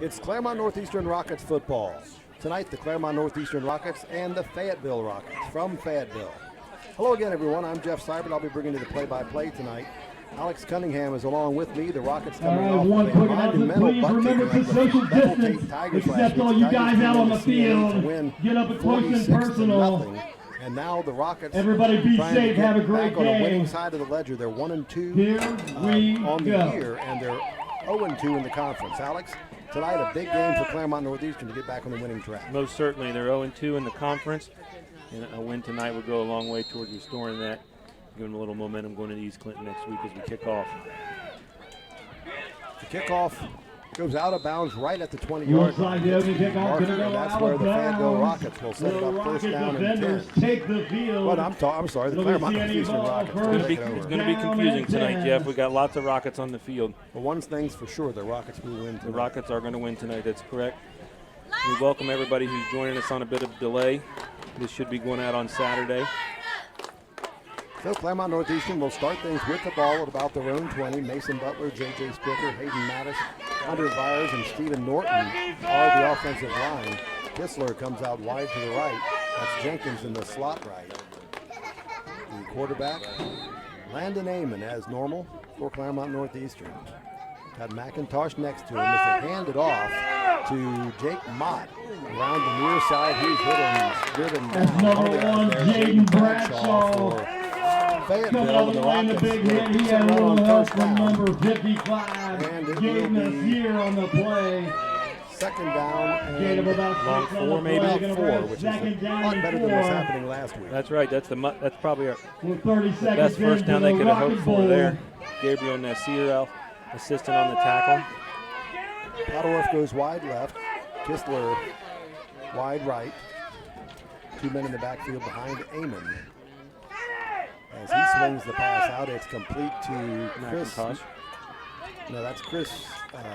It's Claremont Northeastern Rockets football. Tonight, the Claremont Northeastern Rockets and the Fayetteville Rockets from Fayetteville. Hello again, everyone. I'm Jeff Seibert. I'll be bringing you the play-by-play tonight. Alex Cunningham is along with me. The Rockets coming off one a quick monumental announcement. Please remember to social distance. Except all you guys out on the field. Get up close and personal. And now the Rockets. Everybody be safe. Have a great day. On the winning game. side of the ledger, they're 1-2 on the year, and they're 0-2 in the conference. Alex, tonight a big game for Claremont Northeastern to get back on the winning track. Most certainly, they're 0-2 in the conference, and a win tonight would go a long way towards restoring that, giving them a little momentum going into East Clinton next week as we kick off. The kickoff goes out of bounds right at the 20-yard line. That's where the Fayetteville Rockets will set it up first down and 10. Take the field. But I'm sorry, the Claremont Northeastern Rockets. It's going to be confusing tonight, Jeff. We got lots of Rockets on the field. Well, one thing's for sure, the Rockets will win tonight. The Rockets are going to win tonight, that's correct. We welcome everybody who's joining us on a bit of delay. This should be going out on Saturday. So Claremont Northeastern will start things with the ball at about their own 20. Mason Butler, J.J. Spicker, Hayden Mattis, Hunter Byers, and Stephen Norton are the offensive line. Kistler comes out wide to the right. That's Jenkins in the slot right. The quarterback, Landon Amon, as normal for Claremont Northeastern. Got McIntosh next to him as they hand it off to Jake Mott. Around the near side, he's driven down. Number one, Jaden Bradshaw. Fayetteville, the Rockets. Big hit. He had a little help from number 55. Gave us here on the play. Second down and long four, maybe about 4, which is a lot better than what's happening last week. That's right. That's probably our the best first down they could have hoped for there. Gabriel Nasir, assistant on the tackle. Potterworth goes wide left. Kistler wide right. 2 men in the backfield behind Amon. As he swings the pass out, it's complete to Chris. No, that's Chris.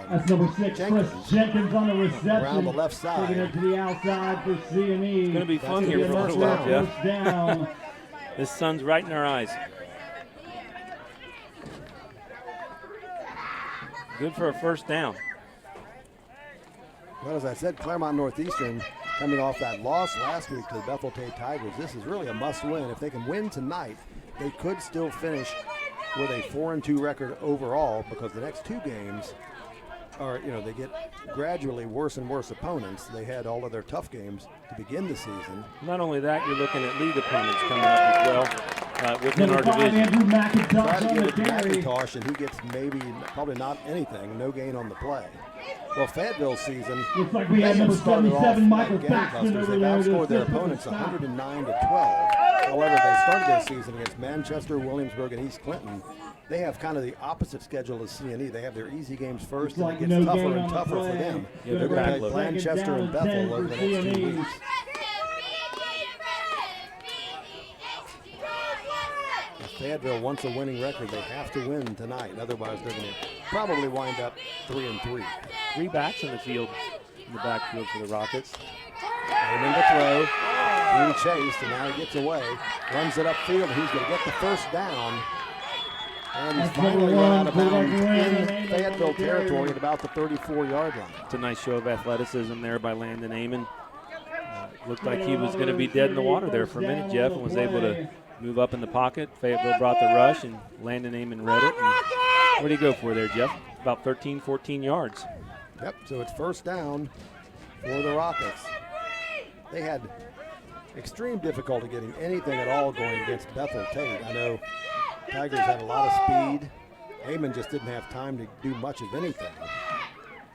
That's number 6, Jenkins. Chris Jenkins on the reception. Around the left side. Taking it to the outside for CNE. It's going to be fun here for a little while, Jeff. This sun's right in our eyes. Good for a first down. Well, as I said, Claremont Northeastern coming off that loss last week to the Bethel Tate Tigers. This is really a must-win. If they can win tonight, they could still finish with a 4-2 record overall, because the next 2 games are, they get gradually worse and worse opponents. They had all of their tough games to begin the season. Not only that, you're looking at league opponents coming up as well within our division. Try to get it to McIntosh, and he gets probably not anything, no gain on the play. Well, Fayetteville's season, looks like we had number 77, Michael Paxton. They've outscored their opponents 109-12. However, they started their season against Manchester, Williamsburg, and East Clinton. They have kind of the opposite schedule as CNE. They have their easy games first, and it gets tougher and tougher for them. Yeah, they're going to play Manchester and Bethel over the next 2 weeks. If Fayetteville wants a winning record, they have to win tonight. Otherwise, they're going to probably wind up 3-3. 3 backs in the field, in the backfield for the Rockets. Aiming to throw, being chased, and now he gets away. Runs it upfield, and he's going to get the first down. And he's finally run out of bounds in Fayetteville territory at about the 34-yard line. It's a nice show of athleticism there by Landon Amon. Looked like he was going to be dead in the water there for a minute, Jeff, and was able to move up in the pocket. Fayetteville brought the rush, and Landon Amon read it. What did he go for there, Jeff? About 13, 14 yards. Yep, so it's first down for the Rockets. They had extreme difficulty getting anything at all going against Bethel Tate. I know Tigers had a lot of speed. Amon just didn't have time to do much of anything.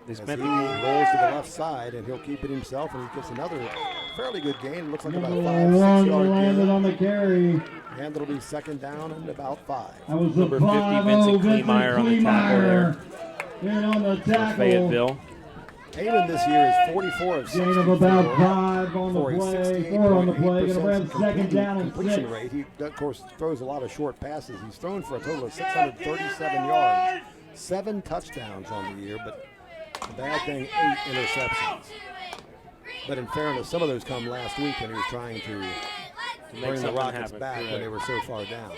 As he rolls to the left side, and he'll keep it himself, and he gets another fairly good gain. It looks like about a 5-6 yard gain. On the carry. And it'll be second down and about 5. That was number 50, Vincent Kleemeyer on the tackle there. In on the tackle. Fayetteville. Amon this year is 44 of 60. Gain of about 5 on the play. 4 on the play. Going to run second down and 6. Rate. He, of course, throws a lot of short passes. He's thrown for a total of 637 yards. 7 touchdowns on the year, but the bad thing, 8 interceptions. But in fairness, some of those come last week when he was trying to bring the Rockets back when they were so far down.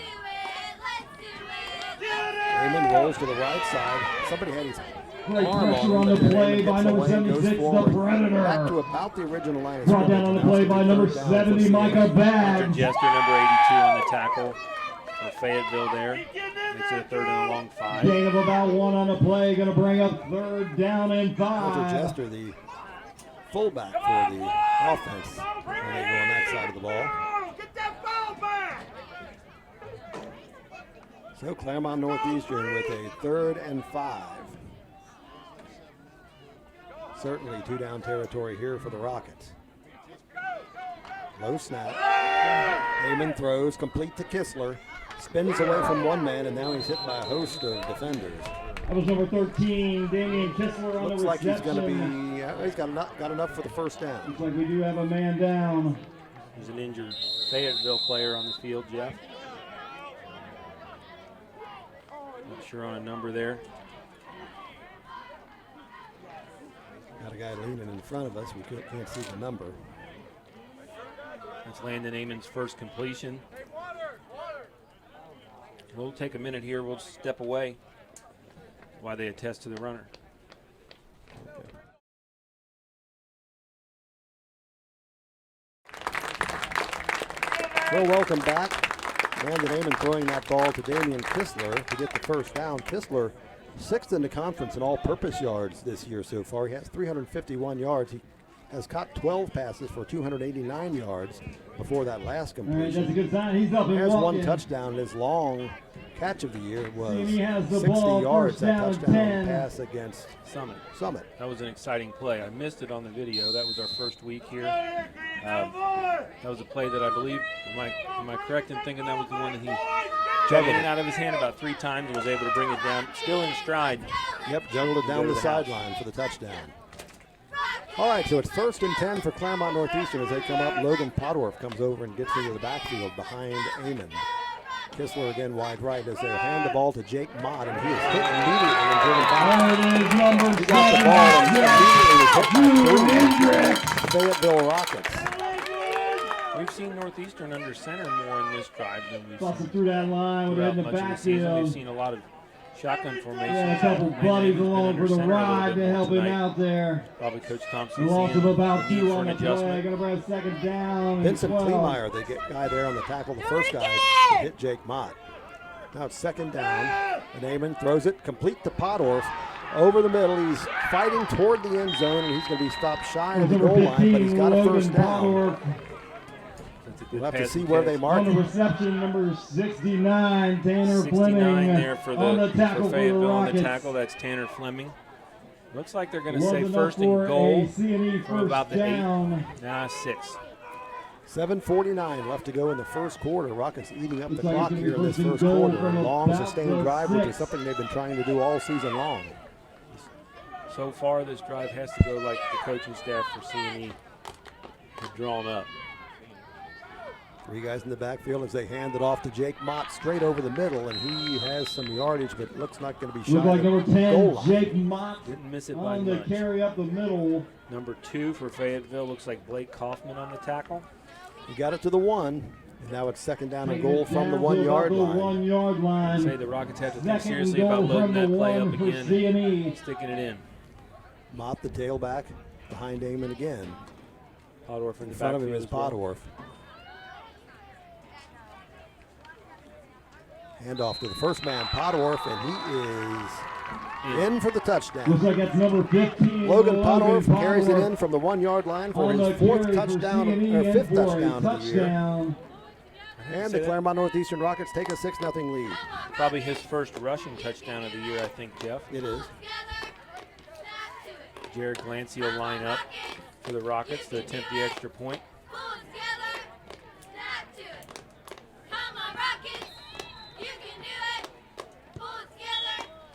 Amon rolls to the right side. Somebody had his Great arm pressure on him, the but play Damon by gets number away and goes 76, the forward. Predator. Back to about the original line of Brought down on the play by number 70, Micah Baggs. Jester, number 82 on the tackle for Fayetteville there. Makes it a 3rd and a long 5. Gain of about 1 on the play, going to bring up 3rd down and 5. Walter Jester, the fullback for the offense, when they go on that side of the ball. Get that ball back! So Claremont Northeastern with a 3rd and 5. Certainly 2-down territory here for the Rockets. Low snap. Heyman throws complete to Kistler. Spins away from one man, and now he's hit by a host of defenders. That was number 13, Damian Kistler on Looks the like reception. he's going to be, he's got enough for the first down. Looks like we do have a man down. There's an injured Fayetteville player on the field, Jeff. Not sure on a number there. Got a guy leaning in front of us. We can't see the number. That's Landon Amon's first completion. We'll take a minute here. We'll step away while they attest to the runner. Well, welcome back. Landon Amon throwing that ball to Damian Kistler to get the first down. Kistler 6th in the conference in all-purpose yards this year so far. He has 351 yards. He has caught 12 passes for 289 yards before that last completion. That's a good sign. He's up and Has walking. 1 touchdown. His long catch of the year was CNE has the 60 ball, yards. first That down, touchdown 10. pass against Summit. That was an exciting play. I missed it on the video. That was our first week here. That was a play that I believe, am I correct in thinking that was the one that he juggled it out of his hand about 3 times and was able to bring it down, still in stride. Yep, juggled it down the sideline for the touchdown. All right, so it's 1st and 10 for Claremont Northeastern as they come up. Logan Podorf comes over and gets into the backfield behind Amon. Kistler again wide right as they hand the ball to Jake Mott, and he is hit immediately and driven back. There it is, number He got the ball and immediately was hit by Hendricks. the Fayetteville Rockets. We've seen Northeastern under center more in this drive than we've Busted seen through that line with it throughout in the much of the season. We've backfield. seen a lot of shotgun formations. Yeah, a couple Landon buddies Amon's been along under for the center a little ride bit to more help him tonight. out there. Probably Coach Thompson A loss of seeing about the need 2 for on an the play. adjustment. Going to bring a 2nd down. Vincent and 12. Kleemeyer, the guy there on the tackle, the first guy to hit Jake Mott. Now it's 2nd down, and Amon throws it complete to Podorf. Over the middle, he's fighting toward the end zone, and he's going to be stopped shy of the Number goal line, but he's 15, got a Logan first down. Podorf. That's a good We'll have to pass see and where catch. they mark On the him. reception, number 69, Tanner 69 Fleming. there for on the tackle for for the Fayetteville on the Rockets. tackle. That's Tanner Fleming. Looks like they're going to Was say enough 1st and for goal a CNE from first about the down. 6. 7:49 left to go in the first quarter. Rockets eating up the Looks like clock it's here in this gonna be first first and goal quarter. from A long, about sustained the drive, which is 6. something they've been trying to do all season long. So far, this drive has to go like the coaching staff for CNE have drawn up. 3 guys in the backfield as they hand it off to Jake Mott straight over the middle, and he has some yardage, but looks not going to be shy Looks like of number the goal 10, line. Jake Mott Didn't miss it by on the much. carry up the middle. Number 2 for Fayetteville looks like Blake Kaufman on the tackle. He got it to the 1, and now it's 2nd down and Taking goal it from the down 1 to yard about the line. 1 yard line. Say the Rockets have to think 2nd seriously and about goal loading from that the play up 1 for again CNE. and sticking it in. Mott, the tailback, behind Amon again. Podorf In front of him is Podorf. Handoff to the first man, Podorf, and he is in for the touchdown. Looks like that's number 15. Logan Podorf carries it Podorf in from the 1 yard line for on his the 4th carry for touchdown, CNE or and 5th for a touchdown of the year. touchdown. And the Claremont Northeastern Rockets take a 6-0 lead. Probably his first rushing touchdown of the year, I think, Jeff. It is. Jared Glancy will line up for the Rockets to attempt the extra point.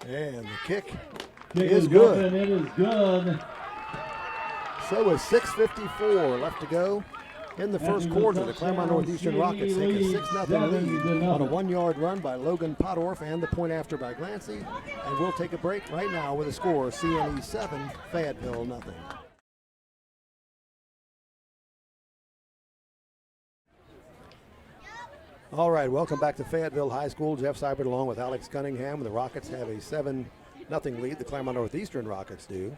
And the kick Kick is up, good. and it is good. So with 6:54 left to go in the first quarter, the Claremont Northeastern Rockets take a 6-0 lead on a 1 yard run by Logan Podorf and the point after by Glancy. And we'll take a break right now with a score: CNE 7, Fayetteville 0. All right, welcome back to Fayetteville High School. Jeff Seibert along with Alex Cunningham. The Rockets have a 7-0 lead. The Claremont Northeastern Rockets do.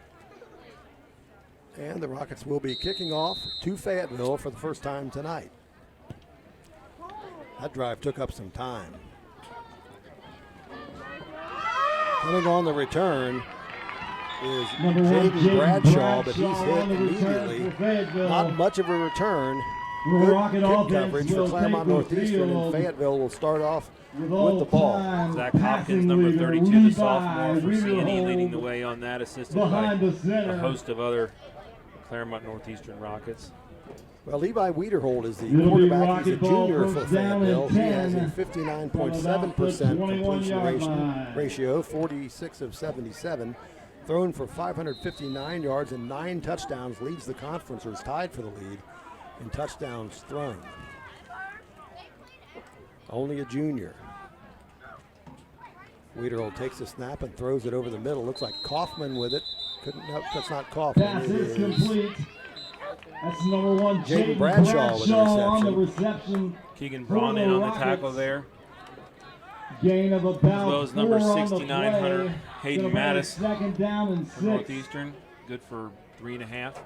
And the Rockets will be kicking off to Fayetteville for the first time tonight. That drive took up some time. Coming on the return is Jaden Bradshaw, but he's hit immediately. Not much of a return. Good kick coverage for Claremont Northeastern, and Fayetteville will start off with the ball. Zach Hopkins, number 32, the sophomore for CNE, leading the way on that, assisted by a host of other Claremont Northeastern Rockets. Well, Levi Wiederhold is the quarterback. He's a junior for Fayetteville. He has a 59.7% completion ratio, 46 of 77. Thrown for 559 yards and 9 touchdowns, leads the conference, or is tied for the lead in touchdowns thrown. Only a junior. Wiederhold takes the snap and throws it over the middle. Looks like Kaufman with it. Nope, that's not Kaufman. Pass is complete. That's number 1, Jaden Bradshaw with on the reception. Keegan Braun in on the tackle there. Gain of about as well as number 69, Hunter Hayden Mattis. Second down and 6. Northeastern, good for 3.5.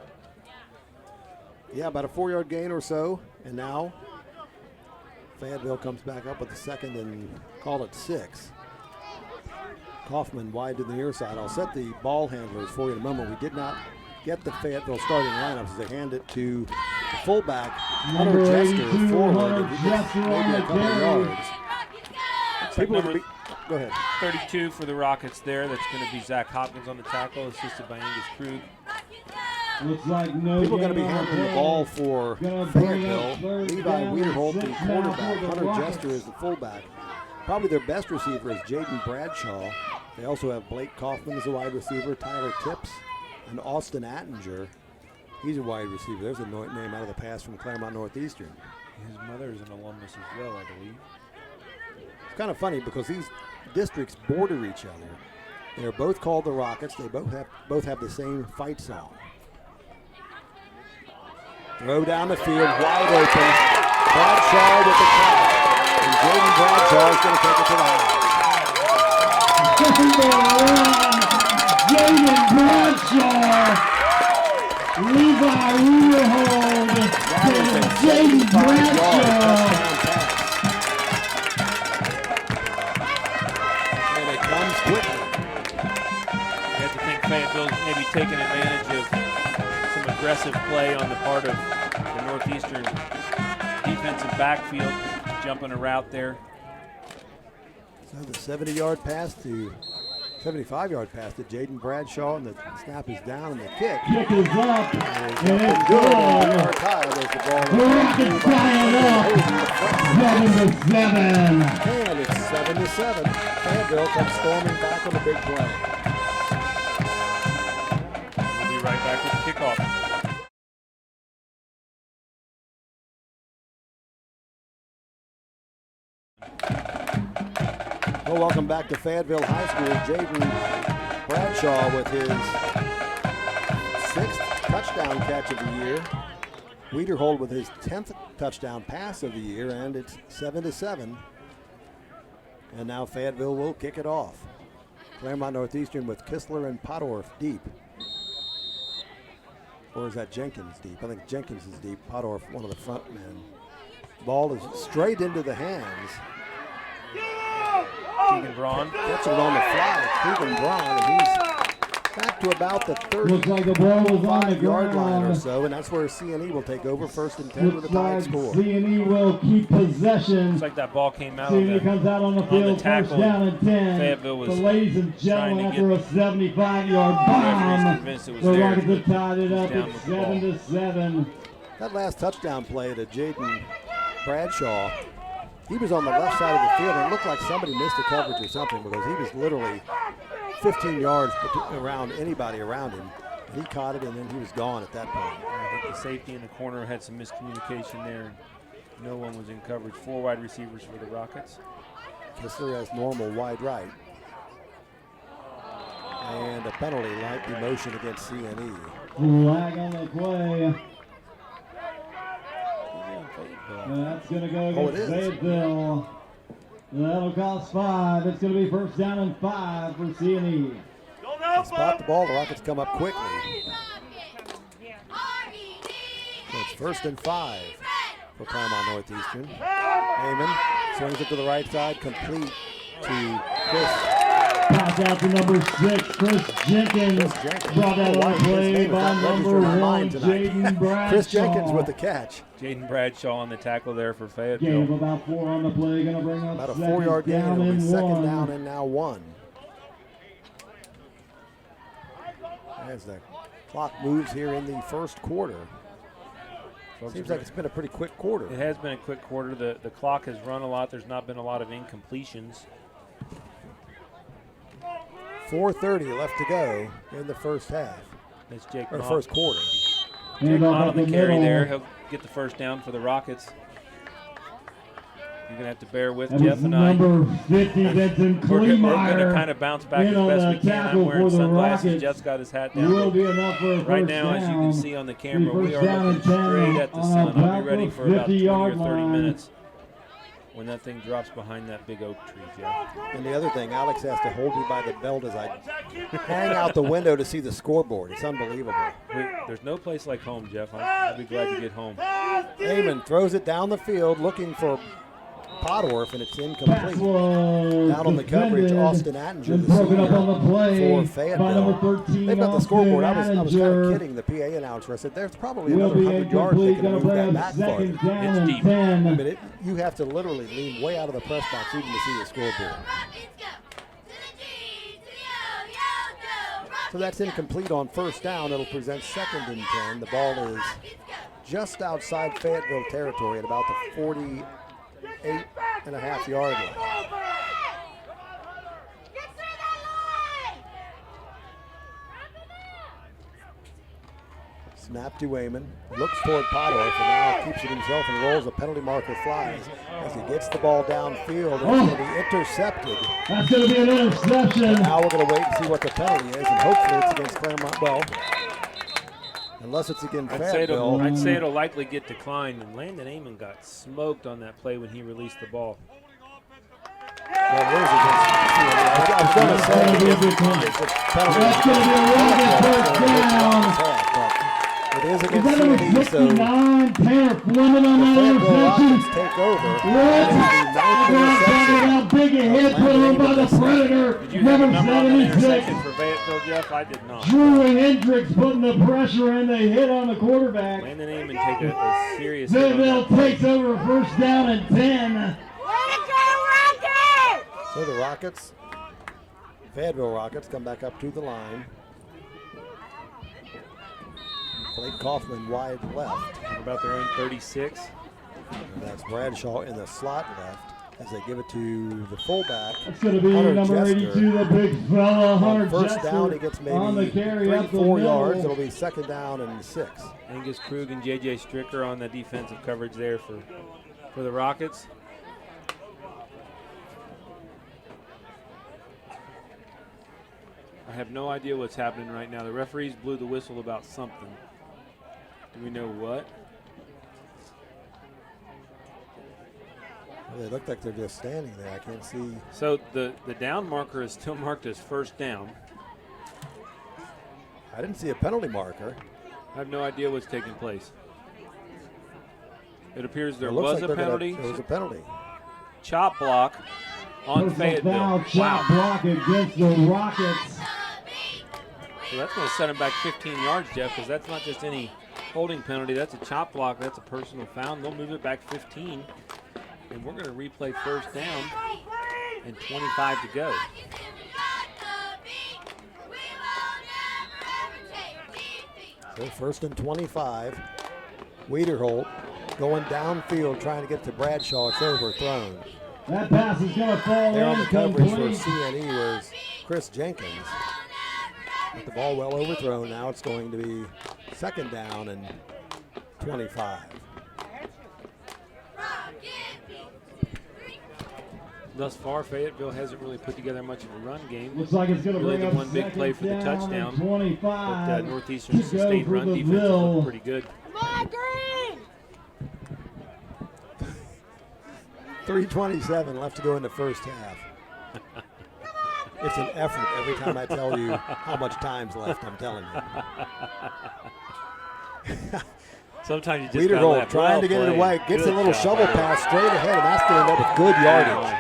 Yeah, about a 4-yard gain or so. And now Fayetteville comes back up with the second and call it 6. Kaufman wide to the near side. I'll set the ball handlers for you in a moment. We did not get the Fayetteville starting lineups as they hand it to the fullback, Hunter Jester, forward, and he gets maybe a couple yards. Go ahead. 32 for the Rockets there. That's going to be Zach Hopkins on the tackle, assisted by Angus Krug. Looks like no people are going to be handling the ball for Fayetteville. Levi Wiederhold, the quarterback. Hunter Jester is the fullback. Probably their best receiver is Jaden Bradshaw. They also have Blake Kaufman as a wide receiver, Tyler Tips, and Austin Attinger. He's a wide receiver. There's a name out of the pass from Claremont Northeastern. His mother is an alumnus as well, I believe. It's kind of funny because these districts border each other. They're both called the Rockets. They both have the same fight song. Throw down the field, wide open. Bradshaw with the catch. And Jaden Bradshaw is going to take it to the house. Jaden Bradshaw. Levi Wiederhold. Jaden Bradshaw. And it comes quickly. You have to think Fayetteville's maybe taking advantage of some aggressive play on the part of the Northeastern defensive backfield, jumping a route there. So the 75-yard pass to Jaden Bradshaw, and the snap is down, and the kick. Kick is up, and it's good. The Rockets tie it up, 7-7. And it's 7-7. Fayetteville comes storming back on the big play. We'll be right back with the kickoff. Well, welcome back to Fayetteville High School. Jaden Bradshaw with his 6th touchdown catch of the year. Wiederhold with his 10th touchdown pass of the year, and it's 7-7. And now Fayetteville will kick it off. Claremont Northeastern with Kistler and Podorf deep. Or is that Jenkins deep? I think Jenkins is deep. Podorf, one of the front men. Ball is straight into the hands. Keegan Braun. Gets it on the fly. Keegan Braun, and he's back to about the 35-yard line or so, and that's where CNE will take over, 1st and 10 with a tied score. CNE will keep possession. Looks like that ball came out CNE comes out on the field, tackle. 1st down and 10. Fayetteville was so ladies and gentlemen, after a 75-yard bomb, the Rockets have tied it up at 7-7. That last touchdown play to Jaden Bradshaw, he was on the left side of the field, and it looked like somebody missed a coverage or something because he was literally 15 yards around anybody around him. He caught it, and then he was gone at that point. I think the safety in the corner had some miscommunication there. No one was in coverage. 4 wide receivers for the Rockets. Kistler has normal wide right. And a penalty, light demotion against CNE. Flag on the play. That's going to go against Fayetteville. That'll cost 5. It's going to be 1st down and 5 for CNE. They spot the ball. The Rockets come up quickly. So it's 1st and 5 for Claremont Northeastern. Heyman swings it to the right side, complete to Chris. Pass out to number 6, Chris Jenkins. Brought that on play by number 1, Jaden Bradshaw. Chris Jenkins with the catch. Jaden Bradshaw on the tackle there for Fayetteville. Gain of about 4 on the play. Going to bring up About a 4-yard gain. It'll be 2nd down and now 1. As the clock moves here in the first quarter. Seems like it's been a pretty quick quarter. It has been a quick quarter. The clock has run a lot. There's not been a lot of incompletions. 4:30 left to go in the first half. That's Jake or Mott. first quarter. Jake Mott on the carry there. He'll get the first down for the Rockets. You're going to have to bear with Jeff and I. Number 50, Vincent We're going Kleemeyer to kind of bounce back as best we can. I'm wearing sunglasses. Jeff's got his hat down. Will be enough for a right first now, as you down. can see on the camera, we are looking straight at the sun. I'll be ready for about 20 or 30 minutes when that thing drops behind that big oak tree, Jeff. And the other thing, Alex has to hold me by the belt as I hang out the window to see the scoreboard. It's unbelievable. There's no place like home, Jeff. I'll be glad to get home. Heyman throws it down the field looking for Podorf, and it's incomplete. Out on the coverage, Austin Attinger, the senior for Fayetteville. They've got the scoreboard. I was kind of kidding the PA announcer. I said, there's probably another 100 yards they can move that back farther. It's deep. But you have to literally lean way out of the press box even to see the scoreboard. So that's incomplete on first down. It'll present 2nd and 10. The ball is just outside Fayetteville territory at about the 48.5-yard line. Snap to Wayman, looks toward Podorf, and now keeps it himself and rolls. A penalty marker flies as he gets the ball downfield, and it's going to be intercepted. That's going to be an interception. But now we're going to wait and see what the penalty is, and hopefully it's against Claremont. Well, unless it's against Fayetteville. I'd say it'll likely get declined, and Landon Amon got smoked on that play when he released the ball. Well, it is against CNE. I was going to say it's a penalty. That's going to be a really good first down. It is against CNE, so the Fayetteville Rockets take over. Big hit put on by the Predator. Did you have a number on the interception for Fayetteville, Jeff? I did not. Drew and Hendricks putting the pressure and they hit on the quarterback. Landon Amon take a serious hit. Fayetteville takes over first down and 10. So the Rockets, Fayetteville Rockets, come back up to the line. Blake Kaufman wide left. About their own 36. And that's Bradshaw in the slot left as they give it to the fullback. It's going to be Hunter number Jester. 82, the big fella, Hunter On first Jester. down, he gets On the maybe carry up the 3-4 yards. middle. It'll be 2nd down and 6. Angus Krug and J.J. Stricker on the defensive coverage there for the Rockets. I have no idea what's happening right now. The referees blew the whistle about something. Do we know what? Well, they look like they're just standing there. I can't see. So the down marker is still marked as first down. I didn't see a penalty marker. I have no idea what's taking place. It appears there It looks was like a penalty. There was a penalty. Chop block on Personal Fayetteville. foul, chop block against the Rockets. So that's going to set him back 15 yards, Jeff, because that's not just any holding penalty. That's a chop block. That's a personal foul. They'll move it back 15. And we're going to replay first down and 25 to go. So 1st and 25. Wiederholt going downfield trying to get to Bradshaw. It's overthrown. That pass is going to fall There on the coverage for incomplete. CNE was Chris Jenkins. With the ball well overthrown, now it's going to be 2nd down and 25. Thus far, Fayetteville hasn't really put together much of a run game. Looks like it's going to Really bring the up one big play for the 2nd down touchdown. and 25. But Northeastern's To go sustained for run the defense has Ville. looked pretty good. Come on, Green! 3:27 left to go in the first half. It's an effort every time I tell you how much time's left, I'm telling you. Sometimes you just gotta Wiederholt laugh. trying Well to get it played. away. Gets Good a little job, shovel Wiederholt. pass straight ahead, and that's going to end up with good yardage.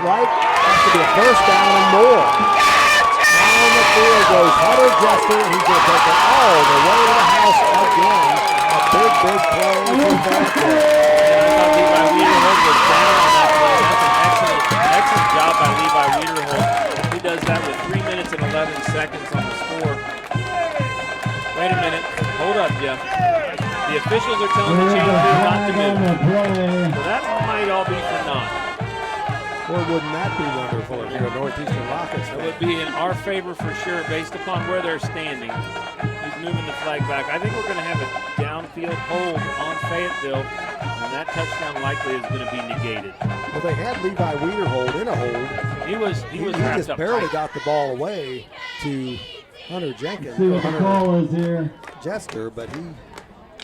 Right? Has to be a first down and more. Down the field goes Hunter Jester, and he's going to take it all the way to the house again. A big play from Fayetteville. I thought Levi Wiederholt was down on that play. That's an excellent job by Levi Wiederholt. He does that with 3 minutes and 11 seconds on the score. Wait a minute. Hold up, Jeff. The officials are telling the changes not to move. So that might all be for naught. Boy, wouldn't that be wonderful if you're a Northeastern Rockets It fan? would be in our favor for sure based upon where they're standing. He's moving the flag back. I think we're going to have a downfield hold on Fayetteville, and that touchdown likely is going to be negated. Well, they had Levi Wiederholt in a hold. He was He wrapped just up barely tight. got the ball away to Hunter Jenkins, See or what the Hunter call is here. Jester, but he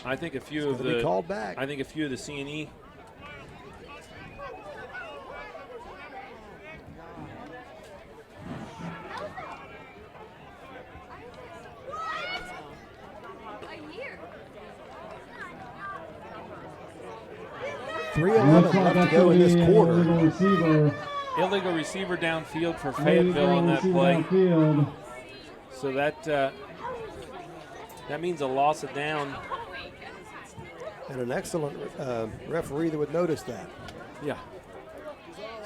I think a few is of going to be the called back. I think a few of the CNE Looks 3:11 like left that's to go in going to this be an quarter. illegal receiver. illegal receiver downfield for Fayetteville on that Receiver play. downfield. So that means a loss of down. And an excellent referee that would notice that. Yeah.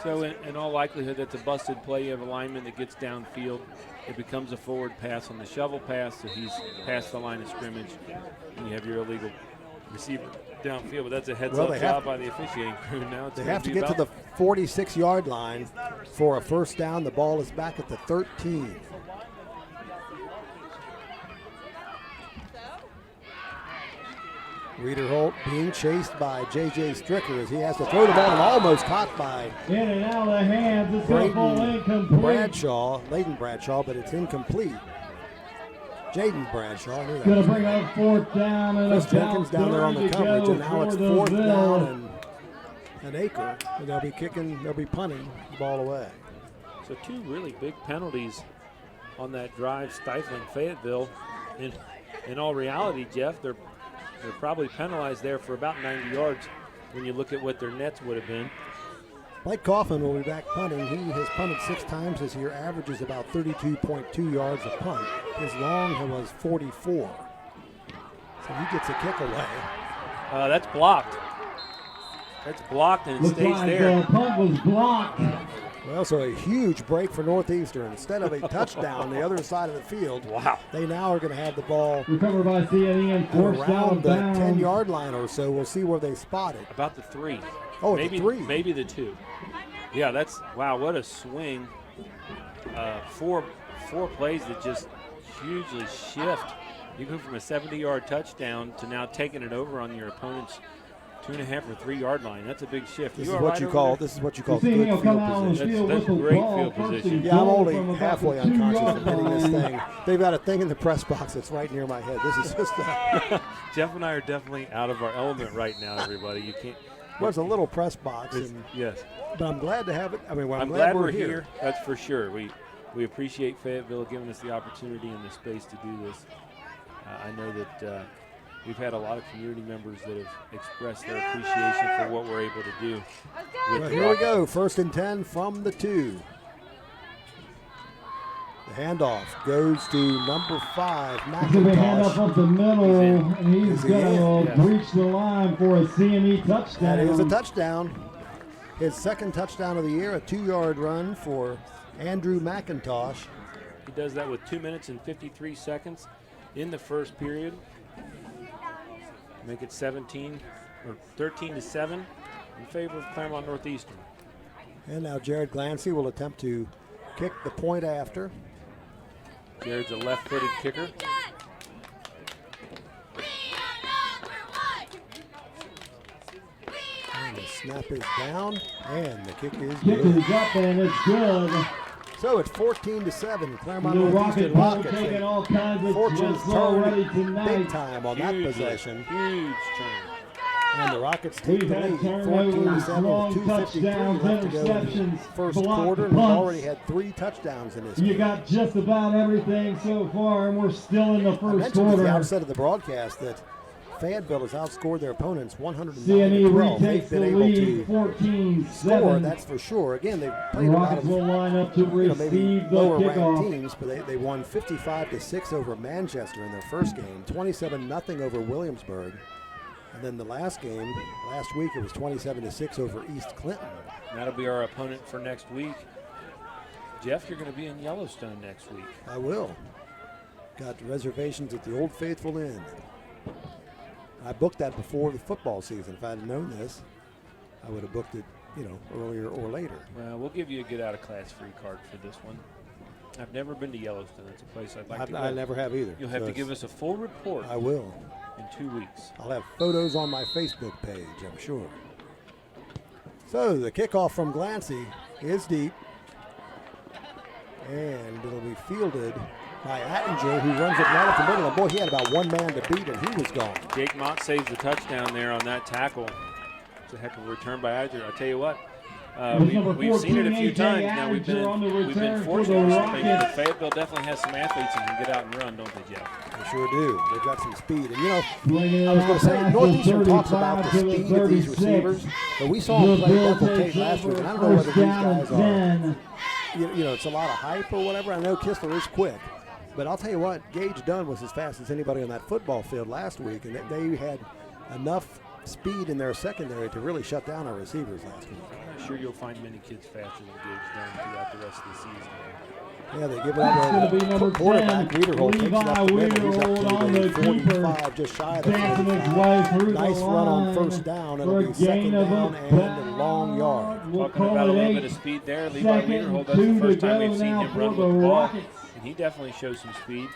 So in all likelihood, that's a busted play. You have a lineman that gets downfield. It becomes a forward pass on the shovel pass, so he's past the line of scrimmage. And you have your illegal receiver downfield, but that's a heads-up job by the officiating crew. Now They have to get to the 46-yard line for a first down. The ball is back at the 13. Wiederholt being chased by J.J. Stricker as he has to throw the ball and almost caught by In and out of the hands. It's going to fall incomplete. Leighton Bradshaw, but it's incomplete. Jaden Bradshaw. I knew that Going was to bring up fourth down and Chris about Jenkins down there on the 30 to coverage, go and now it's for fourth the down Bill. and an acre. And they'll be punting the ball away. So two really big penalties on that drive, stifling Fayetteville. In all reality, Jeff, they're probably penalized there for about 90 yards when you look at what their nets would have been. Mike Coffin will be back punting. He has punted 6 times this year, averages about 32.2 yards a punt. His long was 44. So he gets a kick away. That's blocked. That's blocked and it Looks stays like there. the punt was blocked. Well, so a huge break for Northeastern. Instead of a touchdown on the other side of the field, Wow. they now are going to have the ball Recovered by CNE and forced out around of the bounds. 10-yard line or so. We'll see where they spot it. About the 3. Oh, maybe the 3. Maybe the 2. Yeah, that's wow. What a swing! Four plays that just hugely shift. You go from a 70-yard touchdown to now taking it over on your opponent's 2.5 or 3 yard line. That's a big shift. This You is are what right you over call there. this is what you You call see good him come out on the field field position. That's with the great ball. field First and position. Yeah, I'm goal only from about halfway the unconscious 2-yard from hitting this line. thing. They've got a thing in the press box that's right near my head. This is just Jeff and I are definitely out of our element right now. Everybody, you can't. there's a little press box, and, Yes. but I'm glad to have it. I mean, I'm glad we're here. That's for sure. We appreciate Fayetteville giving us the opportunity and the space to do this. I know that we've had a lot of community members that have expressed their appreciation for what we're able to do. Well, here we go. 1st and 10 from the 2. The handoff goes to number 5, It's going to be a handoff McIntosh. up the middle, and he's Is he going in? to Yes. breach the line for a CNE touchdown. That is a touchdown. His 2nd touchdown of the year, a 2-yard run for Andrew McIntosh. He does that with 2 minutes and 53 seconds in the first period. Make it 13 to 7 in favor of Claremont Northeastern. And now Jared Glancy will attempt to kick the point after. Jared's a left-footed kicker. And the snap is down, and the kick is Kick good. is up, and it's good. So it's 14-7. Claremont The Northeastern Rocket Ball Rockets. taking all kinds of Fortunes twists already turned tonight. big time on that Hugely, possession. Huge turn. And the Rockets take We've the had lead, turnovers, 14-7 long with 2:53 touchdowns, left to go in the interceptions, first blocked quarter. And we've punts. already had 3 touchdowns in this You game. got just about everything so far, and we're still in the I first mentioned at the quarter. outset of the broadcast that Fayetteville has outscored their opponents CNE 109-12. retakes They've the been able lead, to 14-7. score, that's for sure. Again, they've played a lot Rockets of will line up to maybe receive the lower ranked kickoff. teams, but they won 55-6 over Manchester in their first game, 27-0 over Williamsburg. And then the last game, last week, it was 27-6 over East Clinton. That'll be our opponent for next week. Jeff, you're going to be in Yellowstone next week. I will. Got reservations at the Old Faithful Inn. I booked that before the football season. If I had known this, I would have booked it, earlier or later. Well, we'll give you a get out of class free card for this one. I've never been to Yellowstone. It's a place I'd like to go. I never have either. You'll have to give us a full report. I will. In 2 weeks. I'll have photos on my Facebook page, I'm sure. So the kickoff from Glancy is deep. And it'll be fielded by Attinger, who runs it right up the middle. And boy, he had about one man to beat, and he was gone. Jake Mott saves the touchdown there on that tackle. It's a heck of a return by Attinger. I tell you what, we've seen it a few times now. We've been fortunate with some things, but Fayetteville definitely has some athletes that can get out and run, don't they, Jeff? They sure do. They've got some speed. And, I was going to say, Northeastern talks about the speed of these receivers, but we saw them play Bethel Tate last week, and I don't know whether these guys are, it's a lot of hype or whatever. I know Kistler is quick, but I'll tell you what, Gage Dunn was as fast as anybody on that football field last week, and they had enough speed in their secondary to really shut down our receivers last week. I'm sure you'll find many kids faster than Gage Dunn throughout the rest of the season. Yeah, they give it up to the quarterback. Wiederhold takes it up the middle. He's up to the 45, just shy of the 45. Nice run on first down. It'll be second down and a long yard. Talking about a little bit of speed there. Levi Wiederhold, that's the first time we've seen him run with the ball, and he definitely shows some speed.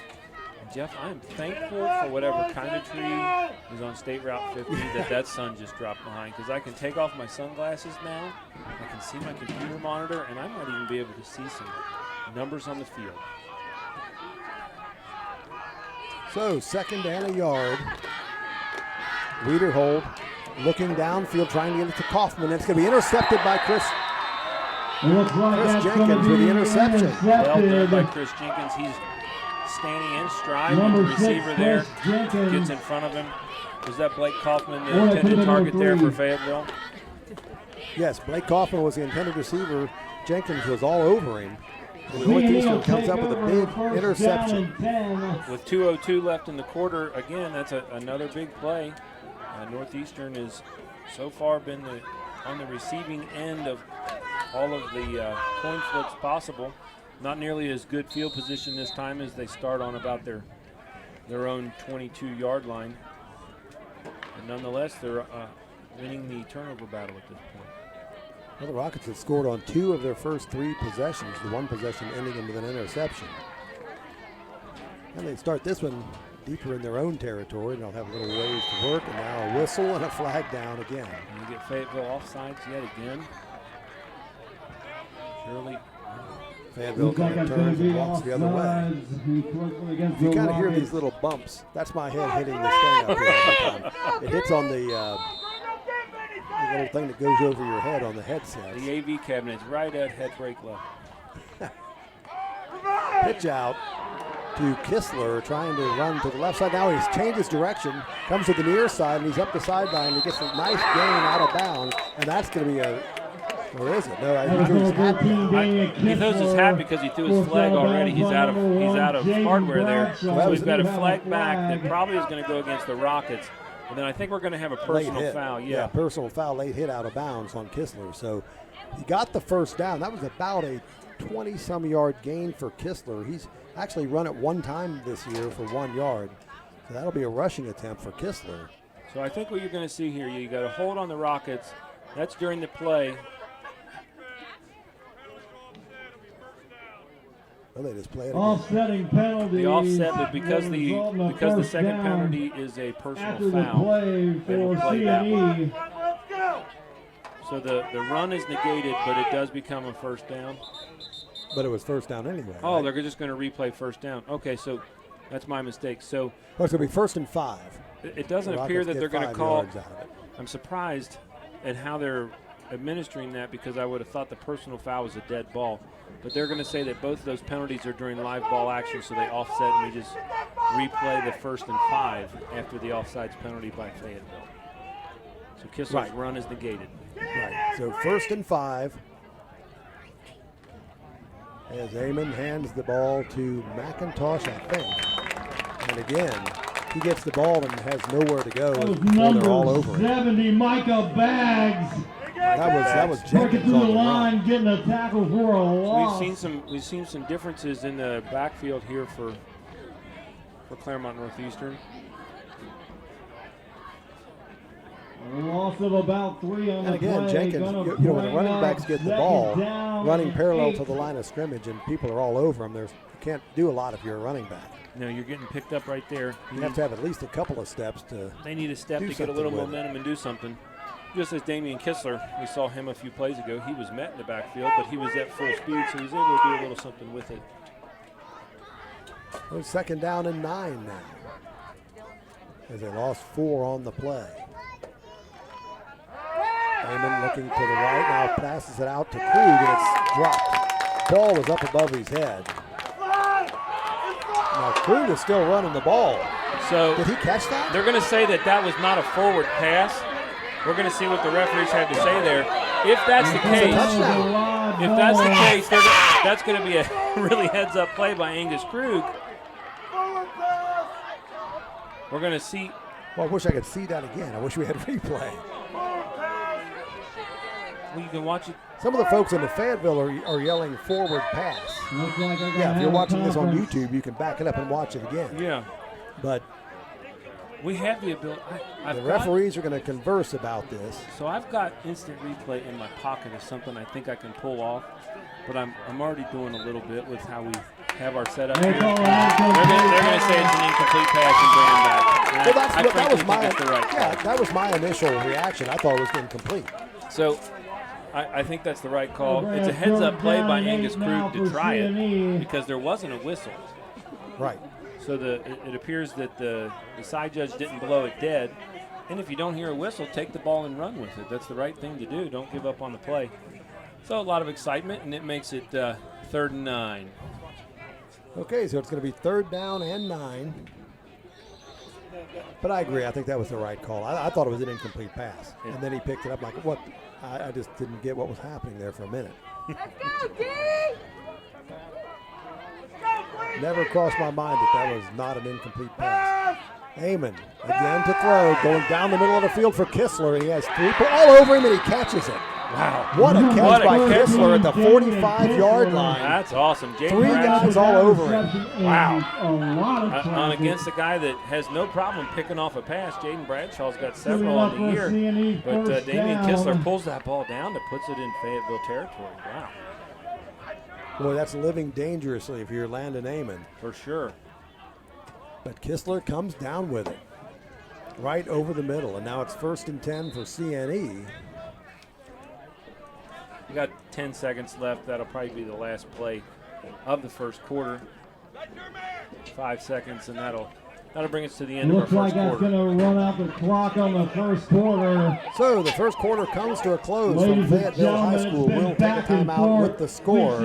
Jeff, I am thankful for whatever kind of tree is on State Route 50 that sun just dropped behind, because I can take off my sunglasses now, I can see my computer monitor, and I might even be able to see some numbers on the field. So, second and a yard. Wiederhold looking downfield, trying to get it to Kaufman. It's going to be intercepted by Chris Jenkins with the interception. Well done by Chris Jenkins. He's standing in stride with the receiver there. Gets in front of him. Was that Blake Kaufman, the intended target there for Fayetteville? Yes, Blake Kaufman was the intended receiver. Jenkins was all over him. And Northeastern comes up with a big interception. With 2:02 left in the quarter, again, that's another big play. Northeastern has so far been on the receiving end of all of the coin flips possible. Not nearly as good field position this time as they start on about their own 22-yard line. And nonetheless, they're winning the turnover battle at this point. Well, the Rockets have scored on 2 of their first 3 possessions, the one possession ending with an interception. And they start this one deeper in their own territory, and they'll have a little ways to work, and now a whistle and a flag down again. And you get Fayetteville offsides yet again. Surely. Fayetteville kind of turns and walks the other way. You kind of hear these little bumps. That's my head hitting this thing up here every time. It hits on the little thing that goes over your head on the headset. The AV cabinet's right at head brake level. Pitch out to Kistler, trying to run to the left side. Now he's changed his direction, comes to the near side, and he's up the sideline. He gets a nice gain out of bounds, and that's going to be a, or is it? No, he threw his hat down. He throws his hat because he threw his flag already. He's out of hardware there. So we've got a flag back that probably is going to go against the Rockets. And then I think we're going to have a personal foul. Yeah, personal foul, late hit out of bounds on Kistler. So he got the first down. That was about a 20-some yard gain for Kistler. He's actually run it one time this year for 1 yard. So that'll be a rushing attempt for Kistler. So I think what you're going to see here, you got a hold on the Rockets. That's during the play. Well, they just play it again. Offsetting penalty. The offset, but because the second penalty is a personal foul, they will play that one. So the run is negated, but it does become a first down. But it was first down anyway. Oh, right? They're just going to replay first down. Okay, so that's my mistake. So it's going to be 1st and 5. it doesn't appear that they're going to call. I'm surprised at how they're administering that, because I would have thought the personal foul was a dead ball. But they're going to say that both of those penalties are during live ball action, so they offset and we just replay the 1st and 5 after the offsides penalty by Fayetteville. So Kistler's run is negated. Right. So 1st and 5. As Amon hands the ball to McIntosh, I think. And again, he gets the ball and has nowhere to go. They're all over him. 70, Micah Baggs. That was Breaking Jenkins through on the the line, run. getting a tackle for a loss. We've seen some differences in the backfield here for Claremont Northeastern. A loss of about 3 on And the again, play. Jenkins, when the running backs get the ball, running parallel to the line of scrimmage and people are all over them, you can't do a lot if you're a running back. No, you're getting picked up right there. You have to have at least a couple of steps to. They need a step do to get a little something with momentum and do something. Just as Damian Kistler, we saw him a few plays ago. He was met in the backfield, but he was at full speed, so he was able to do a little something with it. It's 2nd down and 9 now, as they lost 4 on the play. Amon looking to the right, now passes it out to Krug, and it's dropped. Ball is up above his head. Now Krug is still running the ball. So did he catch that? They're going to say that that was not a forward pass. We're going to see what the referees have to say there. If that's the case, that's going to be a really heads-up play by Angus Krug. We're going to see. Well, I wish I could see that again. I wish we had replay. Well, you can watch it. Some of the folks in the Fayetteville are yelling forward pass. Yeah, if you're watching this on YouTube, you can back it up and watch it again. Yeah. But we have the ability. The referees are going to converse about this. So I've got instant replay in my pocket as something I think I can pull off, but I'm already doing a little bit with how we have our setup here. They're going to say it's an incomplete pass and bring him back. And well, that was my initial reaction. I thought it was incomplete. So I think that's the right call. It's a heads-up play by Angus Krug to try it because there wasn't a whistle. Right. So it appears that the side judge didn't blow it dead. And if you don't hear a whistle, take the ball and run with it. That's the right thing to do. Don't give up on the play. So a lot of excitement, and it makes it 3rd and 9. Okay, so it's going to be 3rd down and 9. But I agree. I think that was the right call. I thought it was an incomplete pass. And then he picked it up like, what? I just didn't get what was happening there for a minute. Let's go, D! Never crossed my mind that was not an incomplete pass. Amon again to throw, going down the middle of the field for Kistler. He has 3 all over him, and he catches it. Wow. What a catch by Kistler at the 45-yard line. That's awesome. 3 guys all over him. Wow. Against a guy that has no problem picking off a pass. Jaden Bradshaw's got several on the year. But Damian Kistler pulls that ball down and puts it in Fayetteville territory. Wow. Boy, that's living dangerously if you're Landon Amon. For sure. But Kistler comes down with it. Right over the middle. And now it's 1st and 10 for CNE. We got 10 seconds left. That'll probably be the last play of the first quarter. 5 seconds, and that'll bring us to the end of our first quarter. Looks like that's going to run out the clock on the first quarter. So the first quarter comes to a close from Fayetteville High School. We'll take a timeout with the score.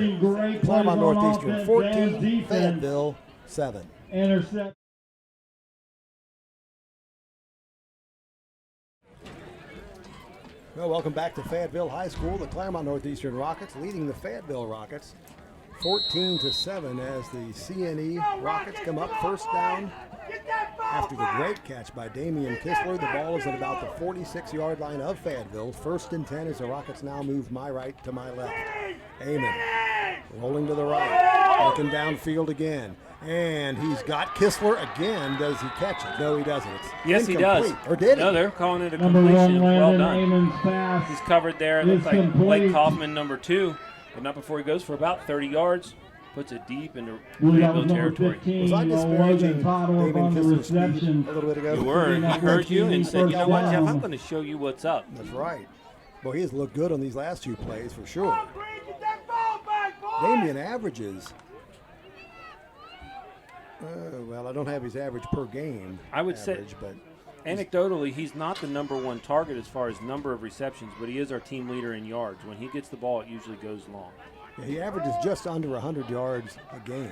Claremont Northeastern 14, Fayetteville 7. Intercept. Well, welcome back to Fayetteville High School. The Claremont Northeastern Rockets leading the Fayetteville Rockets 14-7 as the CNE Rockets come up 1st down after the great catch by Damian Kistler. The ball is at about the 46-yard line of Fayetteville. 1st and 10 as the Rockets now move my right to my left. Amon rolling to the right, looking downfield again. And he's got Kistler again. Does he catch it? No, he doesn't. It's yes, incomplete. He does. Or did he? No, they're calling it a Number completion. 1, Well done. Pass. He's covered there. It looks like Blake Kaufman, number 2, but not before he goes for about 30 yards. Puts it deep into Fayetteville territory. 15, was I disparaging Damian Kistler's speed reception. a little bit ago? You were. He heard you and said, you know what, Jeff, I'm going to show you what's up. That's right. Well, he has looked good on these last 2 plays for sure. Damian averages. Well, I don't have his average per game. I would say, but Anecdotally, he's not the #1 target as far as number of receptions, but he is our team leader in yards. When he gets the ball, it usually goes long. Yeah, he averages just under 100 yards a game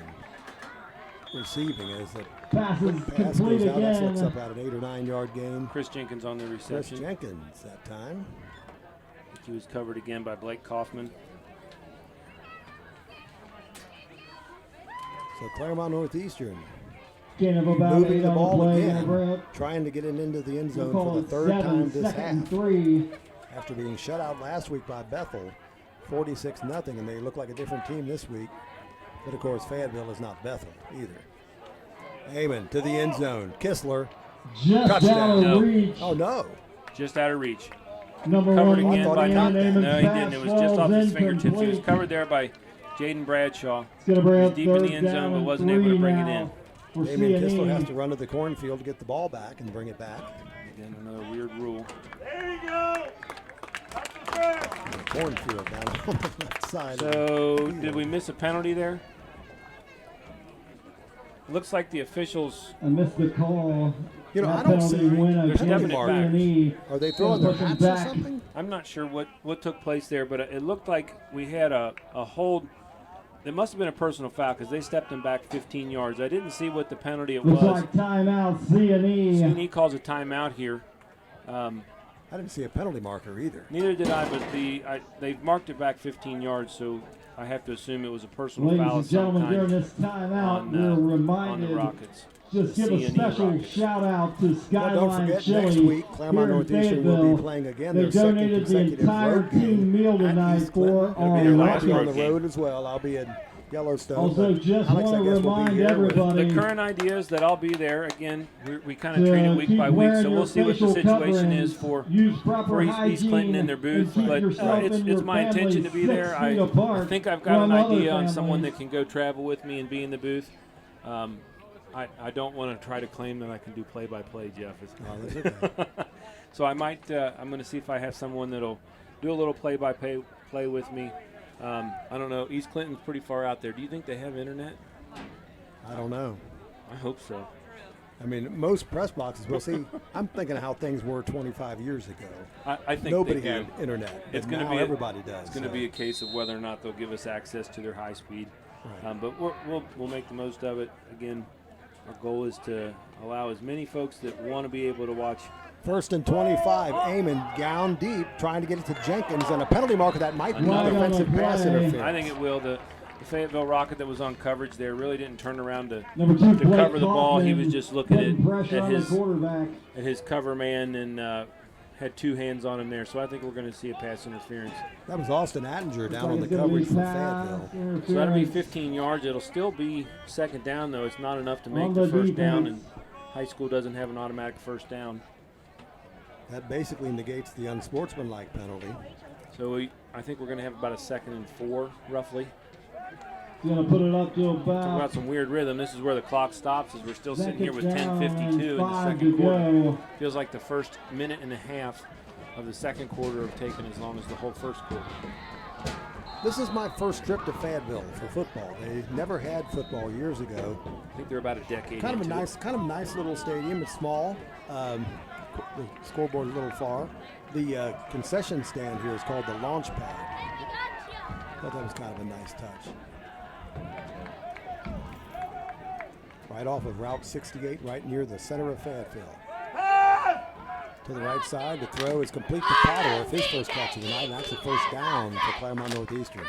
receiving. As the Pass is pass complete goes out, that again. looks up about an 8 or 9 yard gain. Chris Jenkins on the Chris reception. Jenkins that time. I think he was covered again by Blake Kaufman. So Claremont Northeastern Gain of about 8 moving the on the ball play. again, trying to get it into the end zone for the third time this half. 3. After being shut out last week by Bethel, 46-0, and they look like a different team this week. But of course, Fayetteville is not Bethel either. Amon to the end zone. Kistler, Just touchdown. out of No. reach. Oh no! Just out of reach. Number Covered 1, again by got that. Amon's No, he pass didn't. It was just off falls his fingertips. He was incomplete. covered there by Jaden Bradshaw. It's gonna bring He was up deep in third the end zone, down but and wasn't able to 3 bring it now in. for Damien Kistler has CNE. to run to the cornfield to get the ball back and bring it back. Again, another weird rule. There you go. That's the first. The cornfield down on the left side. of So, the field. did we miss a penalty there? Looks like the officials. I missed the call. You know, That I don't penalty see went There's against definite CNE. Are they throwing their Push him hats or back. something? I'm not sure what took place there, but it looked like we had a hold. It must have been a personal foul because they stepped him back 15 yards. I didn't see what the penalty it Looks was. like timeout CNE. CNE calls a timeout here. I didn't see a penalty marker either. Neither did I, but they've marked it back 15 yards, so I have to assume it was a personal Ladies foul of and some gentlemen, during kind this timeout, on, we're on the reminded Rockets. just give a CNE special Rockets. shout out to Well, Skyline don't forget, Chili next week, Claremont here in Northeastern will be Fayetteville. playing again They their second donated the consecutive entire road team game meal at tonight East for Clinton. It'll be our their I'll last be on road the game. road as well. I'll be in Yellowstone. Also, but just Alex, want I to guess, will be remind here with- everybody The current idea is that I'll be there again. We kind of to treat it week keep by week, wearing so your we'll see what the facial situation is coverings, for use proper East hygiene, Clinton in their and booth. keep But yourself and it's your my intention to be family there. 6 I feet apart think I've got an from other idea on someone that families. can go travel with me and be in the booth. I don't want to try to claim that I can do play-by-play, Jeff. Oh, that's okay. So I might. I'm going to see if I have someone that'll do a little play-by-play with me. I don't know. East Clinton's pretty far out there. Do you think they have internet? I don't know. I hope so. I mean, most press boxes will see. I'm thinking of how things were 25 years ago. I think Nobody they do. had internet. It's but going to now be everybody does. It's going to so. be a case of whether or not they'll give us access to their high speed. Right. But we'll make the most of it. Again, our goal is to allow as many folks that want to be able to watch. 1st and 25. Amon down deep, trying to get it to Jenkins, and a penalty marker that might be Another defensive pass play. interference. I think it will. The Fayetteville Rocket that was on coverage there really didn't turn around to Number 2, to Blake cover the ball. He Kaufman was just looking putting pressure on the quarterback. at his cover man and had two hands on him there. So I think we're going to see a pass interference. That was Austin Attinger down on the It's gonna be coverage for pass Fayetteville. So that'll be interference. 15 yards. It'll still be second down, though. It's not enough to make On the the first down, defense. and high school doesn't have an automatic first down. That basically negates the unsportsmanlike penalty. So I think we're going to have about a 2nd and 4, roughly. He's going to put it up to Talk about about some weird rhythm. This is where the clock stops as we're still sitting here with 10:52 in the 5 second to quarter. go. Feels like the first minute and a half of the second quarter have taken as long as the whole first quarter. This is my first trip to Fayetteville for football. They never had football years ago. I think they're about a decade Kind of into a nice little stadium. It's small. The scoreboard's a little far. The concession stand here is called the Launch Pad. Thought that was kind of a nice touch. Right off of Route 68, right near the center of Fayetteville. To the right side, the throw is complete to Potterworth, his first catch of the night, and that's a first down for Claremont Northeastern.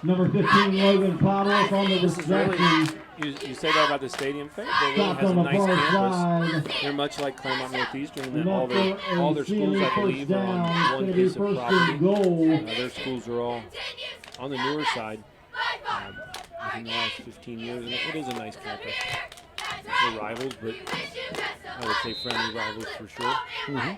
Number 15, Logan Potterworth on the This is really, reception. you say that about the stadium. Fayetteville really Stopped has on a the nice far campus. side. They're much like Claremont Northeastern in that And all their that's schools, I first believe, are down. on It's one gonna be piece of first property. and goal. Their schools are all on the newer side within the last 15 years, and it is a nice campus. They're rivals, but I would say friendly rivals for sure. Not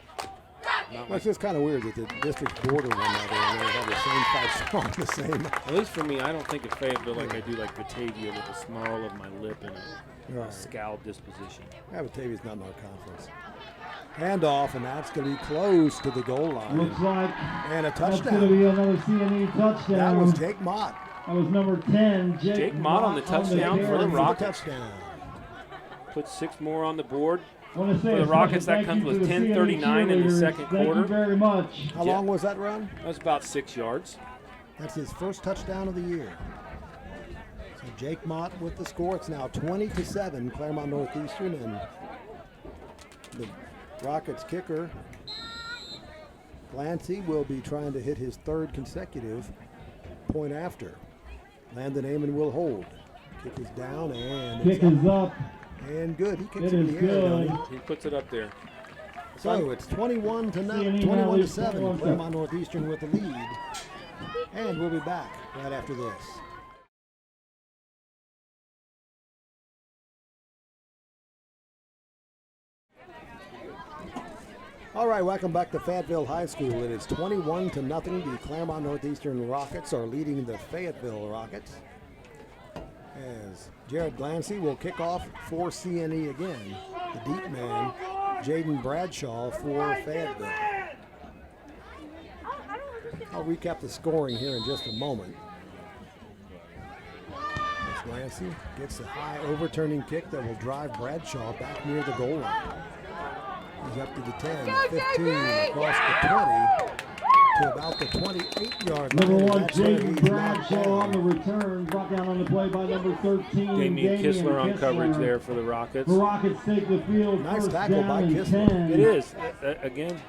Well, like, it's just kind of weird that the districts border one another and they have the same 5 star on the same. at least for me, I don't think of Fayetteville like I do like Batavia with a snarl of my lip and a Right. scowled disposition. Yeah, Batavia's not in our conference. Handoff, and that's going to be close to the goal line. Looks like And a that's going to touchdown. be another CNE touchdown. That was Jake Mott. That was number 10, Jake Mott on the touchdown for the carry. Rockets. Touchdown. Put 6 more on the board. Want to say For the a Rockets, special that comes thank you with to the 10:39 in the cheerleaders. second Thank quarter. you very much. How long was that run? That was about 6 yards. That's his first touchdown of the year. So Jake Mott with the score. It's now 20-7, Claremont Northeastern, and the Rockets kicker, Glancy, will be trying to hit his third consecutive point after. Landon Amon will hold. Kick is down and Kick it's is up. and good. He kicks It it in is the air, don't good. He puts it up there. So it's 21-7, CNE Claremont Northeastern with the lead. And we'll be back right after this. All right, welcome back to Fayetteville High School. It is 21-0. The Claremont Northeastern Rockets are leading the Fayetteville Rockets. As Jared Glancy will kick off for CNE again. The deep man, Jaden Bradshaw for Fayetteville. I'll recap the scoring here in just a moment. As Glancy gets a high overturning kick that will drive Bradshaw back near the goal line. He's up to the 10, 15, across the 20 to about the 28-yard line. Number 1, That's where Jaden he's knocked Bradshaw down. on the return. Brought down on the play by number 13, Damian Kistler on Kistler. coverage there for the Rockets. The Rockets take the field. Nice first tackle down by and Kistler. 10. It is. Again,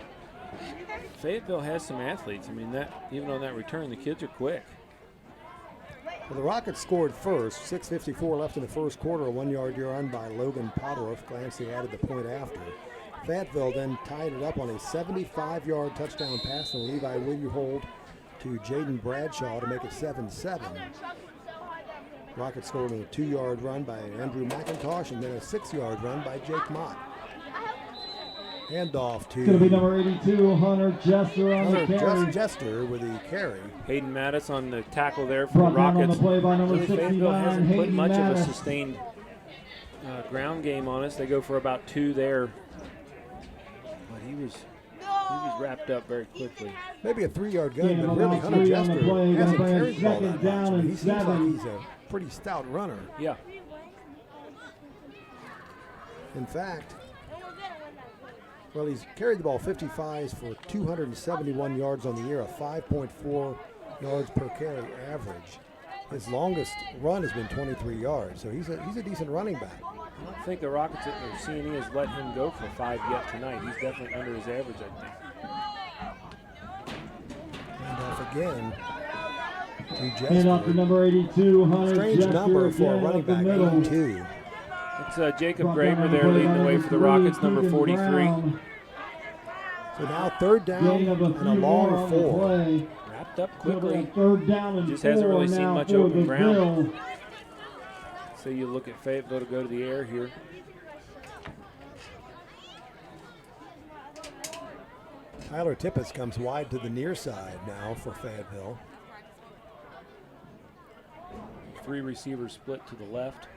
Fayetteville has some athletes. I mean, that even on that return, the kids are quick. Well, the Rockets scored first. 6:54 left in the first quarter. A 1-yard run by Logan Pottorff. Glancy added the point after. Fayetteville then tied it up on a 75-yard touchdown pass from Levi Willihold to Jaden Bradshaw to make it 7-7. Rockets scored on a 2-yard run by Andrew McIntosh and then a 6-yard run by Jake Mott. Handoff to It's going to be number 82, Hunter Jester on the carry. Jester with the carry. Hayden Mattis on the tackle there for Brought the down on the Rockets. play by number Really, Fayetteville 69, hasn't put Hayden much of a Mattis. sustained ground game on us. They go for about 2 there. But he was wrapped up very quickly. Maybe a 3-yard gun, Yeah, but about really Hunter 3 on the Jester play. hasn't Gonna bring carried the ball second that down much. and He seems like 7. he's a pretty stout runner. Yeah. In fact, well, he's carried the ball 55 for 271 yards on the year, a 5.4 yards per carry average. His longest run has been 23 yards, so he's a decent running back. I don't think the Rockets or CNE has let him go for 5 yet tonight. He's definitely under his average, I think. And off again to And up to Jester. number 82, Hunter Strange Jester number for a again running up the back, middle. 82. It's Jacob Brought down Graber on there play leading by the way number for the 3, Rockets, number Keegan 43. Brown. So now third down Gain of a and a few more long on the 4. play. Wrapped up So quickly. that third down and Just 4 hasn't really seen now much for open the ground. Bills. So you look at Fayetteville to go to the air here. Tyler Tippett comes wide to the near side now for Fayetteville. 3 receivers split to the left.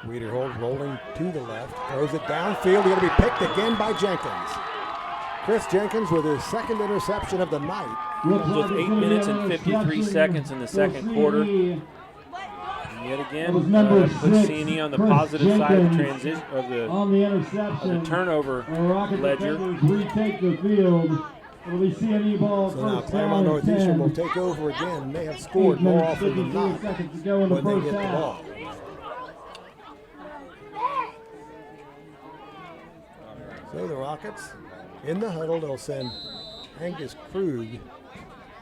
Wiederhold rolling to the left, throws it downfield. He's going to be picked again by Jenkins. Chris Jenkins with his second interception of the night. Looks With like it's 8 gonna be minutes an and 53 interception seconds in the for second quarter. CNE. And yet again, That was number puts 6, CNE on the Chris positive side of the Jenkins transition of the on the interception. turnover The Rocket ledger. defenders retake the field. It'll be CNE ball So now first Claremont down and Northeastern 10. will take over again. They have 8 scored more minutes, often than 53 not seconds to go in the when they first get the half. ball. So the Rockets in the huddle, they'll send Angus Krug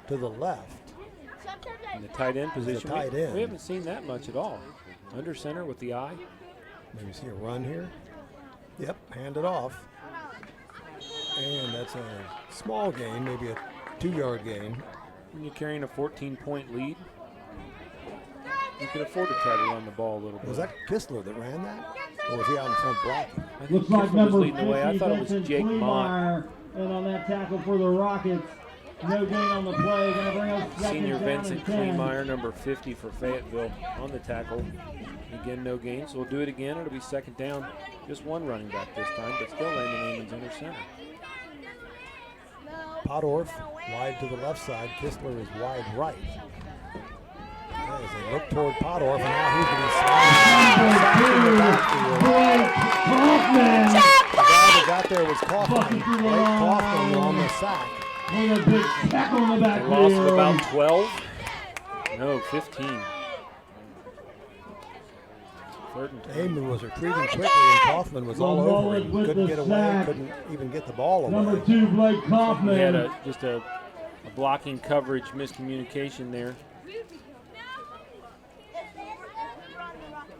to the left. In the tight end position. tight end. We haven't seen that much at all. Under center with the eye. Maybe see a run here. Yep, hand it off. And that's a small gain, maybe a 2-yard gain. When you're carrying a 14-point lead, you can afford to try to run the ball a little bit. Was that Kistler that ran that? Or was he out in front blocking? I think Looks like Kistler was number leading the way. I 50, thought it was Vincent Jake Mott. Kleemeyer. And on that tackle for the Rockets, no gain on the play. Going to bring us second Senior down Vincent and 10. Kleemeyer, number 50 for Fayetteville, on the tackle. Again, no gain, so we'll do it again. It'll be second down. Just one running back this time, but still Landon Amon's under center. Pottorff wide to the left side. Kistler is wide right. as they look toward Pottorff, and now he's going to be slammed. The guy that got there was Kaufman. Blake Kaufman on the sack. With a big tackle in the A backfield. loss of about 12. No, 15. Third and 10. Amon was retreating quickly, and Kaufman was all over him. With Couldn't the get away, sack. couldn't even get the ball away. Number 2, Blake Kaufman. He had just a blocking coverage miscommunication there.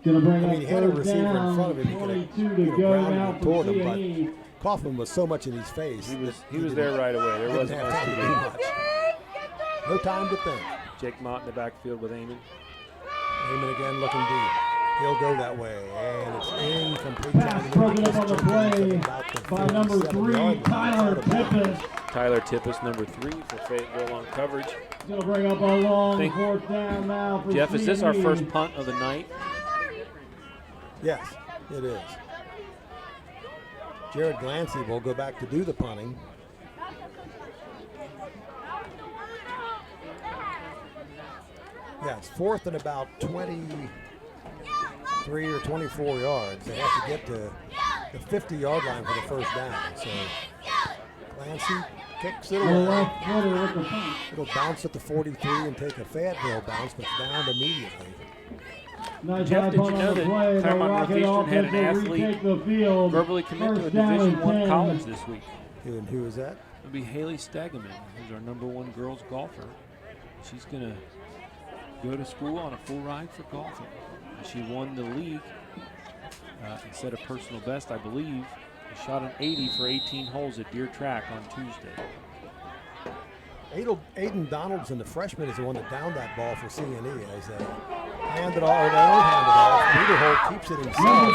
Gonna bring I mean, he had a up receiver in down, front of him. He could 22 to have go grounded now him for toward him, CNE. but Kaufman was so much in his face. He was there right away. There Didn't wasn't have much time to to do. do much. No time to think. Jake Mott in the backfield with Amon. Amon again looking deep. He'll go that way, and it's incomplete. Pass broken up on the play by number 3, Tyler Tippett. Tyler Tippett, number 3 for Fayetteville on coverage. Gonna bring up a long Think- 4th down now for Jeff, is this our CNE. first punt of the night? Yes, it is. Jared Glancy will go back to do the punting. Yeah, it's 4th and about 23 or 24 yards. They have to get to the 50-yard line for the first down. So Glancy kicks it The away. left footer with the punt. It'll bounce at the 43 and take a Fayetteville bounce, but it's downed immediately. Nice Jeff, high did you punt know on the that play. The Claremont Rocket Northeastern had an offense will athlete retake the field. Verbally commit to a First down Division and I 10. college this week. And who is that? It'll be Haley Stegeman, who's our number 1 girls golfer. She's going to go to school on a full ride for golfing. She won the league and set a personal best, I believe. She shot an 80 for 18 holes at Deer Track on Tuesday. Aiden Donaldson, the freshman, is the one that downed that ball for CNE as they hand it off, or they don't hand it off. Wiederhold keeps it himself.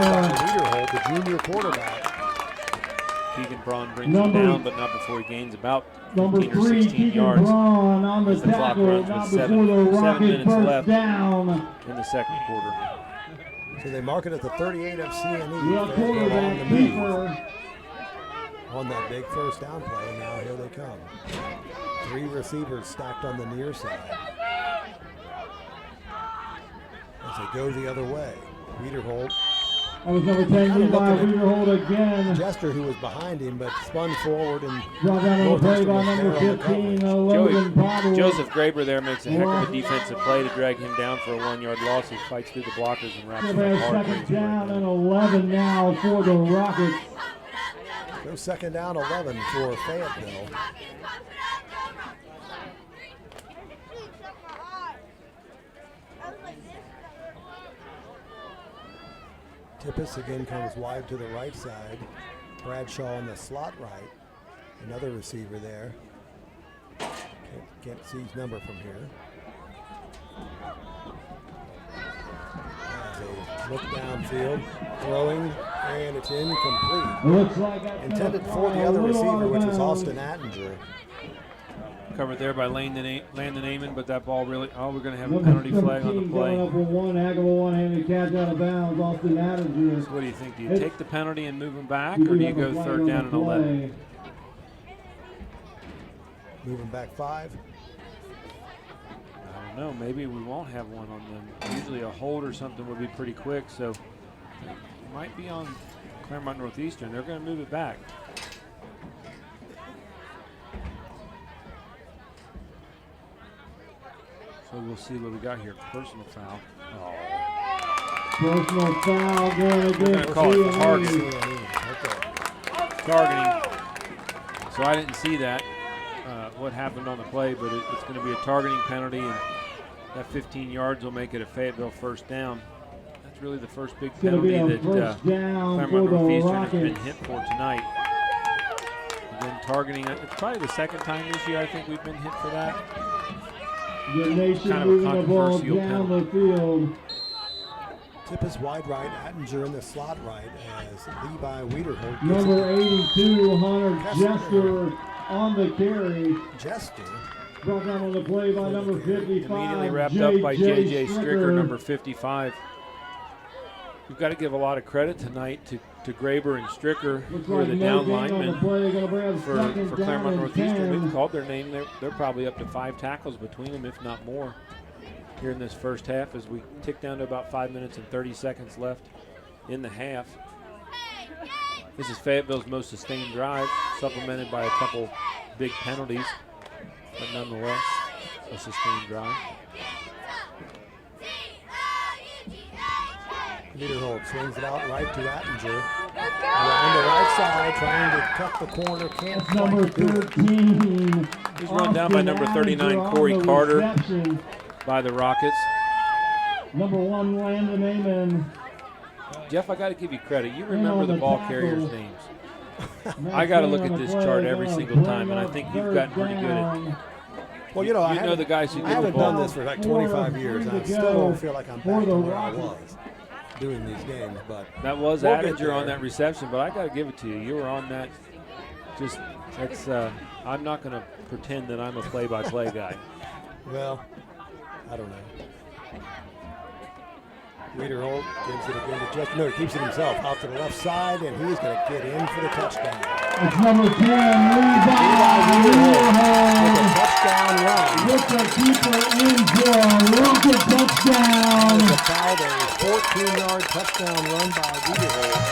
Wiederhold, the junior quarterback. Keegan Braun brings him down, but not before he gains about 15 or 16 Keegan yards. Braun on the as the clock tackle, runs not with before 7 the Rocket minutes first left down. in the second quarter. So they mark it at the 38 of CNE. The Fayetteville on quarterback the move. keeper. On that big first down play, and now here they come. 3 receivers stacked on the near side. As they go the other way. Wiederhold, That was number 10, Levi looking at Wiederhold again. Jester, who was behind him, but spun forward and Brought down on the play by Northeastern was number there on the 15, coverage. Logan Pottle. Joseph Graber there makes a heck of a defensive play to drag him down for a 1-yard loss. He fights through the blockers and wraps him up hard. Second down and 11 now for the Rockets. Go second down 11 for Fayetteville. Tippett again comes wide to the right side. Bradshaw on the slot right. Another receiver there. Can't see his number from here. As they look downfield, throwing, and it's incomplete. Looks like that's Intended gonna for the fly other a little receiver, out of which was bounds. Austin Attinger. Covered there by Landon Amon, but that ball really, we're going to have a Number penalty flag on the 17 play. going up with one heck of a one-handed catch out of bounds. Austin Attinger. So what do you think? Do you It's- take the penalty and move him back, or do you have a go flag 3rd on down the and 11? play. Moving back 5. I don't know. Maybe we won't have one on them. Usually a hold or something would be pretty quick, so it might be on Claremont Northeastern. They're going to move it back. So we'll see what we got here. Personal foul. Personal foul going We're going against to call it target. CNE. Targeting. So I didn't see that, what happened on the play, but it's going to be a targeting penalty, and that 15 yards will make it a Fayetteville first down. That's really the first big It's going to be penalty a that first down for Claremont the Northeastern has been Rockets. hit for tonight. And then targeting, it's probably the second time this year I think we've been hit for that. The nation Kind of a moving the ball controversial down the field. Tippett wide right, Attinger in the slot right as Levi Wiederhold gets Number it 82, Hunter Jester on the carry. to Jester. Brought down on the play by number 55. Immediately wrapped up by J.J. Stricker, number 55. We've got to give a lot of credit tonight to to Graber and Stricker, Looks who are like the no down gain on the linemen play. Gonna bring up for second down Claremont and Northeastern. 10. We've called their name. They're probably up to 5 tackles between them, if not more, here in this first half as we tick down to about 5 minutes and 30 seconds left in the half. This is Fayetteville's most sustained drive, supplemented by a couple big penalties, but nonetheless a sustained drive. Niederholt swings it out right to Attinger. On the right side, trying to cut the corner. Can't That's number quite do it. 13. He's run down by number 39, Austin Corey on the Carter, reception. by the Rockets. Number 1, Landon Amon. Jeff, I got to give you credit. You on remember the the ball tackle. carriers' names. I got to look at this chart every single time, and I think you've gotten pretty good at it. Well, you know, I know the guys who I get the haven't ball. done this for like 25 years, and I still don't feel like I'm back to where I was doing these games. But That was we'll get Attinger there. on that reception, but I got to give it to you. You were on that. Just that's. I'm not going to pretend that I'm a play-by-play guy. Well, I don't know. Niederholt gives it again to Justin. No, he keeps it himself out to the left side, and he's going to get in for the touchdown. It's number 10, Levi Niederholt with a Niederholt. touchdown run. With the keeper in for a rocket touchdown. It's about a 14-yard touchdown run by Niederholt.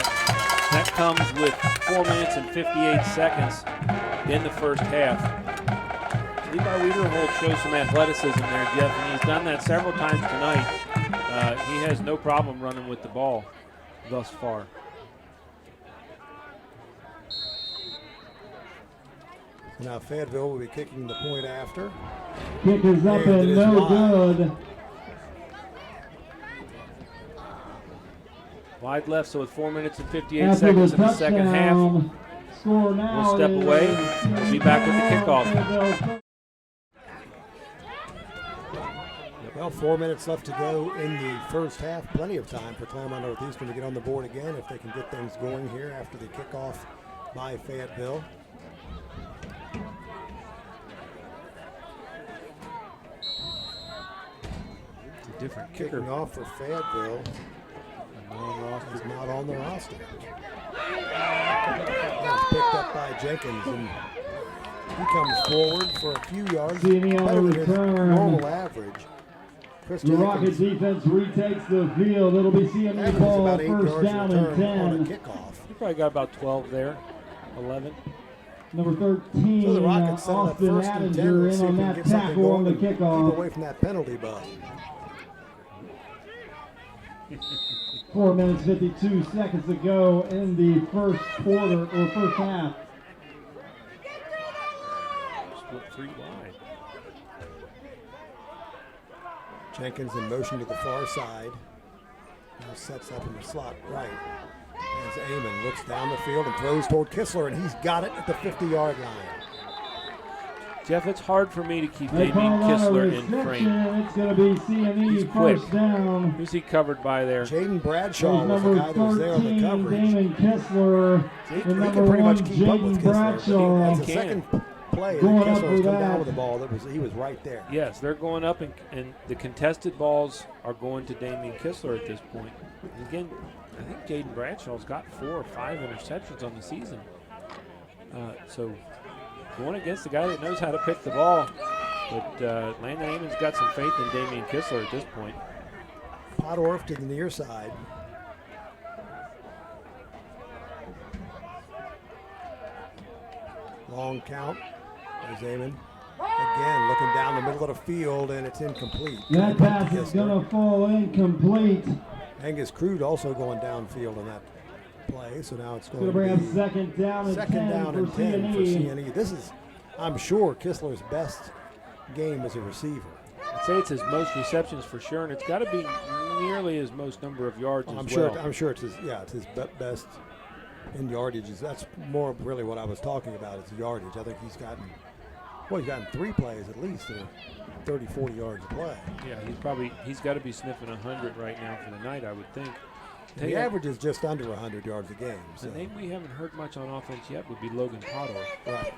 That comes with 4 minutes and 58 seconds in the first half. Levi Niederholt shows some athleticism there, Jeff, and he's done that several times tonight. He has no problem running with the ball thus far. Now Fayetteville will be kicking the point after. Kick is up And it and is no wide. good. Wide left, so with 4 minutes and 58 After seconds the in the second half, touchdown, score now. we'll step is away. We'll be back with the kickoff. Fayetteville. Well, 4 minutes left to go in the first half. Plenty of time for Claremont Northeastern to get on the board again if they can get things going here after the kickoff by Fayetteville. It's a different kicker. Kicking off for Fayetteville is not on the roster. It's picked up by Jenkins, and he comes forward for a few yards, CNE on better the than his return. normal average. Chris The Rocket Jenkins defense retakes the field. It'll be CNE averages ball, about 8 first yards down return and on a 10. kickoff. He probably got about 12 there, 11. Number 13, So the Rockets set it up Austin first and 10. Attinger Let's see in if on we can that get something tackle on going the and keep kickoff. away from that penalty bug. 4 minutes, 52 seconds to go in the first quarter or first half. Split 3 wide. Jenkins in motion to the far side. Now sets up in the slot right. As Amon looks down the field and throws toward Kistler, and he's got it at the 50-yard line. Jeff, it's hard for me to keep They Damien call that a Kistler in reception. frame. It's going to be CNE He's quick. first down. Who's he covered by there? Jaden There's Bradshaw was the number guy that was there on the 13, coverage. Damon Kistler. He And can number pretty 1, much keep up with Jaden Kistler. Bradshaw. That's the He second play that Going up Kistler for has come that. down with the ball. He was right there. Yes, they're going up, and the contested balls are going to Damien Kistler at this point. And again, I think Jaden Bradshaw's got 4 or 5 interceptions on the season. So going against the guy that knows how to pick the ball. But Landon Amon's got some faith in Damien Kistler at this point. Pottorff to the near side. Long count. There's Amon. Again, looking down the middle of the field, and it's incomplete. That pass is going to fall incomplete. Angus Crude also going downfield on that play, so now it's Going going to bring to up be second down and 10 for 10 for CNE. CNE. This is, I'm sure, Kistler's best game as a receiver. I'd say it's his most receptions for sure, and it's got to be nearly his most number of yards I'm as sure. well. I'm sure it's his. Yeah, it's his best in yardages. That's more really what I was talking about. Is yardage. I think he's gotten 3 plays at least that are 30, 40 yards a play. Yeah, he's got to be sniffing 100 right now for the night, I would think. The average is just under 100 yards a game. So. The name we haven't heard much on offense yet would be Logan Pottorff. Right.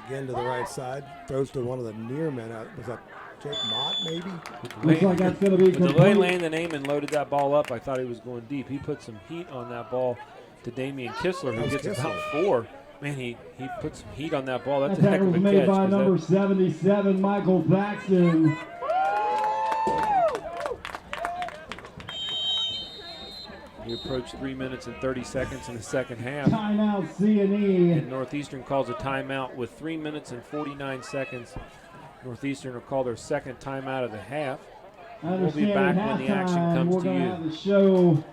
Again to the right side. Throws to one of the near men. Was that Jake Mott, maybe? Looks like that's going to be The way complete. Landon Amon loaded that ball up, I thought he was going deep. He put some heat on that ball to Damian Kistler, who gets about 4. Man, he put some heat on that ball. That's That a heck tackle of a was made catch. by 'cause number 77, Michael Paxton. we approached 3 minutes and 30 seconds in the second half. Timeout CNE. And Northeastern calls a timeout with 3 minutes and 49 seconds. Northeastern will call their second timeout of the half. I We'll be understand back at when the action halftime, comes we're to gonna you. have the show.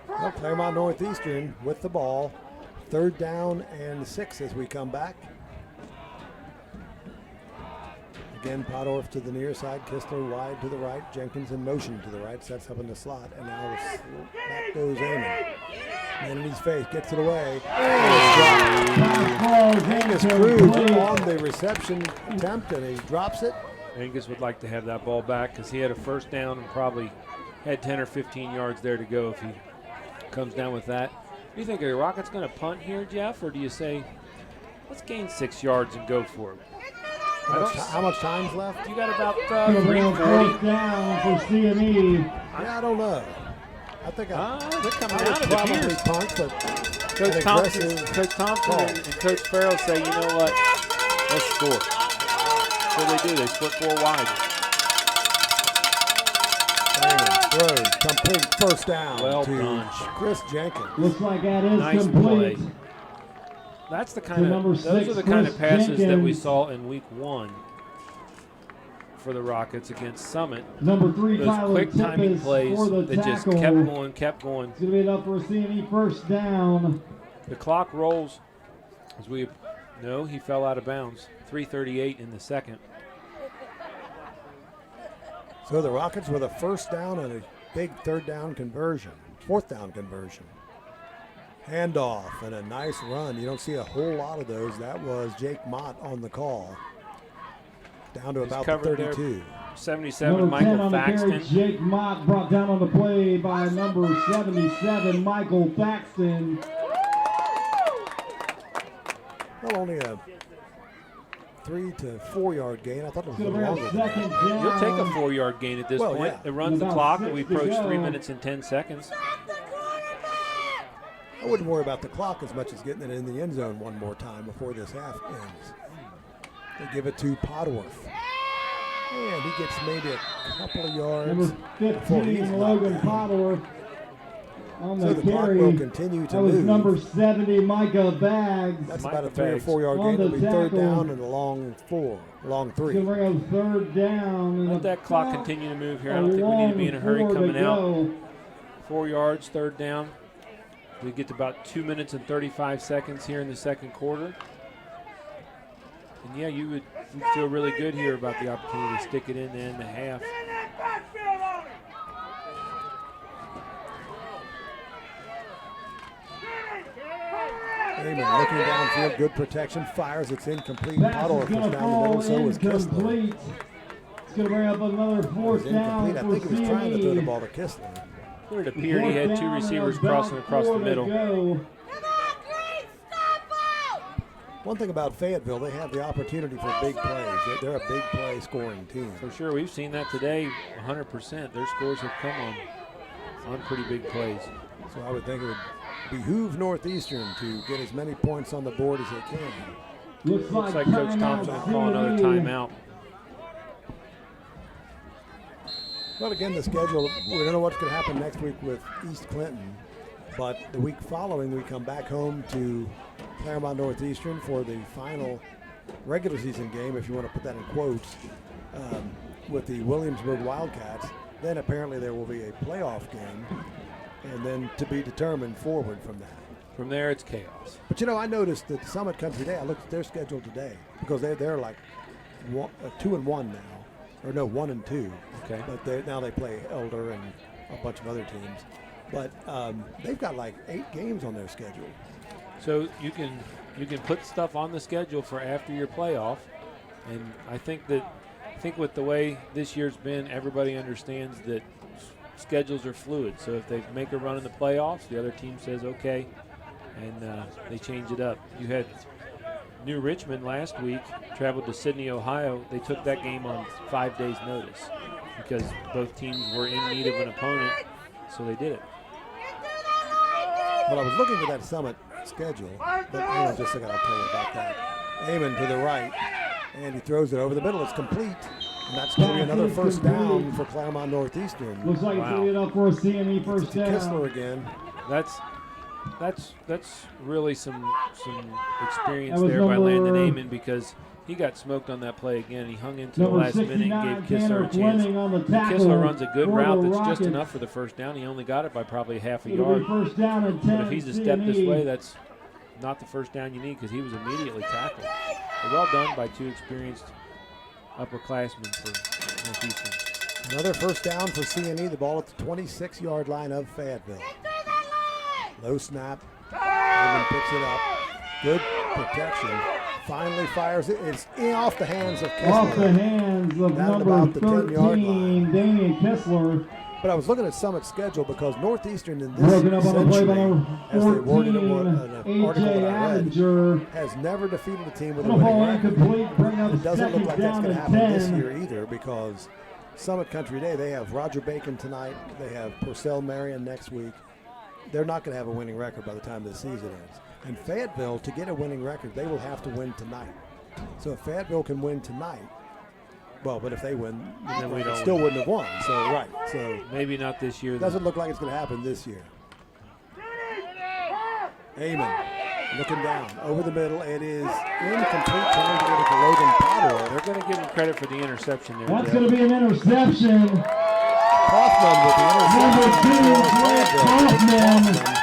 Well, Claremont Northeastern with the ball. 3rd down and 6 as we come back. Again, Podorf to the near side, Kistler wide to the right, Jenkins in motion to the right, sets up in the slot, and now back goes Amon. Man in his face, gets it away. Angus Cruz on the reception attempt, and he drops it. Angus would like to have that ball back because he had a first down and probably had 10 or 15 yards there to go if he comes down with that. Do you think the Rockets going to punt here, Jeff, or do you say, let's gain 6 yards and go for it? How much time's left? You got about Gonna bring up 3:40. 4th down for CNE. Yeah, I don't know. I think They're coming I out. would It probably appears. punt, but Coach an Thompson aggressive call. and Coach Farrell say, you know what, let's score. So they do. They split 4 wide. Throws complete, first down Well to done. Chris Jenkins. Looks like that is Nice complete. play. That's the To kind number of those 6, are the kind of Chris passes that we Jenkins. saw in week 1 for the Rockets against Summit. Number 3, Those Tyler quick timing Tippis plays for the that just tackle. kept going. It's going to be enough for a CNE first down. The clock rolls as he fell out of bounds. 3:38 in the second. So the Rockets with a first down and a big 4th down conversion. Handoff and a nice run. You don't see a whole lot of those. That was Jake Mott on the call. Down to He's about the covered there. 32. 77, Number 10 Michael on the carry, Faxton. Jake Mott, brought down on the play by number 77, Michael Paxton. Well, only a 3 to 4 yard gain. I thought it was a Going to little bring longer up than that. 2nd down. You'll take a 4-yard gain at this Well, point. yeah. It runs the About clock, and we 6 to approach 3 go. minutes and 10 seconds. I wouldn't worry about the clock as much as getting it in the end zone one more time before this half ends. They give it to Podorf. And he gets maybe a couple of yards. Number before he's 15, knocked Logan down. Podorf on So the the clock carry. will continue to That was move. number 70, Micah Baggs. That's Micah about a 3 or Baggs. 4 yard On gain. the It'll be 3rd tackle. down and a long 3. Going to bring up 3rd down. and Let that clock about continue to move here. I a don't think we need to be long in a hurry 4 to coming out. go. 4 yards, 3rd down. We get to about 2 minutes and 35 seconds here in the second quarter. And yeah, you'd feel really good here about the opportunity to stick it in to end the half. Amon looking downfield, good protection, fires, it's incomplete. Pass is Podorf was going to down the fall middle, so was Kistler. incomplete. It's going to bring up another It was 4th down incomplete. I for think he was trying to throw the CNE. ball to Kistler. Where it appeared he had 2 receivers crossing across the middle. One thing about Fayetteville, they have the opportunity for big plays. They're a big play scoring team. For sure, we've seen that today 100%. Their scores have come on pretty big plays. So I would think it would behoove Northeastern to get as many points on the board as they can. Looks Looks like like Coach Thompson will call another CNE. timeout. But again, the schedule, we don't know what's going to happen next week with East Clinton. But the week following, we come back home to Claremont Northeastern for the final regular season game, if you want to put that in quotes, with the Williamsburg Wildcats. Then apparently there will be a playoff game, and then to be determined forward from that. From there, it's chaos. But you know, I noticed that Summit Country Day, I looked at their schedule today, because they're like 2-1 now, or no, 1-2. Okay. But now they play Elder and a bunch of other teams. But they've got like 8 games on their schedule. So you can put stuff on the schedule for after your playoff, and I think with the way this year's been, everybody understands that schedules are fluid. So if they make a run in the playoffs, the other team says okay, and they change it up. You had New Richmond last week traveled to Sydney, Ohio. They took that game on 5 days' notice because both teams were in need of an opponent, so they did it. Well, I was looking for that Summit schedule, but hang on just a second, I'll tell you about that. Amon to the right, and he throws it over the middle. It's complete, and that's going to be another first down for Claremont Northeastern. Looks like it's leading up for a CNE first down. Kistler again. That's really some experience there by Landon Amon, because he got smoked on that play again. He hung into the last minute and gave Kistler a chance. Kistler runs a good route that's just enough for the first down. He only got it by probably half a yard. First down and 10, but if he's a step this way, that's not the first down you need, because he was immediately tackled. But well done by two experienced upperclassmen for Northeastern. Another first down for CNE. The ball at the 26-yard line of Fayetteville. Low snap. Amon picks it up. Good protection. Finally fires it. It's off the hands of Kistler. Off the hands of number 13, Damian Kistler. But I was looking at Summit's schedule because Northeastern in this century, as they worded an article that I read, has never defeated a team with a winning record. It doesn't look like that's going to happen this year either, because Summit Country Day, they have Roger Bacon tonight. They have Purcell Marion next week. They're not going to have a winning record by the time the season ends. And Fayetteville, to get a winning record, they will have to win tonight. So if Fayetteville can win tonight, well, but if they win, they still wouldn't have won. So, right. So maybe not this year. Doesn't look like it's going to happen this year. Amon looking down over the middle. It is incomplete. Trying to get it to Logan Padua. They're going to give him credit for the interception there. That's going to be an interception. Kaufman with the interception. Number 2, Blake Kaufman.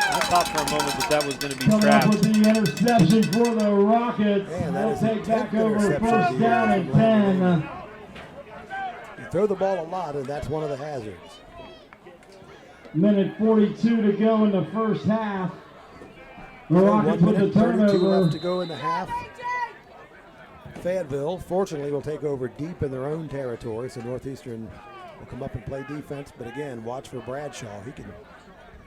I thought for a moment that was going to be coming trapped. up with the interception for the Rockets. Man, They'll take back over first down and 10. You throw the ball a lot, and that's one of the hazards. Minute 42 to go in the first half. The Rockets 1 with the minute 32 turnover. left to go in the half. Fayetteville, fortunately, will take over deep in their own territory, so Northeastern will come up and play defense. But again, watch for Bradshaw. He can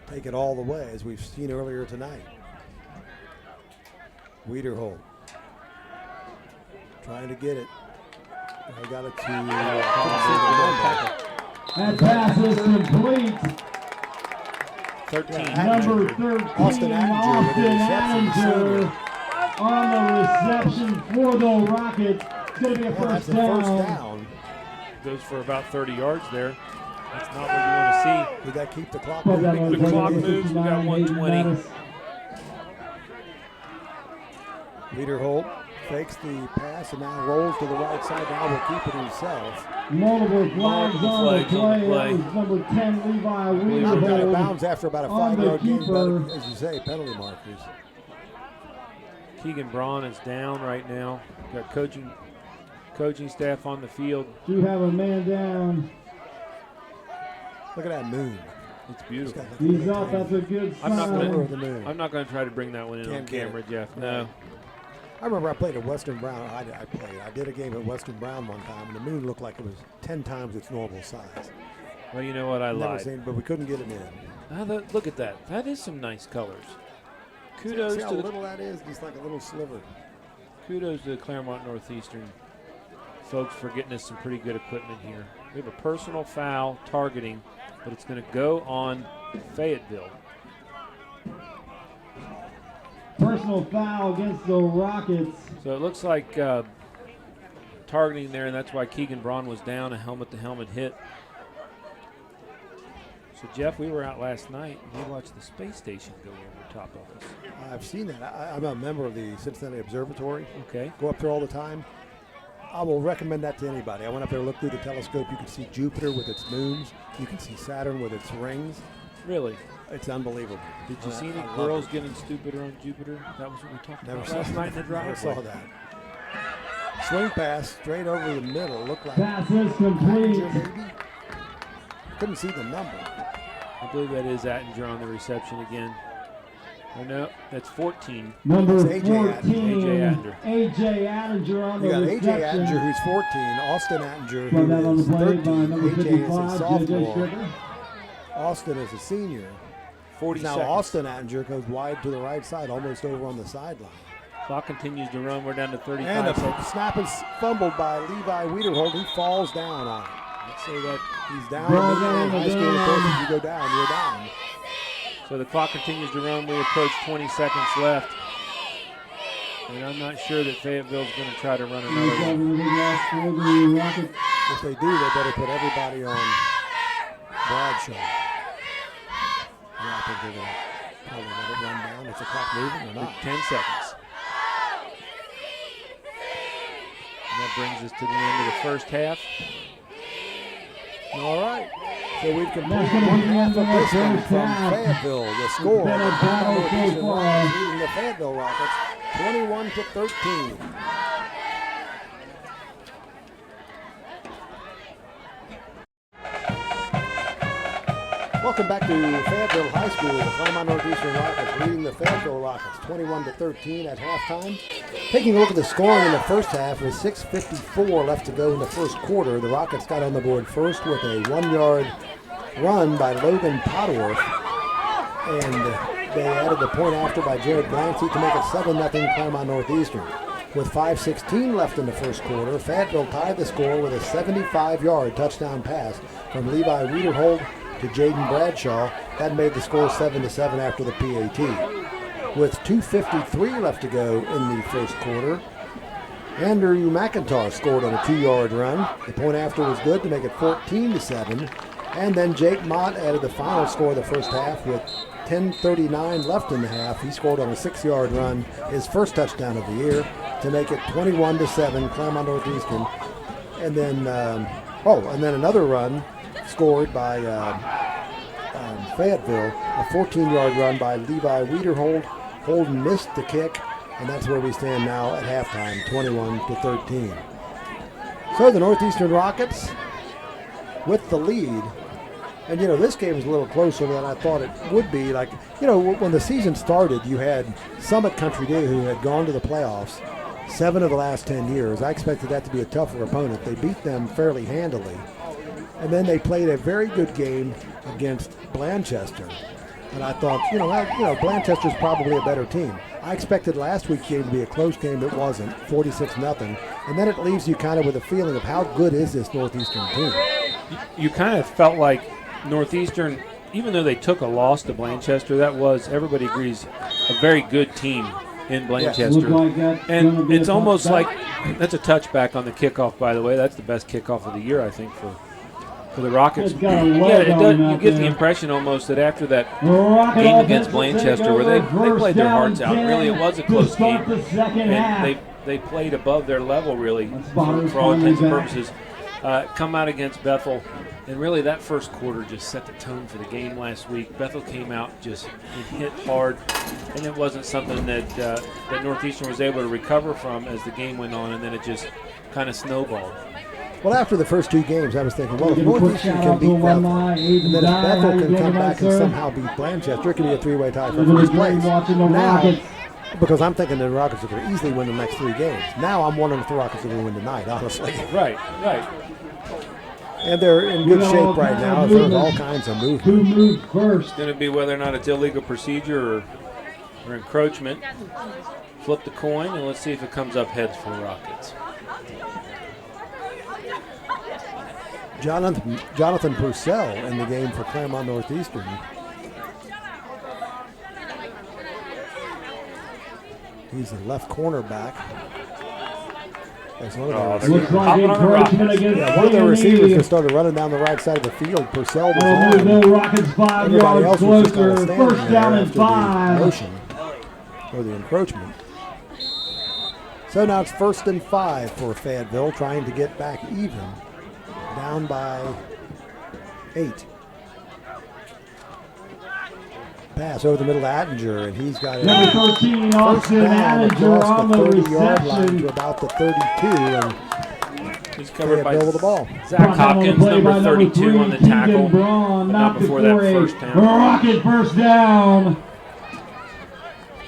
take it all the way, as we've seen earlier tonight. Wiederholt trying to get it. I got it to That pass is complete. 13. Number 13, Austin Attinger on the reception for the Rockets. It's going to be a first that's down. a first down. Goes for about 30 yards there. That's not what you want to see. Did that keep the clock Well, that moving? was The clock moves. We got 120. Wiederholt fakes the pass and now rolls to the right side. Now will keep it himself. Multiple flags on the play. That was number 10, Levi Knocked out of Wiederholt. bounds after about a on the 5-yard gain, keeper. but as you say, penalty markers. Keegan Braun is down right now. Got coaching staff on the field. Do have a man down. Look at that moon. It's beautiful. He's up. That's a good sign. I'm not going to try to bring that one in on camera, Jeff. No. I remember I played at Western Brown. I did a game at Western Brown one time, and the moon looked like it was 10 times its normal size. Well, you know what? I lied. Seen, but we couldn't get it in. Look at that. That is some nice colors. Kudos See how to the little that is? Just like a little sliver. Kudos to the Claremont Northeastern folks for getting us some pretty good equipment here. We have a personal foul targeting, but it's going to go on Fayetteville. Personal foul against the Rockets. So it looks like targeting there, and that's why Keegan Braun was down, a helmet-to-helmet hit. So, Jeff, we were out last night, and we watched the space station go over top of us. I've seen that. I'm a member of the Cincinnati Observatory. Okay. Go up there all the time. I will recommend that to anybody. I went up there, looked through the telescope. You can see Jupiter with its moons. You can see Saturn with its rings. Really? It's unbelievable. Did you see any girls getting stupider on Jupiter? That was what we talked about last night in the driveway. Never saw that. Swing pass straight over the middle. Looked like pass is complete. maybe. Couldn't see the number. I believe that is Attinger on the reception again. Oh, no, that's 14. Number It's 14, A.J. A.J. Attinger on the You got A.J. reception. Attinger, who's 14, Austin Attinger, Brought down on who the is play by 13, number A.J. is 55, a J.J. sophomore, Stricker. Austin is a senior. 40 Now seconds. Austin Attinger goes wide to the right side, almost over on the sideline. Clock continues to run. We're down to 35 And a seconds. snap is fumbled by Levi Wiederhold. He falls down on it. Let's say that. He's down immediately in high school. Of course, if you go down, you're down. So the clock continues to run. We approach 20 seconds left. And I'm not sure that Fayetteville's going to try to run another one. If they do, they better put everybody on Bradshaw. I think they're going to probably let it run down. Is the clock moving or not? 10 seconds. And that brings us to the end of the first half. All right. So we've completed one half of this one from Fayetteville. The score, Been a battle so far. leading the Fayetteville Rockets 21-13. Welcome back to Fayetteville High School. The Claremont Northeastern Rockets leading the Fayetteville Rockets 21-13 at halftime. Taking a look at the scoring in the first half, with 6:54 left to go in the first quarter, the Rockets got on the board first with a 1-yard run by Logan Potworth, and they added the point after by Jared Glancy to make it 7-0 Claremont Northeastern. With 5:16 left in the first quarter, Fayetteville tied the score with a 75-yard touchdown pass from Levi Wiederhold to Jaden Bradshaw. That made the score 7-7 after the PAT. With 2:53 left to go in the first quarter, Andrew McIntosh scored on a 2-yard run. The point after was good to make it 14-7. And then Jake Mott added the final score of the first half with 10:39 left in the half. He scored on a 6-yard run, his first touchdown of the year, to make it 21-7 Claremont Northeastern. And then, and then another run scored by Fayetteville, a 14-yard run by Levi Wiederhold. Holden missed the kick, and that's where we stand now at halftime, 21-13. So the Northeastern Rockets with the lead. And, this game was a little closer than I thought it would be. Like, when the season started, you had Summit Country Day, who had gone to the playoffs 7 of the last 10 years. I expected that to be a tougher opponent. They beat them fairly handily. And then they played a very good game against Blanchester. And I thought, Blanchester's probably a better team. I expected last week's game to be a close game. It wasn't, 46-0. And then it leaves you kind of with a feeling of how good is this Northeastern team. You kind of felt like Northeastern, even though they took a loss to Blanchester, that was, everybody agrees, a very good team in Blanchester. Yes. And it's almost like, that's a touchback on the kickoff, by the way. That's the best kickoff of the year, I think, for the Rockets. It's got a leg Yeah, on you out get the there. impression almost that after that Rocket game offense against will take Blanchester, where they over, played their hearts out. first down Really, it 10 was a to close start game. the second half. And they played above their level, really, Spotters for all intents and finally purposes. Come out against Bethel, and really that first quarter just set the tone for the game last week. Bethel came out and hit hard, and it wasn't something that Northeastern was able to recover from as the game went on, and then it just kind of snowballed. Well, after the first 2 games, I was thinking, well, if Northeastern can beat Bethel, and then if Bethel can come back and somehow beat Blanchester, it can be a 3-way tie for first place. Now, because I'm thinking the Rockets are going to easily win the next 3 games. Now I'm wondering if the Rockets are going to win tonight, honestly. Right. And they're in good shape right now. There's all kinds of movement. Who moved first? It's going to be whether or not it's illegal procedure or encroachment. Flip the coin, and let's see if it comes up heads for the Rockets. Jonathan Purcell in the game for Claremont Northeastern. He's the left cornerback. Looks like encouragement against One of the receivers CNE. just started running down the right side of the field. Purcell was Fayetteville on. Rockets 5 Everybody yards else was just kind of closer. standing First down there and after the 5. motion or the encroachment. So now it's 1st and 5 for Fayetteville, trying to get back even. Down by 8. Pass over the middle to Attinger, and he's got it. Number 13, First Austin down Attinger across on the the 30-yard line reception. to about the 32, and He's covered by Fayetteville with the ball. Zach Hopkins, number 32 on the tackle. Braun, But not before that first down. Rocket first down.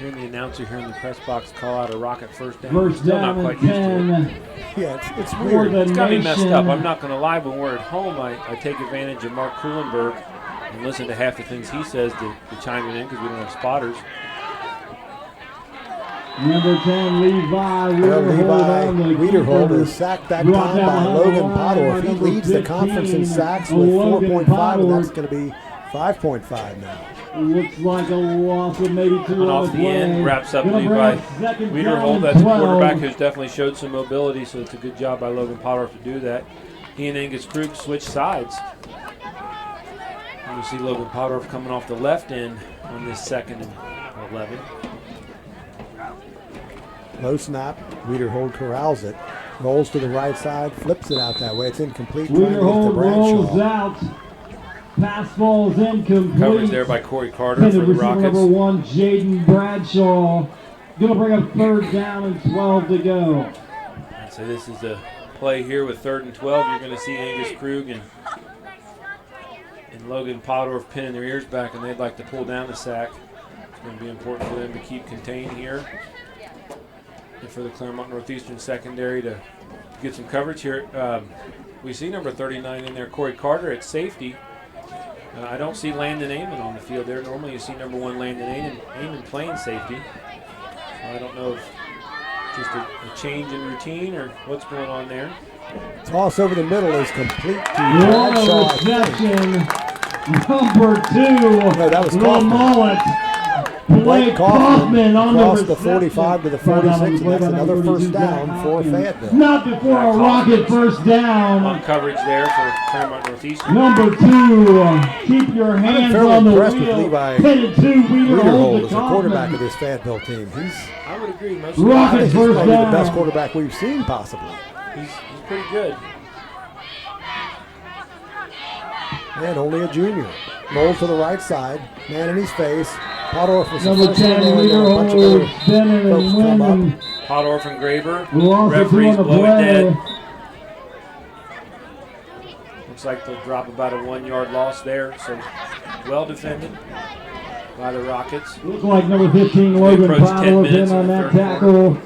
Hearing the announcer here in the press box call out a Rocket first down. First Still down not and quite used to it. 10. Yeah, it's For weird. the It's got me messed up. nation. I'm not going to lie. When we're at home, I take advantage of Mark Kuhlenberg and listen to half the things he says to chime it in because we don't have spotters. Number 10, Levi Wiederhold is sacked that time by Logan Pottorff. He leads the conference in sacks with 4.5, and that's going to be 5.5 now. Looks like a loss of maybe 2 Coming off the end, wraps up Levi Wiederhold. That's a quarterback who's definitely showed some mobility, so it's a good job by Logan Pottorff to do that. He and Angus Krug switch sides. And you see Logan Pottorff coming off the left end on this 2nd and 11. Low snap, Wiederhold corrals it, rolls to the right side, flips it out that way. It's incomplete. Wiederhold rolls out. Pass falls incomplete. Coverage there by Corey Carter for the Rockets. Number 1, Jaden Bradshaw. Going to bring up 3rd down and 12 to go. So this is a play here with 3rd and 12. You're going to see Angus Krug and Logan Pottorff pinning their ears back, and they'd like to pull down the sack. It's going to be important for them to keep contained here. And for the Claremont Northeastern secondary to get some coverage here. We see number 39 in there, Corey Carter at safety. I don't see Landon Amon on the field there. Normally you see number 1 Landon Amon playing safety. So I don't know if just a change in routine or what's going on there. Toss over the middle is complete to Bradshaw. Reception. Number 2, no, that was Mullet. Blake Kaufman on across the 45 to the 46, and that's another first down for Fayetteville. Not before a Rocket first down. On coverage there for Claremont Northeastern. Number 2, keep your hands on the impressed with wheel. Levi 10-2, Wiederhold Wiederhold is the quarterback of this Fayetteville team. I would agree. Most I Rocket think he's first probably down. the best quarterback we've seen, possibly. he's pretty good. And only a junior. Rolls to the right side, man in his face. Pottorff was the Number first one 10, there, and a bunch of Wiederhold, other Bennett folks and come Wyndham. up. Pottorff and Graver. Loss of 2 Referees on the blow it dead. play. Looks like they'll drop about a 1-yard loss there. So well defended by the Rockets. Looks like number 15, Logan approach 10 Powell was minutes in on in the that third tackle.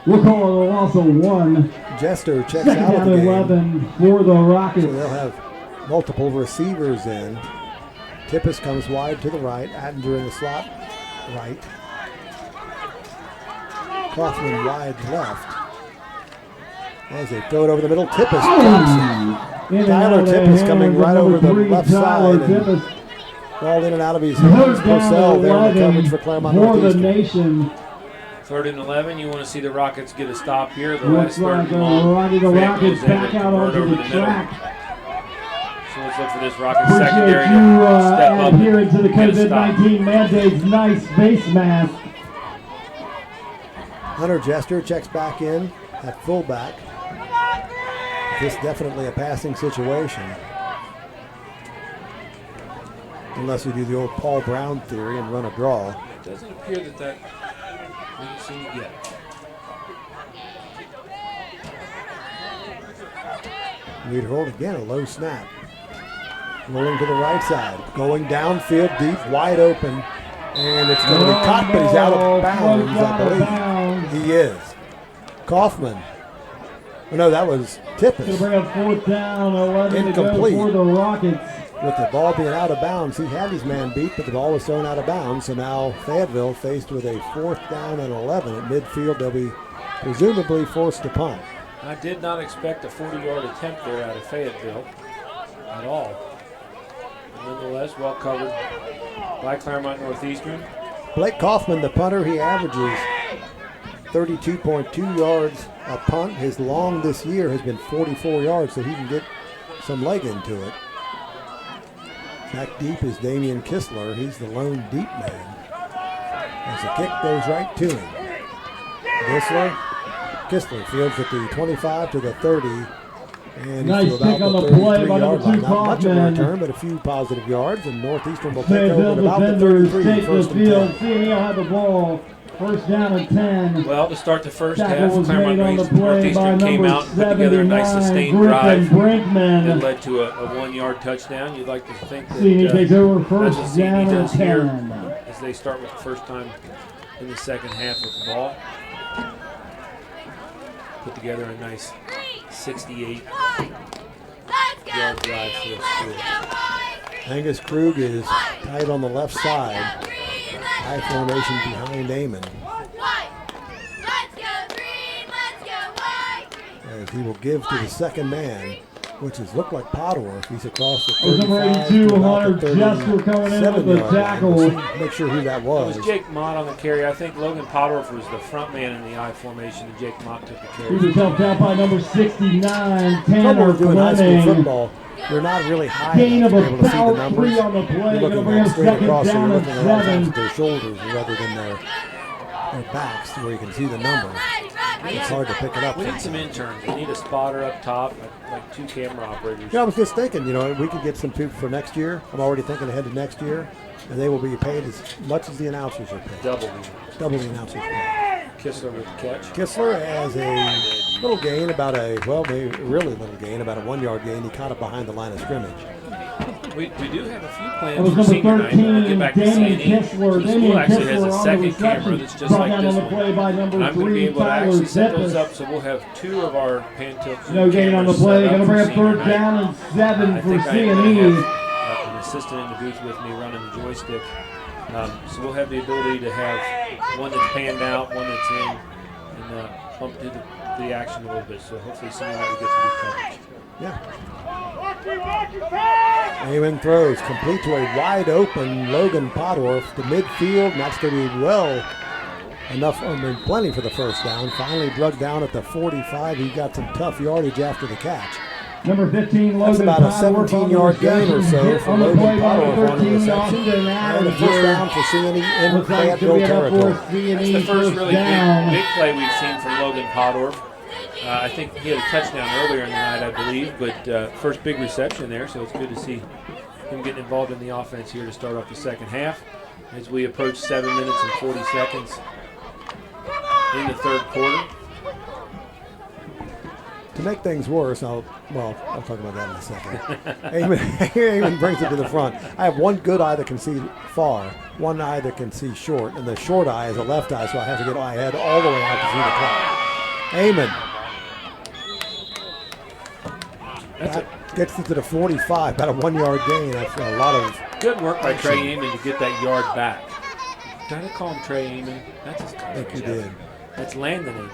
We'll call it a loss of 1. Jester checks 2nd out of down the game. 11 for the Rockets. So they'll have multiple receivers in. Tippis comes wide to the right. Attinger in the slot right. Kaufman wide left. As they throw it over the middle, Tippis drops it. Tyler Tippis coming right over the left side and ball in and out of his hands. Purcell there in the coverage for Claremont for the Northeastern. nation. 3rd and 11. You want to see the Rockets get a stop here. The Looks last 3rd like and long. the Fayetteville Rockets is able back to out convert onto over the the middle. track. So let's look for this Rockets secondary Appreciate you to step up adhering to the and get a stop. COVID-19 mandates. Nice face mask. Hunter Jester checks back in at fullback. This is definitely a passing situation. Unless you do the old Paul Brown theory and run a draw. It doesn't appear that hasn't seen it yet. Wiederhold again, a low snap. Rolling to the right side. Going downfield, deep, wide open. And it's going to be caught, but he's out of bounds, I believe. He is. Kaufman. Oh, no, that was Going to Tippis. bring up 4th down, 11 Incomplete. to go for the Rockets. With the ball being out of bounds, he had his man beat, but the ball was thrown out of bounds. So now Fayetteville faced with a 4th down and 11 at midfield. They'll be presumably forced to punt. I did not expect a 40-yard attempt there out of Fayetteville at all. Nonetheless, well covered by Claremont Northeastern. Blake Kaufman, the punter, he averages 32.2 yards a punt. His long this year has been 44 yards, so he can get some leg into it. Back deep is Damian Kistler. He's the lone deep man. As the kick goes right to him. Kistler fields at the 25 to the 30. And Nice he's to about pick on the the play by 33-yard number line. 2 Not much of a Kaufman. return, but a few positive yards. And Northeastern will take Fayetteville over at about the defenders 33, take the first and field. 10. CNE will have the ball. 1st down and 10. Well, to start the first Tackle half, was Claremont made on the play by Northeastern came number out and put together a nice 79, sustained Griffin drive that Brinkman. led to a 1-yard touchdown. You'd like to think that CNE takes over that's what 1st CNE down and does here 10. as as they start with the first time in the second half with the ball. Put together a nice 68-yard drive for the school. Angus Krug is tight on the left side. High formation behind Amon. As he will give to the second man, which has looked like Potterworth. He's across the 35 number 82, to about Hunter the Jester coming in with the 37-yard line. tackle. We'll make sure who that It was. was Jake Mott on the carry. I think Logan Potterworth was the front man in the I formation, and Jake Mott took the He carry. was helped out by number 69, Trouble Tanner with doing high school Fleming. football, you're not really high Gain enough of to be able to see the about numbers. 3 on the play. You're Gonna looking bring like up straight second across, so down you're and looking a lot of times 7. at their shoulders rather than their backs where you can see the number. It's hard to pick it up. We need some interns. We need a spotter up top, like 2 camera operators. Yeah, I was just thinking, we could get some people for next year. I'm already thinking ahead to next year, and they will be paid as much as the announcers are paid. Double. Double the announcers pay. Kistler with the catch. Kistler has a little gain, maybe a really little gain, about a 1-yard gain. He caught it behind the line of scrimmage. We do have a few That plans was for number senior night. We'll 13, get back to Damian CNE. Kistler. The school actually has a on the second camera reception. that's just Brought like down this on the one. play by And number I'm going to be 3, able to Tyler actually set those Zippis. up, so we'll have 2 of our pan-tilt zoom No gain on the cameras play. set Going up to bring for up senior 3rd night. down and 7 I for think I CNE. have an assistant in the booth with me running the joystick. So we'll have the ability to have one that's panned out, one that's in, and bump to the action a little bit. So hopefully senior night will get some good coverage. Yeah. Amon throws complete to a wide open Logan Potterworth to midfield, and that's going to be plenty for the first down. Finally drug down at the 45. He got some tough yardage after the catch. Number 15, Logan That's about a Potterworth on the 17-yard gain or reception. so Hit for on the Logan play by Potterworth number on the 13, reception. Austin And a Adams. first down for CNE in Looks like it's Fayetteville going to be enough territory. for That's the CNE first first really down. big play we've seen from Logan Potterworth. I think he had a touchdown earlier in the night, I believe, but first big reception there, so it's good to see him getting involved in the offense here to start off the second half as we approach 7 minutes and 40 seconds in the third quarter. To make things worse, I'll talk about that in a second. Amon brings it to the front. I have one good eye that can see far, one eye that can see short, and the short eye is a left eye, so I have to get my head all the way out to see the clock. Amon gets it to the 45, about a 1-yard gain. That's a lot of good work by Trey Amon to get that yard back. Did I call him Trey Amon? That's his I think you did. That's Landon Amon.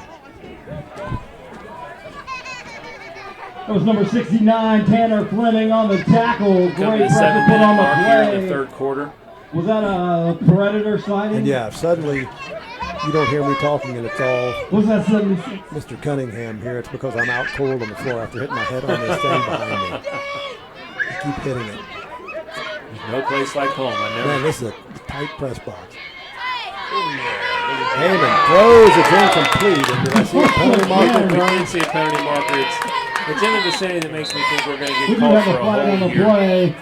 That was number 69, Tanner Fleming on the tackle. Come Great to the pressure 7 put minute on the mark here in the play. third quarter. Was that a Predator sighting? And yeah, suddenly you don't hear me talking, and it's all Was that 76? Mr. Cunningham here. It's because I'm out cold on the floor after hitting my head on this thing behind me. I keep hitting it. There's no place like home. Man, this is a tight press box. Amon throws, it's incomplete. And did I see a penalty marker? We did see a penalty marker. It's in the vicinity that makes me think we're going to We get do called have for a a flag on hold the here. play.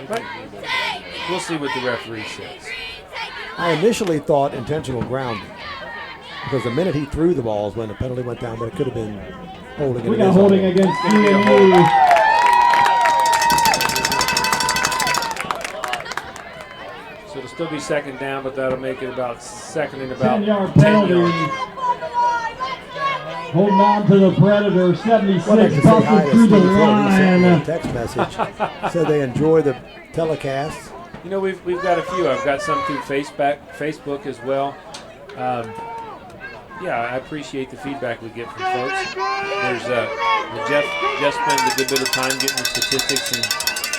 But we'll see what the referee says. I initially thought intentional grounding because the minute he threw the ball is when the penalty went down, but it could have been holding. We got holding against Gonna be a CNE. So it'll still be second down, but that'll make it about second and about 10-yard 10 penalty. yards. Holding on to the Predator, 76, I'd like to say hi busted to through the Steve Hill. He sent me a line. text message. Said they enjoy the telecast. You know, we've got a few. I've got some through Facebook as well. Yeah, I appreciate the feedback we get from folks. There's Jeff spent a good bit of time getting the statistics and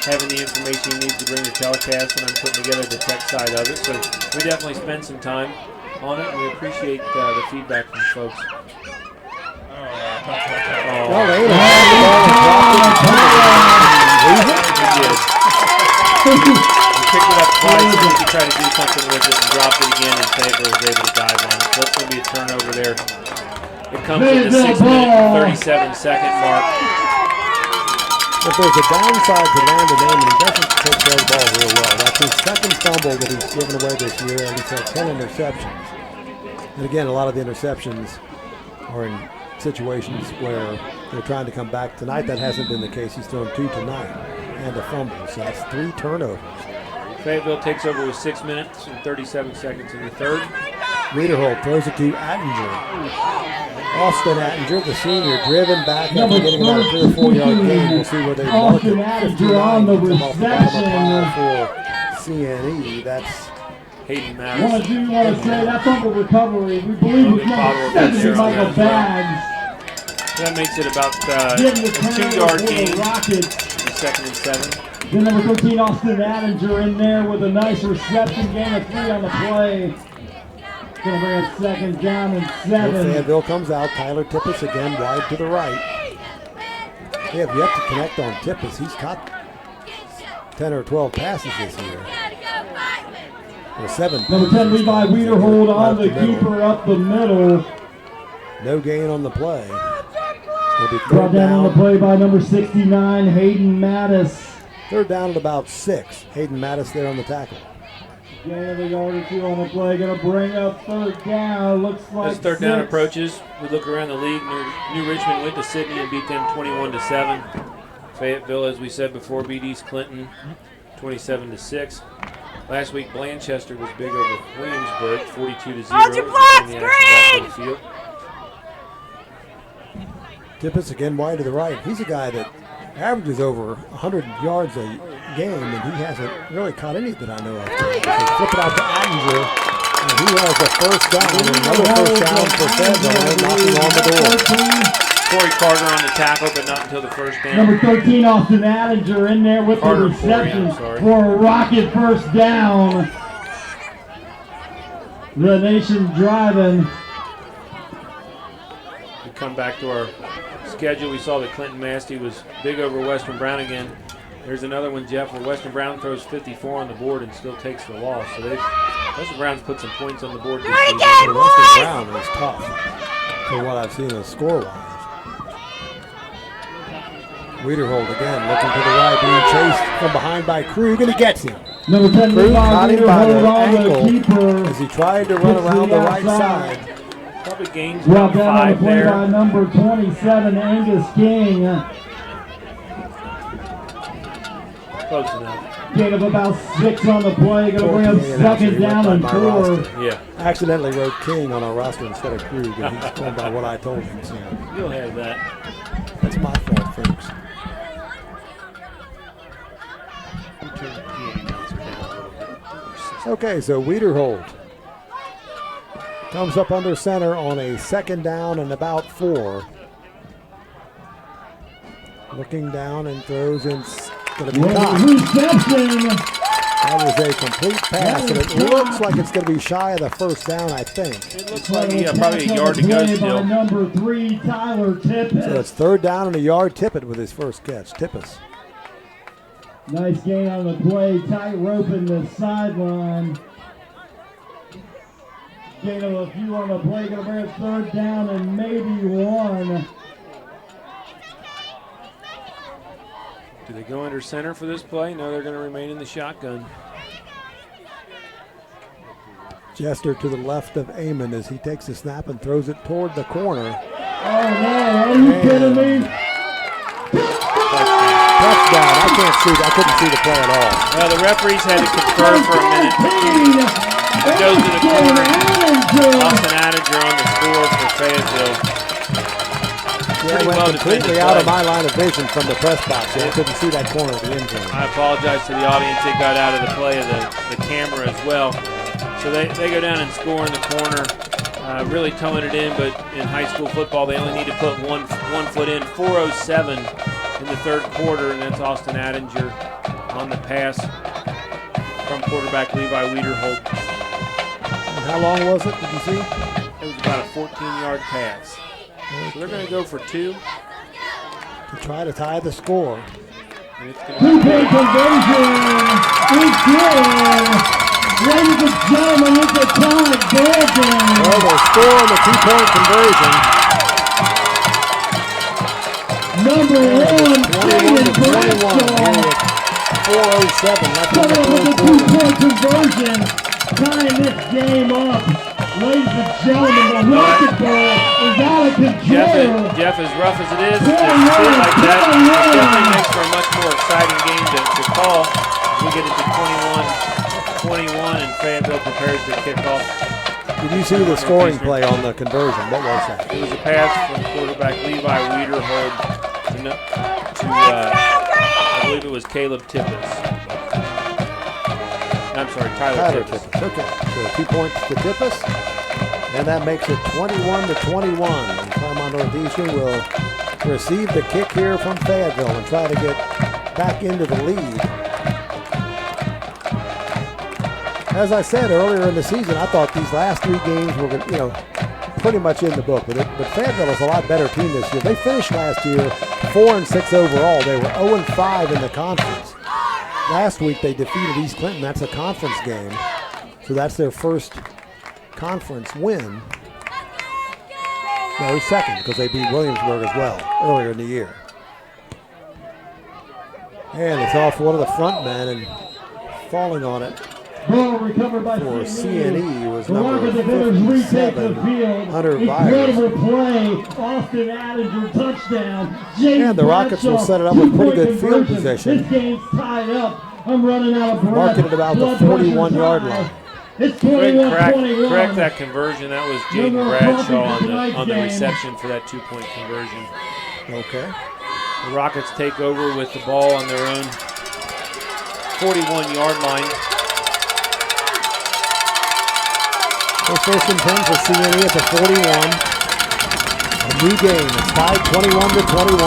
having the information he needs to bring the telecast, and I'm putting together the tech side of it. So we definitely spend some time on it, and we appreciate the feedback from folks. Well, they Picked it up twice, and we could try to do something with it and drop it again, and Fayetteville was able to dive on it. So that's going to be a turnover there. It comes at the 6 minute and 37-second mark. If there's a downside to Landon Amon, he doesn't take care of the ball real well. That's his second fumble that he's given away this year, and he's had 10 interceptions. And again, a lot of the interceptions are in situations where they're trying to come back. Tonight, that hasn't been the case. He's thrown 2 tonight and a fumble, so that's 3 turnovers Fayetteville takes over with 6 minutes and 37 seconds in the third. Wiederholt throws it to Attinger. Austin Attinger, the senior, driven back after getting about a 3 or 4 yard gain. We'll see where they mark Austin it. Attinger on the 59 off the bottom of reception. for CNE. That's Hayden Want Mattis. to say that's on the recovery. We believe it's number 7, Michael Baggs. That makes it about a Getting the turnover 2 yard for gain. the Rockets. 2nd and 7. Then number 13, Austin Attinger in there with a nice reception, gain of 3 on the play. Gonna bring it 2nd down and 7. Fayetteville comes out. Tyler Tippis again wide to the right. They have yet to connect on Tippis. He's caught 10 or 12 passes this year. Or 7. Number 10, Levi Wiederhold on the middle. keeper up the middle. No gain on the play. It'll be Brought third down on the down. play by number 69, Hayden Mattis. Third down at about 6. Hayden Mattis there on the tackle. Gain of a yard or 2 on the play. Gonna bring up 3rd down. Looks like As third down 6. approaches, we look around the league. New Richmond went to Sydney and beat them 21-7. Fayetteville, as we said before, beat East Clinton 27-6. Last week, Blanchester was big over Williamsburg, 42-0. Hold your block screen! Tippis again wide to the right. He's a guy that averages over 100 yards a game, and he hasn't really caught any that I know of. They flip it out to Attinger, and he has a first down. Another first down for Fayetteville, knocking on the door. Corey Carter on the tackle, but not until the first down. Number 13, Austin Attinger in there with Carter, the reception I'm sorry. for a Rocket first down. The nation driving. We come back to our schedule. We saw that Clinton Mastey was big over Western Brown again. There's another one, Jeff, where Western Brown throws 54 on the board and still takes the loss. So Western Brown's put some points on the board this season. Western Brown is tough for what I've seen of score-wise. Wiederhold again looking to the right, being chased from behind by Krug, and he gets him. Number 10, Krug Levi caught him by the Wiederhold on the ankle keeper. as he tried to run Gets around the right outside. side. Probably gains Brought about down on the 5 play by there. number 27, Angus King. Close enough. Gain of about 6 on the play. Gonna bring up Torquay announced he 2nd went down by and my 4. roster. Yeah, Accidentally wrote King on our roster instead of Krug, and he's going by what I told him. So you'll have that. that's my fault, folks. Turn the PA announcer down a little bit. Okay, so Wiederhold comes up under center on a 2nd down and about 4. Looking down and throws in. Going to be caught. Reception. That is a complete pass, and it looks like it's going to be shy of the first down, I think. It looks like, yeah, probably a yard to go By still. number 3, Tyler Tippis. So it's 3rd down and a yard. Tippett with his first catch. Tippis. Nice gain on the play. Tight rope in the sideline. Gain of a few on the play. Gonna bring it 3rd down and maybe 1. Do they go under center for this play? No, they're going to remain in the shotgun. Jester to the left of Amon as he takes the snap and throws it toward the corner. Oh no, are you kidding me? Touchdown. I can't see. I couldn't see the play at all. Well, the referees had to confer for a minute. It goes to the corner. Austin Attinger on the score for Fayetteville. Yeah, Pretty went well completely defended out of play. my line of vision from the press box. I couldn't see that corner of the end zone. I apologize to the audience. It got out of the play of the camera as well. So they go down and score in the corner. Really towing it in, but in high school football, they only need to put one foot in. 4:07 in the 3rd quarter, and that's Austin Attinger on the pass from quarterback Levi Wiederhold. And how long was it? Did you see? It was about a 14-yard pass. So they're going to go for 2. To try to tie the score. And it's going to Two-point conversion. It's good. Ladies and gentlemen, it's a tie ball game. Well, they score on the 2-point conversion. Number 1, 21 to 21. Bradshaw. 4:07 left in Coming up with the a 3rd quarter. 2-point conversion. Tying this game up. Ladies and gentlemen, the Rocket Ball is out of control. Jeff, as rough as it is, to see it like that, it definitely makes for a much more exciting game to call. we get it to 21-21, and Fayetteville prepares to kick off. Did you see the scoring play on the conversion? What was that? It was a pass from quarterback Levi Wiederhold to I believe it was Caleb Tippis. I'm sorry, Tyler Tippis. Okay, so 2 points to Tippis, and that makes it 21-21. And Claremont Northeastern will receive the kick here from Fayetteville and try to get back into the lead. As I said earlier in the season, I thought these last 3 games were, pretty much in the book. But Fayetteville is a lot better team this year. They finished last year 4-6 overall. They were 0-5 in the conference. Last week they defeated East Clinton. That's a conference game. So that's their first conference win. No, second, because they beat Williamsburg as well earlier in the year. And it's off one of the front men and falling on it. Ball recovered by For CNE. CNE was The number Rocket defenders retake 57, the field. Hunter Byers. Incredible play. Austin Addinger touchdown. James And the Rockets will Bradshaw, set it up with pretty good field conversion. position. This game's tied up. I'm running out of breath. Marking it about the Blood pressure's 41-yard high. line. It's Go ahead and 21-21. correct that conversion. That was No Jaden more Bradshaw coffee for tonight's on the game. reception for that 2-point conversion. Okay. The Rockets take over with the ball on their own 41-yard line. So first and 10 for CNE at the 41. A new game. It's tied 21-21.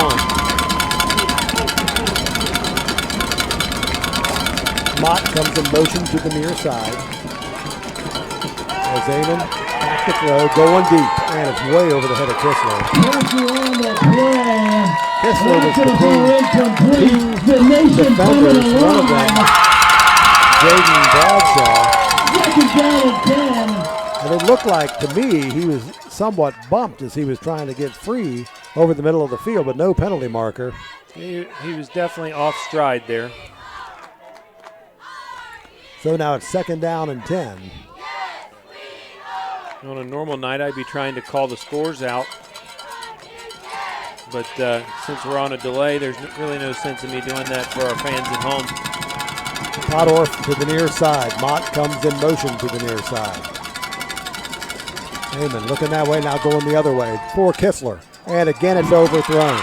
Mott comes in motion to the near side. As Amon back to throw, going deep, and it's way over the head of Kistler. Pressure on the play. Kistler was Rocket ball between incomplete. The nation coming defenders, one of them, along. Jaden Bradshaw. Second down and 10. And it looked like, to me, he was somewhat bumped as he was trying to get free over the middle of the field, but no penalty marker. He was definitely off stride there. So now it's second down and 10. On a normal night, I'd be trying to call the scores out. But since we're on a delay, there's really no sense in me doing that for our fans at home. Podorf to the near side. Mott comes in motion to the near side. Heyman looking that way, now going the other way for Kistler. And again, it's overthrown.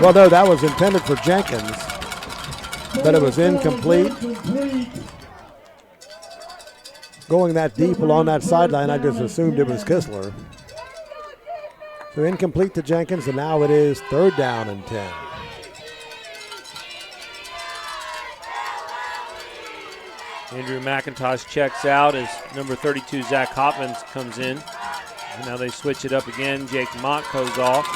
Well, no, that was intended for Jenkins, but it was incomplete. Going that deep along that sideline, I just assumed it was Kistler. So incomplete to Jenkins, and now it is third down and 10. Andrew McIntosh checks out as number 32, Zach Hopkins, comes in. And now they switch it up again. Jake Mott goes off.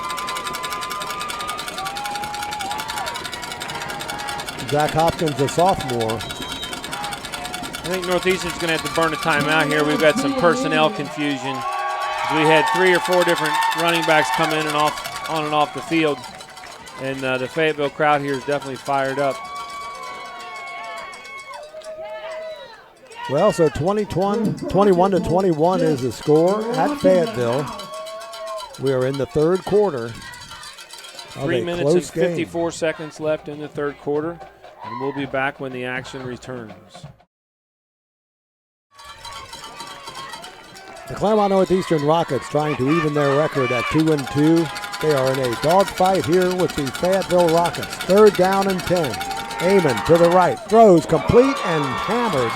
Zach Hopkins, a sophomore. I think Northeastern's going to have to burn a timeout here. We've got some personnel confusion. We had 3 or 4 different running backs come in and on and off the field. And the Fayetteville crowd here is definitely fired up. Well, so 21-21 is the score at Fayetteville. We are in the third quarter. 3 minutes and 54 seconds left in the third quarter. And we'll be back when the action returns. The Claremont Northeastern Rockets trying to even their record at 2-2. They are in a dogfight here with the Fayetteville Rockets. Third down and 10. Amon to the right, throws complete and hammered.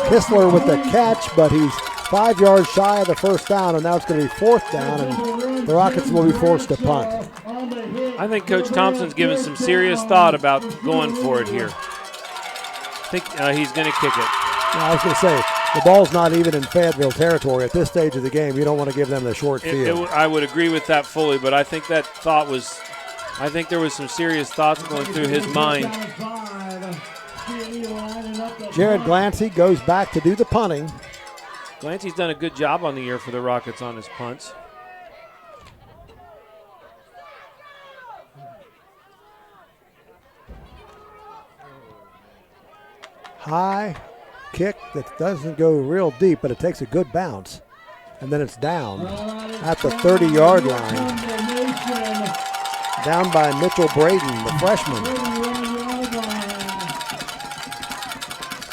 Kistler with the catch, but he's 5 yards shy of the first down, and now it's going to be fourth down, and the Rockets will be forced to punt. I think Coach Thompson's given some serious thought about going for it here. I think he's going to kick it. I was going to say, the ball's not even in Fayetteville territory. At this stage of the game, you don't want to give them the short field. I would agree with that fully, but I think that thought was, I think there was some serious thoughts going through his mind. Jared Glancy goes back to do the punting. Glancy's done a good job on the year for the Rockets on his punts. High kick that doesn't go real deep, but it takes a good bounce. And then it's down at the 30-yard line. Down by Mitchell Braden, the freshman.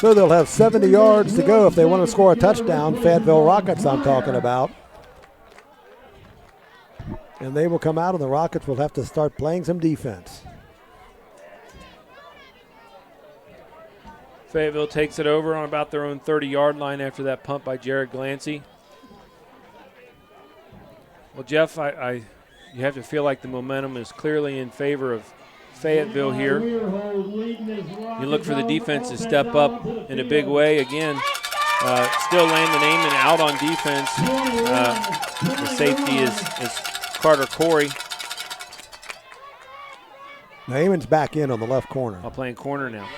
So they'll have 70 yards to go if they want to score a touchdown. Fayetteville Rockets I'm talking about. And they will come out, and the Rockets will have to start playing some defense. Fayetteville takes it over on about their own 30-yard line after that punt by Jared Glancy. Well, Jeff, you have to feel like the momentum is clearly in favor of Fayetteville here. You look for the defense to step up in a big way again. Still Landon Amon out on defense. The safety is Carter Corey. Now Amon's back in on the left corner. I'll play in corner now.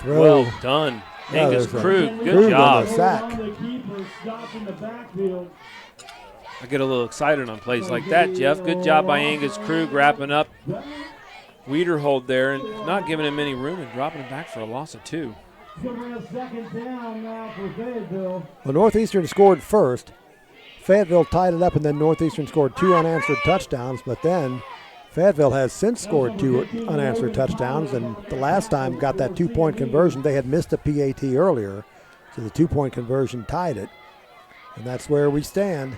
Throw. Well done. Angus Krug, good job. Sack. I get a little excited on plays like that, Jeff. Good job by Angus Krug wrapping up Wiederhold there and not giving him any room and dropping him back for a loss of 2. Well, Northeastern scored first. Fayetteville tied it up, and then Northeastern scored 2 unanswered touchdowns, but then Fayetteville has since scored 2 unanswered touchdowns, and the last time got that 2-point conversion. They had missed a PAT earlier, so the 2-point conversion tied it, and that's where we stand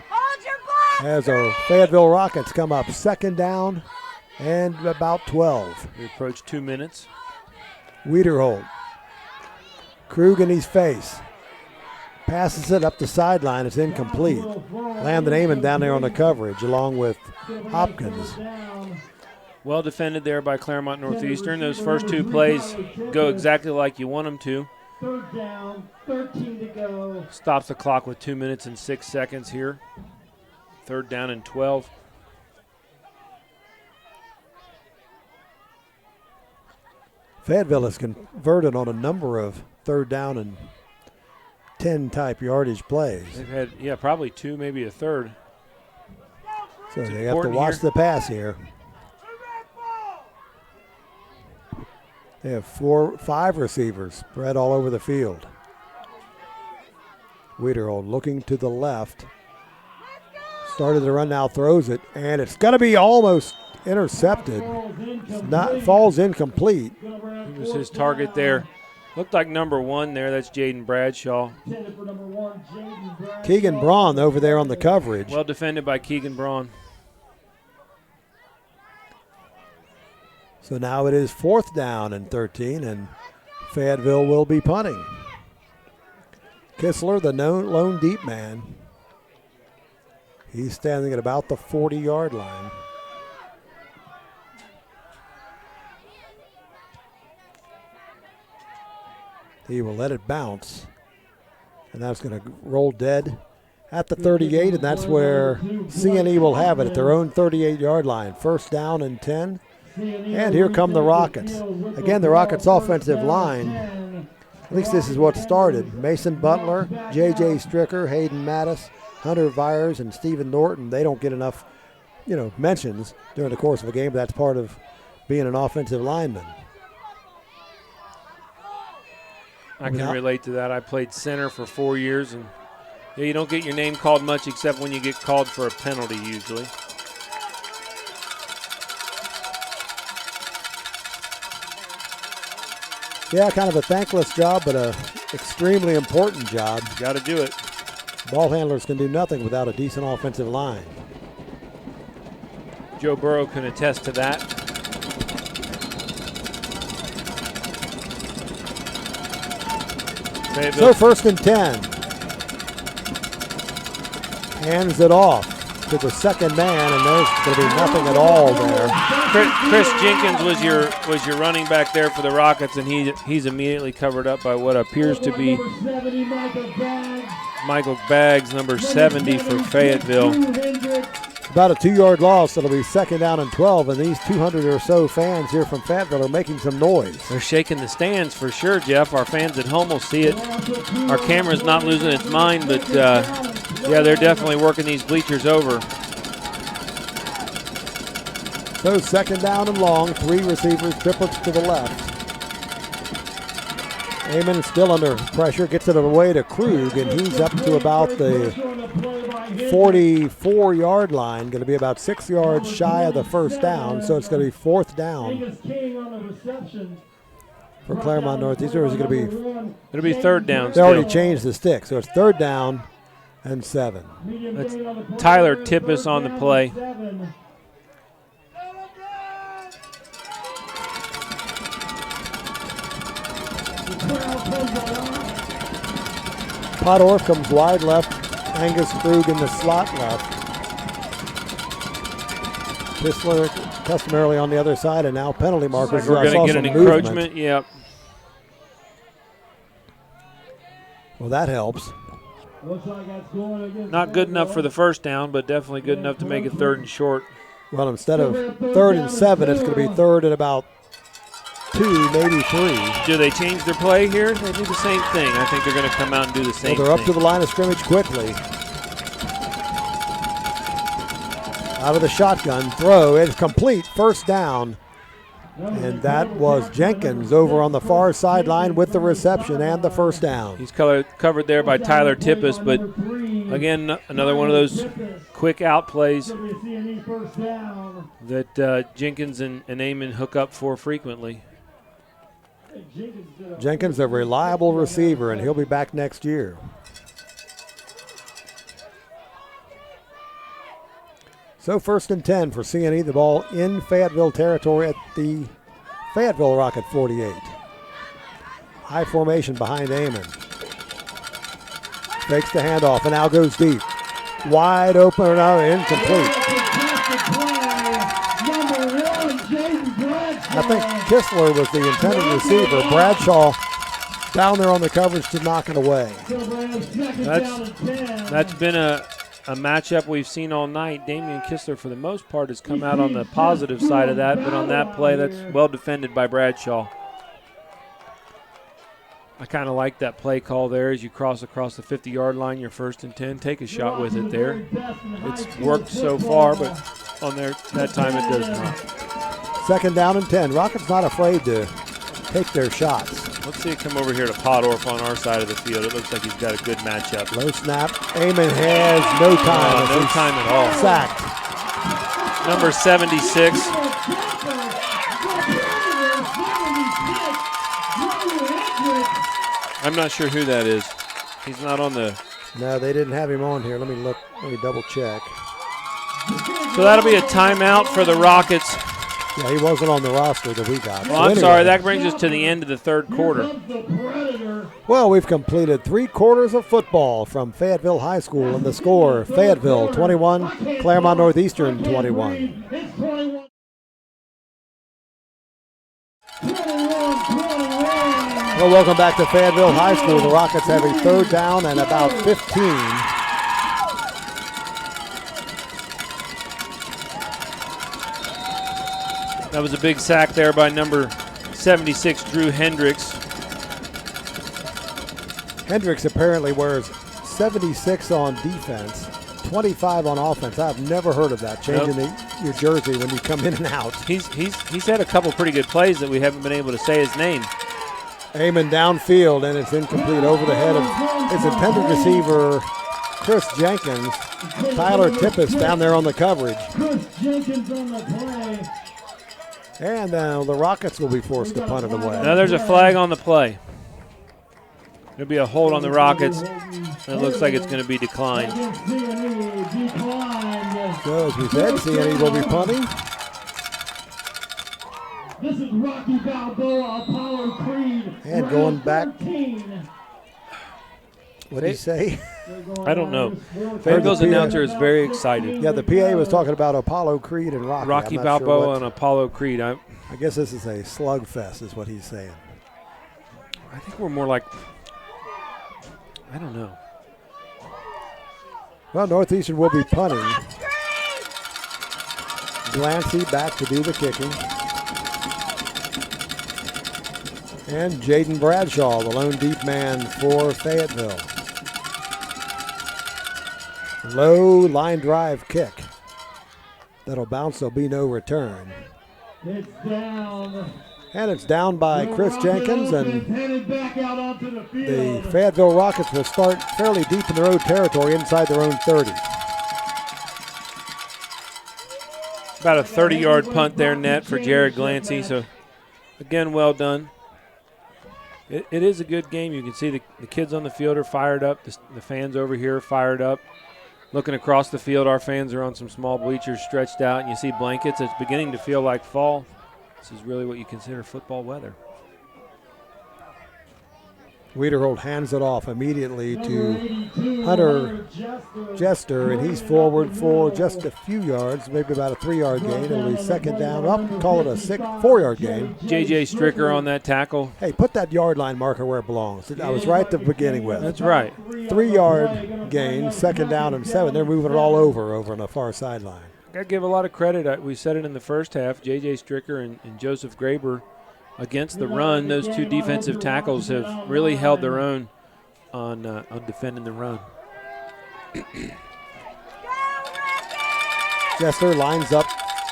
as our Fayetteville Rockets come up 2nd down and about 12. We approach 2 minutes. Wiederhold. Krug in his face. Passes it up the sideline. It's incomplete. Landon Amon down there on the coverage along with Hopkins. Well defended there by Claremont Northeastern. Those first 2 plays go exactly like you want them to. 3rd down, 13 to go. Stops the clock with 2 minutes and 6 seconds here. 3rd down and 12. Fayetteville has converted on a number of 3rd down and 10 type yardage plays. They've had, probably 2, maybe a 3rd. So they have to watch the pass here. They have 5 receivers spread all over the field. Wiederhold looking to the left. Started the run, now throws it, and it's going to be almost intercepted. Falls incomplete. He was his target there. Looked like number 1 there. That's Jaden Bradshaw. Keegan Braun over there on the coverage. Well defended by Keegan Braun. So now it is 4th down and 13, and Fayetteville will be punting. Kistler, the lone deep man. He's standing at about the 40-yard line. He will let it bounce, and that's going to roll dead at the 38, and that's where CNE will have it at their own 38-yard line. 1st down and 10, and here come the Rockets. Again, the Rockets' offensive line, at least this is what started. Mason Butler, J.J. Stricker, Hayden Mattis, Hunter Vyers, and Stephen Norton. They don't get enough, mentions during the course of a game, but that's part of being an offensive lineman. I can relate to that. I played center for 4 years, and you don't get your name called much except when you get called for a penalty usually. Yeah, kind of a thankless job, but a extremely important job. Got to do it. Ball handlers can do nothing without a decent offensive line. Joe Burrow can attest to that. So 1st and 10. Hands it off to the 2nd man, and there's going to be nothing at all there. Chris Jenkins was your running back there for the Rockets, and he's immediately covered up by what appears to be Michael Baggs, number 70 for Fayetteville. About a 2-yard loss. It'll be 2nd down and 12, and these 200 or so fans here from Fayetteville are making some noise. They're shaking the stands for sure, Jeff. Our fans at home will see it. Our camera's not losing its mind, but they're definitely working these bleachers over. So 2nd down and long, 3 receivers, triplets to the left. Amon is still under pressure, gets it away to Krug, and he's up to about the 44-yard line, going to be about 6 yards shy of the 1st down, so it's going to be 4th down. for Claremont Northeastern, or is it going to be? It'll be third down They still. already changed the stick, so it's third down and 7. That's Tyler Tippis on the play. Pottorff comes wide left. Angus Krug in the slot left. Kistler customarily on the other side, and now penalty markers. We're going to get an encroachment. Yep. Well, that helps. Not good enough for the first down, but definitely good enough to make it third and short. Well, instead of third and 7, it's going to be third and about 2, maybe 3. Do they change their play here? They do the same thing. I think they're going to come out and do the same Well, they're up thing. to the line of scrimmage quickly. Out of the shotgun, throw, it's complete, first down. And that was Jenkins over on the far sideline with the reception and the first down. He's covered there by Tyler Tippis, but again, another one of those quick out plays that Jenkins and Amon hook up for frequently. Jenkins, a reliable receiver, and he'll be back next year. So first and 10 for CNE, the ball in Fayetteville territory at the Fayetteville Rocket 48. High formation behind Amon. Fakes the handoff and now goes deep. Wide open, now incomplete. I think Kistler was the intended receiver. Bradshaw down there on the coverage to knock it away. That's been a matchup we've seen all night. Damian Kistler, for the most part, has come out on the positive side of that, but on that play, that's well defended by Bradshaw. I kind of like that play call there as you cross across the 50-yard line, your first and 10. Take a shot with it there. It's worked so far, but on that time it does not. Second down and 10. Rocket's not afraid to take their shots. Let's see it come over here to Pottorff on our side of the field. It looks like he's got a good matchup. Low snap. Amon has no time. No time at all. Sacked. Number 76. I'm not sure who that is. He's not on the... No, they didn't have him on here. Let me look. Let me double check. So that'll be a timeout for the Rockets. Yeah, he wasn't on the roster that we got. Well, I'm sorry. That brings us to the end of the third quarter. Well, we've completed 3 quarters of football from Fayetteville High School, and the score, Fayetteville 21, Claremont Northeastern 21. Well, welcome back to Fayetteville High School. The Rockets have a third down and about 15. That was a big sack there by number 76, Drew Hendricks. Hendricks apparently wears 76 on defense, 25 on offense. I've never heard of that, changing your jersey when you come in and out. He's had a couple pretty good plays that we haven't been able to say his name. Amon downfield, and it's incomplete over the head of his intended receiver, Chris Jenkins. Tyler Tippis down there on the coverage. Chris Jenkins on the play. And the Rockets will be forced to punt it away. Now there's a flag on the play. There'll be a hold on the Rockets. And it looks like it's going to be declined. So as we said, CNE will be punting. This is Rocky Balboa, Apollo Creed. And going back. What did he say? I don't know. Fayetteville's announcer is very excited. Yeah, the PA was talking about Apollo Creed and Rocky. Rocky I'm not Balboa sure and Apollo Creed. I guess this is a slugfest is what he's saying. I think we're more like, I don't know. Well, Northeastern will be punting. Glancy back to do the kicking. And Jaden Bradshaw, the lone deep man for Fayetteville. Low line drive kick. That'll bounce, there'll be no return. It's down. And it's down by Chris Jenkins, and the Fayetteville Rockets will start fairly deep in their own territory inside their own 30. About a 30-yard punt there net for Jared Glancy. So, again, well done. It is a good game. You can see the kids on the field are fired up. The fans over here are fired up. Looking across the field, our fans are on some small bleachers stretched out, and you see blankets. It's beginning to feel like fall. This is really what you consider football weather. Wiederhold hands it off immediately to Hunter Jester, and he's forward for just a few yards, maybe about a 3-yard gain. It'll be second down. Call it a 4-yard gain. J.J. Stricker on that tackle. Hey, put that yard line marker where it belongs. I was right at the beginning with. That's right. 3-yard gain, second down and 7. They're moving it all over on the far sideline. Got to give a lot of credit. We said it in the first half. J.J. Stricker and Joseph Graber against the run. Those two defensive tackles have really held their own on defending the run. Jester lines up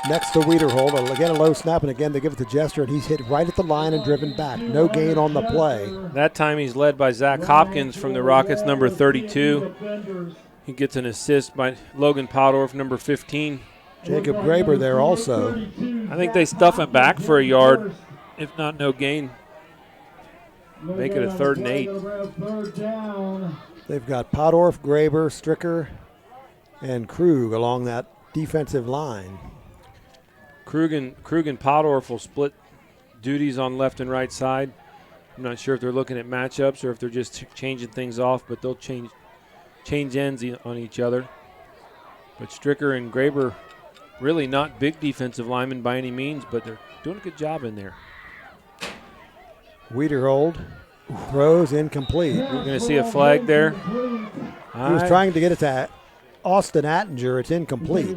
next to Wiederhold. Again, a low snap, and again they give it to Jester, and he's hit right at the line and driven back. No gain on the play. That time he's led by Zach Hopkins from the Rockets, number 32. He gets an assist by Logan Podorf, number 15. Jacob Graber there also. I think they stuff it back for a yard, if not no gain. Make it a 3rd and 8. They've got Podorf, Graber, Stricker, and Krug along that defensive line. Krug and Podorf will split duties on left and right side. I'm not sure if they're looking at matchups or if they're just changing things off, but they'll change ends on each other. But Stricker and Graber, really not big defensive linemen by any means, but they're doing a good job in there. Wiederhold throws incomplete. We're going to see a flag there. He was trying to get it to Austin Attinger. It's incomplete.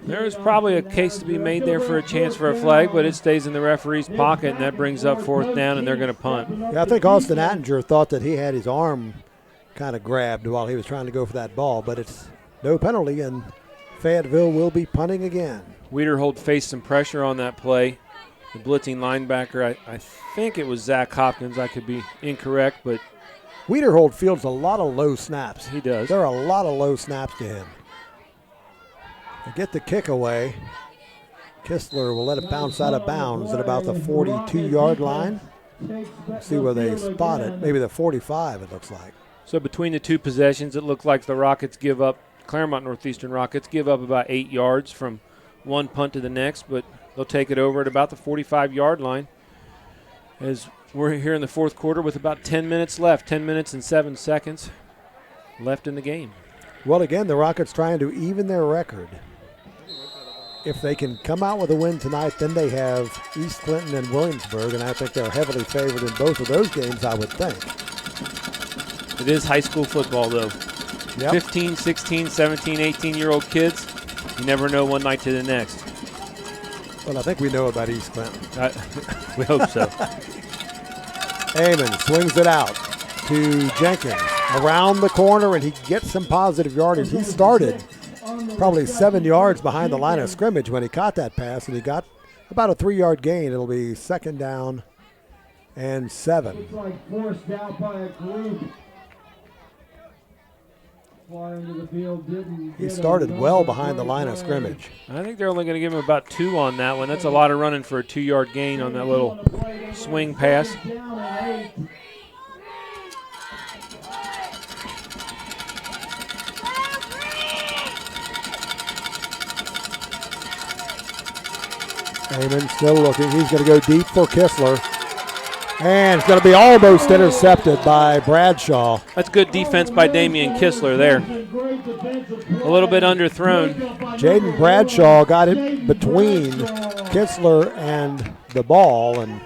There's probably a case to be made there for a chance for a flag, but it stays in the referee's pocket, and that brings up 4th down, and they're going to punt. Yeah, I think Austin Attinger thought that he had his arm kind of grabbed while he was trying to go for that ball, but it's no penalty, and Fayetteville will be punting again. Wiederhold faced some pressure on that play. The blitzing linebacker, I think it was Zach Hopkins. I could be incorrect, but Wiederhold fields a lot of low snaps. He does. There are a lot of low snaps to him. They get the kick away. Kistler will let it bounce out of bounds at about the 42-yard line. Let's see where they spot it. Maybe the 45, it looks like. So between the two possessions, it looked like the Rockets give up, Claremont Northeastern Rockets give up about 8 yards from one punt to the next, but they'll take it over at about the 45-yard line as we're here in the 4th quarter with about 10 minutes left, 10 minutes and 7 seconds left in the game. Well, again, the Rockets trying to even their record. If they can come out with a win tonight, then they have East Clinton and Williamsburg, and I think they're heavily favored in both of those games, I would think. It is high school football, though. Yep. 15, 16, 17, 18-year-old kids, you never know one night to the next. Well, I think we know about East Clinton. We hope so. Amon swings it out to Jenkins around the corner, and he gets some positive yardage. He started probably 7 yards behind the line of scrimmage when he caught that pass, and he got about a 3-yard gain. It'll be second down and 7. Looks like forced out by a group. Fly into the field, didn't He started well behind the line of scrimmage. I think they're only going to give him about 2 on that one. That's a lot of running for a 2-yard gain on that little swing pass. Amon still looking. He's going to go deep for Kistler. And it's going to be almost intercepted by Bradshaw. That's good defense by Damian Kistler there. A little bit underthrown. Jaden Bradshaw got it between Kistler and the ball, and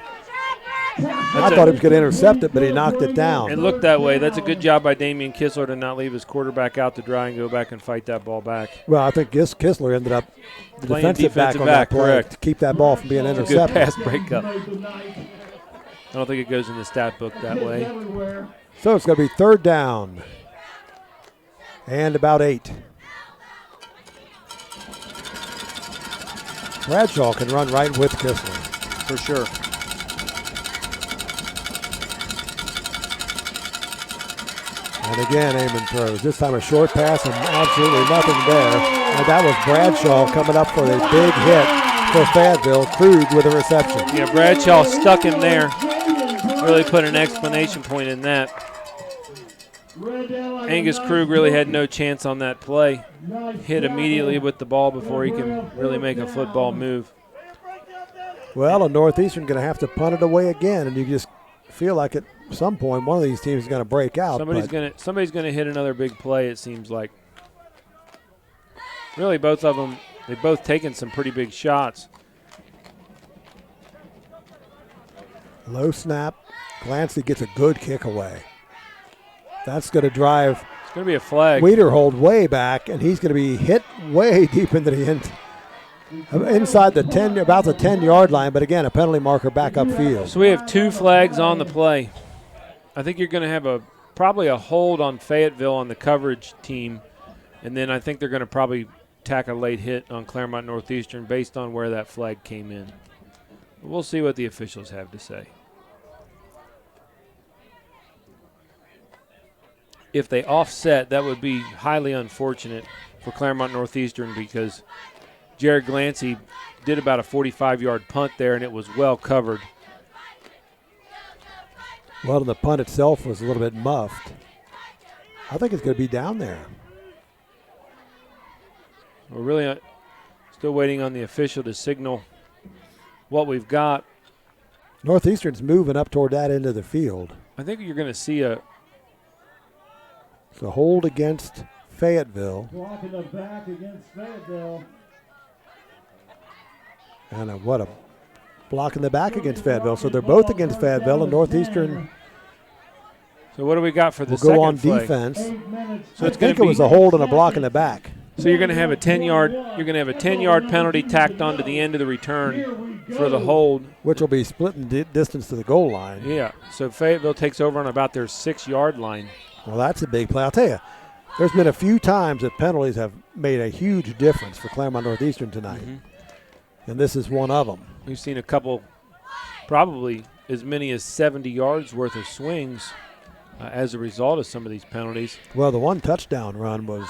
I thought he was going to intercept it, but he knocked it down. It looked that way. That's a good job by Damian Kistler to not leave his quarterback out to dry and go back and fight that ball back. Well, I think Kistler ended up the Playing defensive back on back, that play correct. to keep that ball from being Good intercepted. pass breakup. I don't think it goes in the stat book that way. So it's going to be third down and about 8. Bradshaw can run right with Kistler. For sure. And again, Amon throws. This time a short pass and absolutely nothing there. And that was Bradshaw coming up for a big hit for Fayetteville. Krug with a reception. Yeah, Bradshaw stuck him there. really put an exclamation point in that. Angus Krug really had no chance on that play. Hit immediately with the ball before he can really make a football move. Well, a Northeastern going to have to punt it away again, and you just feel like at some point one of these teams is going to break out. Somebody's gonna hit another big play, it seems like. Really, both of them, they've both taken some pretty big shots. Low snap. Glancy gets a good kick away. That's going to drive It's going to be a flag. Wiederhold way back, and he's going to be hit way deep into the end. Inside the 10, about the 10-yard line, but again, a penalty marker back upfield. So we have 2 flags on the play. I think you're going to have probably a hold on Fayetteville on the coverage team, and then I think they're going to probably tack a late hit on Claremont Northeastern based on where that flag came in. We'll see what the officials have to say. If they offset, that would be highly unfortunate for Claremont Northeastern because Jared Glancy did about a 45-yard punt there, and it was well covered. Well, the punt itself was a little bit muffed. I think it's going to be down there. We're really still waiting on the official to signal what we've got. Northeastern's moving up toward that end of the field. I think you're going to see a So hold against Fayetteville. Blocking the back against Fayetteville. And what a block in the back against Fayetteville. So they're both against Fayetteville, and Northeastern So what do we got for the will second go on flag? defense. So I think it was a hold and a block in the back. So you're going to have a 10-yard penalty tacked onto the end of the return for the hold, which will be splitting distance to the goal line. Yeah. So Fayetteville takes over on about their 6-yard line. Well, that's a big play. I'll tell you, there's been a few times that penalties have made a huge difference for Claremont Northeastern tonight, and this is one of them. We've seen a couple, probably as many as 70 yards worth of swings as a result of some of these penalties. Well, the one touchdown run was,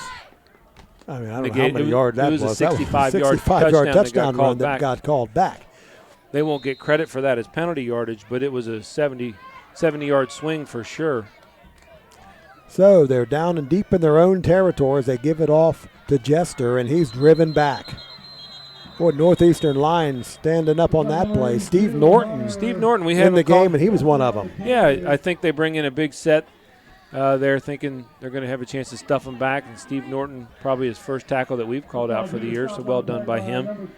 I mean, I don't know how many it yards that was. was. It was a 65-yard touchdown run that got called back. They won't get credit for that as penalty yardage, but it was a 70-yard swing for sure. So they're down and deep in their own territory as they give it off to Jester, and he's driven back. Boy, Northeastern line standing up on that play. Steve Norton we have in the game, and he was one of them. Yeah, I think they bring in a big set. They're thinking they're going to have a chance to stuff them back, and Steve Norton, probably his first tackle that we've called out for the year, so well done by him.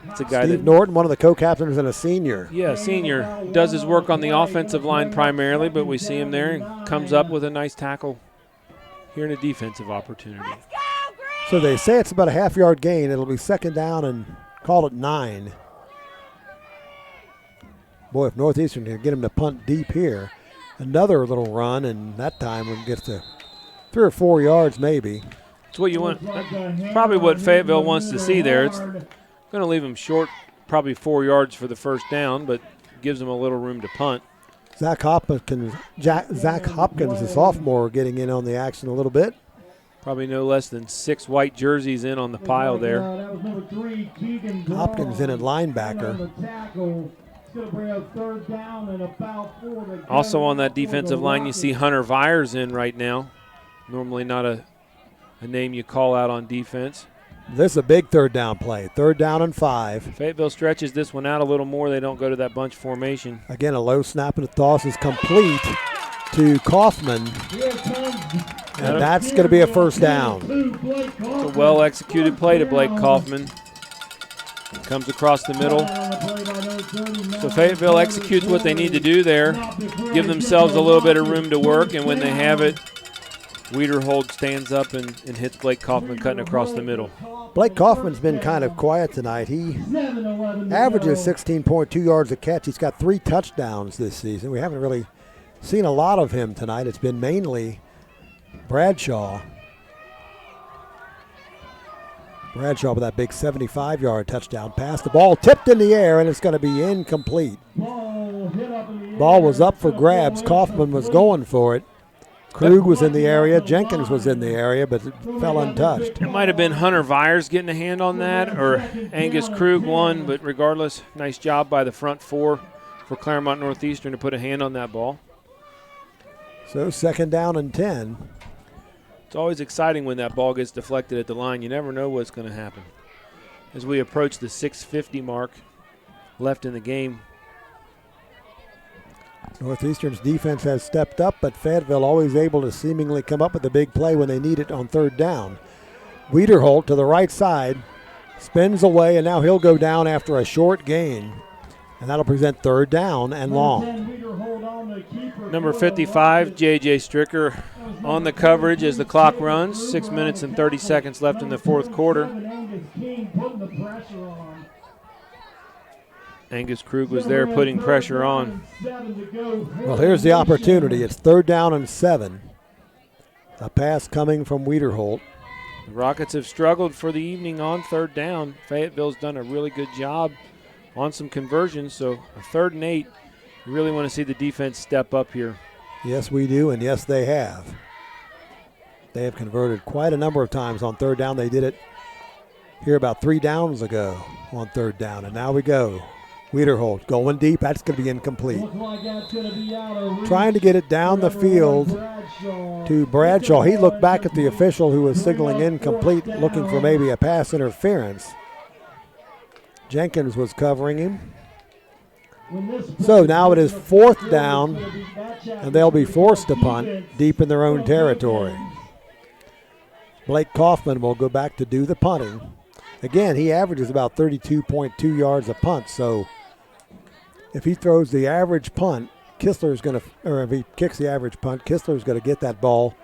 It's a guy Steve Norton, one of the co-captains and a senior. Yeah, senior. Does his work on the offensive line primarily, but we see him there and comes up with a nice tackle here in a defensive opportunity. So they say it's about a half-yard gain. It'll be second down and call it 9. Boy, if Northeastern can get him to punt deep here. Another little run, and that time when it gets to 3 or 4 yards maybe. It's what you want. Probably what Fayetteville wants to see there. It's going to leave them short probably 4 yards for the first down, but gives them a little room to punt. Zach Hopkins, the sophomore, getting in on the action a little bit. Probably no less than 6 white jerseys in on the pile there. Hopkins in at linebacker. Also on that defensive line, you see Hunter Vyers in right now. Normally not a name you call out on defense. This is a big third down play. 3rd down and 5. Fayetteville stretches this one out a little more. They don't go to that bunch formation. Again, a low snap and the toss is complete to Kaufman. And that's going to be a first down. It's a well-executed play to Blake Kaufman. Comes across the middle. So Fayetteville executes what they need to do there. Give themselves a little bit of room to work, and when they have it, Wiederhold stands up and hits Blake Kaufman cutting across the middle. Blake Kaufman's been kind of quiet tonight. He averages 16.2 yards a catch. He's got 3 touchdowns this season. We haven't really seen a lot of him tonight. It's been mainly Bradshaw. Bradshaw with that big 75-yard touchdown pass. The ball tipped in the air, and it's going to be incomplete. Ball was up for grabs. Kaufman was going for it. Krug was in the area. Jenkins was in the area, but it fell untouched. It might have been Hunter Vyers getting a hand on that, or Angus Krug won, but regardless, nice job by the front 4 for Claremont Northeastern to put a hand on that ball. So 2nd down and 10. It's always exciting when that ball gets deflected at the line. You never know what's going to happen. As we approach the 6:50 mark left in the game. Northeastern's defense has stepped up, but Fayetteville always able to seemingly come up with a big play when they need it on 3rd down. Wiederholt to the right side, spins away, and now he'll go down after a short gain. And that'll present 3rd down and long. Number 55, J.J. Stricker, on the coverage as the clock runs. 6 minutes and 30 seconds left in the 4th quarter. Angus Krug was there putting pressure on. Well, here's the opportunity. It's 3rd down and 7. A pass coming from Wiederholt. The Rockets have struggled for the evening on 3rd down. Fayetteville's done a really good job on some conversions, so a 3rd and 8. You really want to see the defense step up here. Yes, we do, and yes, they have. They have converted quite a number of times on 3rd down. They did it here about 3 downs ago on 3rd down, and now we go. Wiederholt going deep. That's going to be incomplete. Trying to get it down the field to Bradshaw. He looked back at the official who was signaling incomplete, looking for maybe a pass interference. Jenkins was covering him. So now it is 4th down, and they'll be forced to punt deep in their own territory. Blake Kaufman will go back to do the punting. Again, he averages about 32.2 yards a punt, so if he throws the average punt, Kistler's going to, or if he kicks the average punt, Kistler's going to get that ball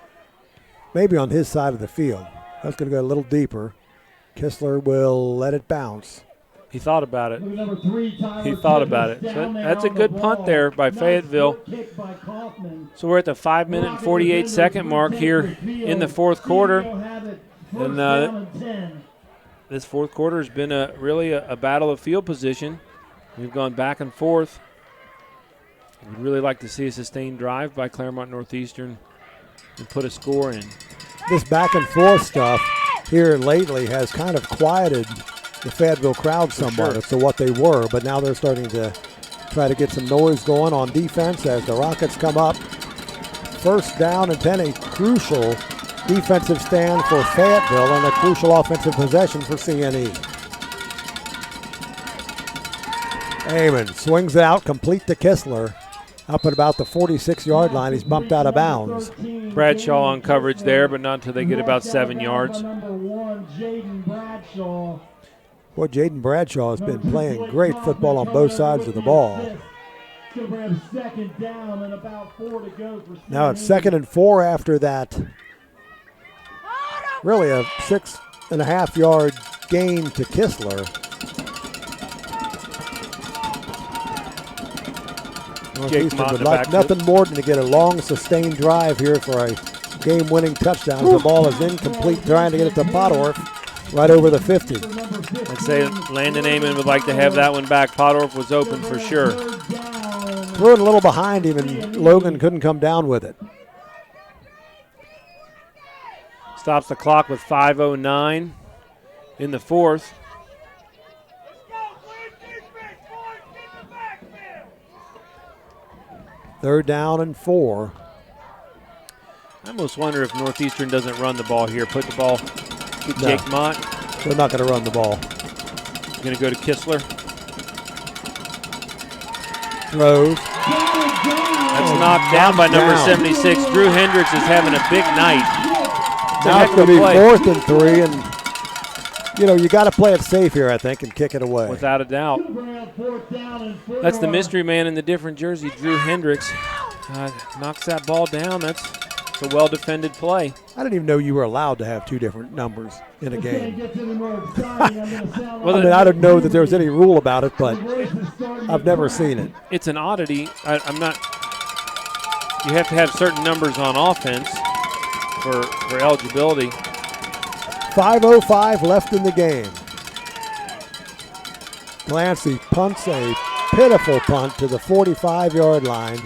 maybe on his side of the field. That's going to go a little deeper. Kistler will let it bounce. He thought about it. He thought about it. So that's a good punt there by Fayetteville. So we're at the 5 minute and 48 second mark here in the 4th quarter. And this 4th quarter has been really a battle of field position. We've gone back and forth. We'd really like to see a sustained drive by Claremont Northeastern and put a score in. This back and forth stuff here lately has kind of quieted the Fayetteville crowd somewhat as to what they were, but now they're starting to try to get some noise going on defense as the Rockets come up. 1st down and 10, a crucial defensive stand for Fayetteville and a crucial offensive possession for CNE. Amon swings it out, complete to Kistler. Up at about the 46-yard line, he's bumped out of bounds. Bradshaw on coverage there, but not until they get about 7 yards. Boy, Jaden Bradshaw has been playing great football on both sides of the ball. Now it's 2nd and 4 after that. Really a 6.5-yard gain to Kistler. Northeastern would like nothing more than to get a long, sustained drive here for a game-winning touchdown. The ball is incomplete, trying to get it to Pottorff right over the 50. I'd say Landon Amon would like to have that one back. Pottorff was open for sure. Threw it a little behind him, and Logan couldn't come down with it. Stops the clock with 5:09 in the 4th. Third down and 4. I almost wonder if Northeastern doesn't run the ball here. Put the ball to Jake Mott. They're not going to run the ball. Going to go to Kistler. Throws. That's knocked down by number 76. Drew Hendricks is having a big night. Now it's going to be 4th and 3, and you got to play it safe here, I think, and kick it away. Without a doubt. That's the mystery man in the different jersey, Drew Hendricks. Knocks that ball down. That's a well-defended play. I didn't even know you were allowed to have 2 different numbers in a game. I didn't know that there was any rule about it, but I've never seen it. It's an oddity. I'm not. You have to have certain numbers on offense for eligibility. 5:05 left in the game. Clancy punts a pitiful punt to the 45-yard line.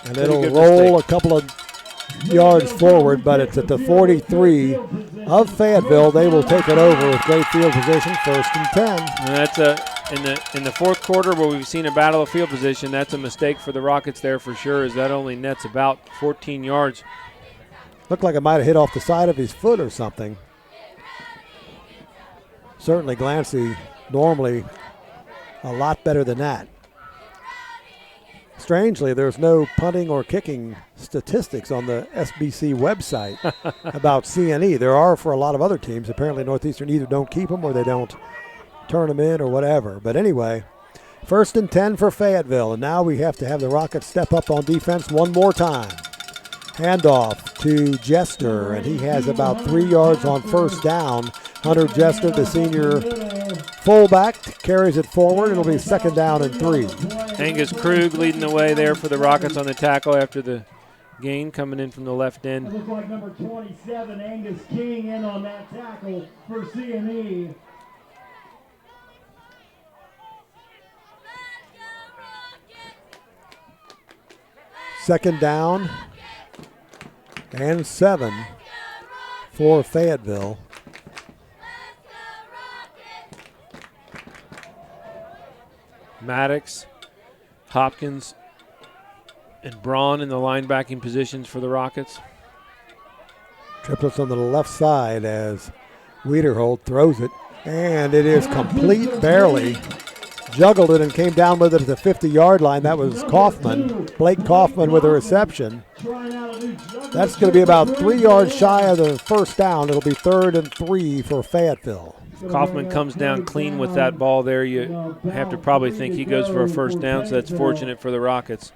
And it'll roll a couple of yards forward, but it's at the 43 of Fayetteville. They will take it over with great field position, 1st and 10. And that's in the fourth quarter where we've seen a battle of field position, that's a mistake for the Rockets there for sure, as that only nets about 14 yards. Looked like it might have hit off the side of his foot or something. Certainly Glancy normally a lot better than that. Strangely, there's no punting or kicking statistics on the SBC website about CNE. There are for a lot of other teams. Apparently Northeastern either don't keep them or they don't turn them in or whatever. But anyway, 1st and 10 for Fayetteville. And now we have to have the Rockets step up on defense one more time. Handoff to Jester, and he has about 3 yards on first down. Hunter Jester, the senior fullback, carries it forward. It'll be 2nd down and 3. Angus Krug leading the way there for the Rockets on the tackle after the gain coming in from the left end. It looks like number 27, Angus King, in on that tackle for CNE. Second down and 7 for Fayetteville. Maddox, Hopkins, and Braun in the linebacking positions for the Rockets. Triplets on the left side as Wiederhold throws it, and it is complete barely. Juggled it and came down with it at the 50-yard line. That was Kaufman, Blake Kaufman with a reception. That's going to be about 3 yards shy of the first down. It'll be 3rd and 3 for Fayetteville. Kaufman comes down clean with that ball there. You have to probably think he goes for a first down, so that's fortunate for the Rockets.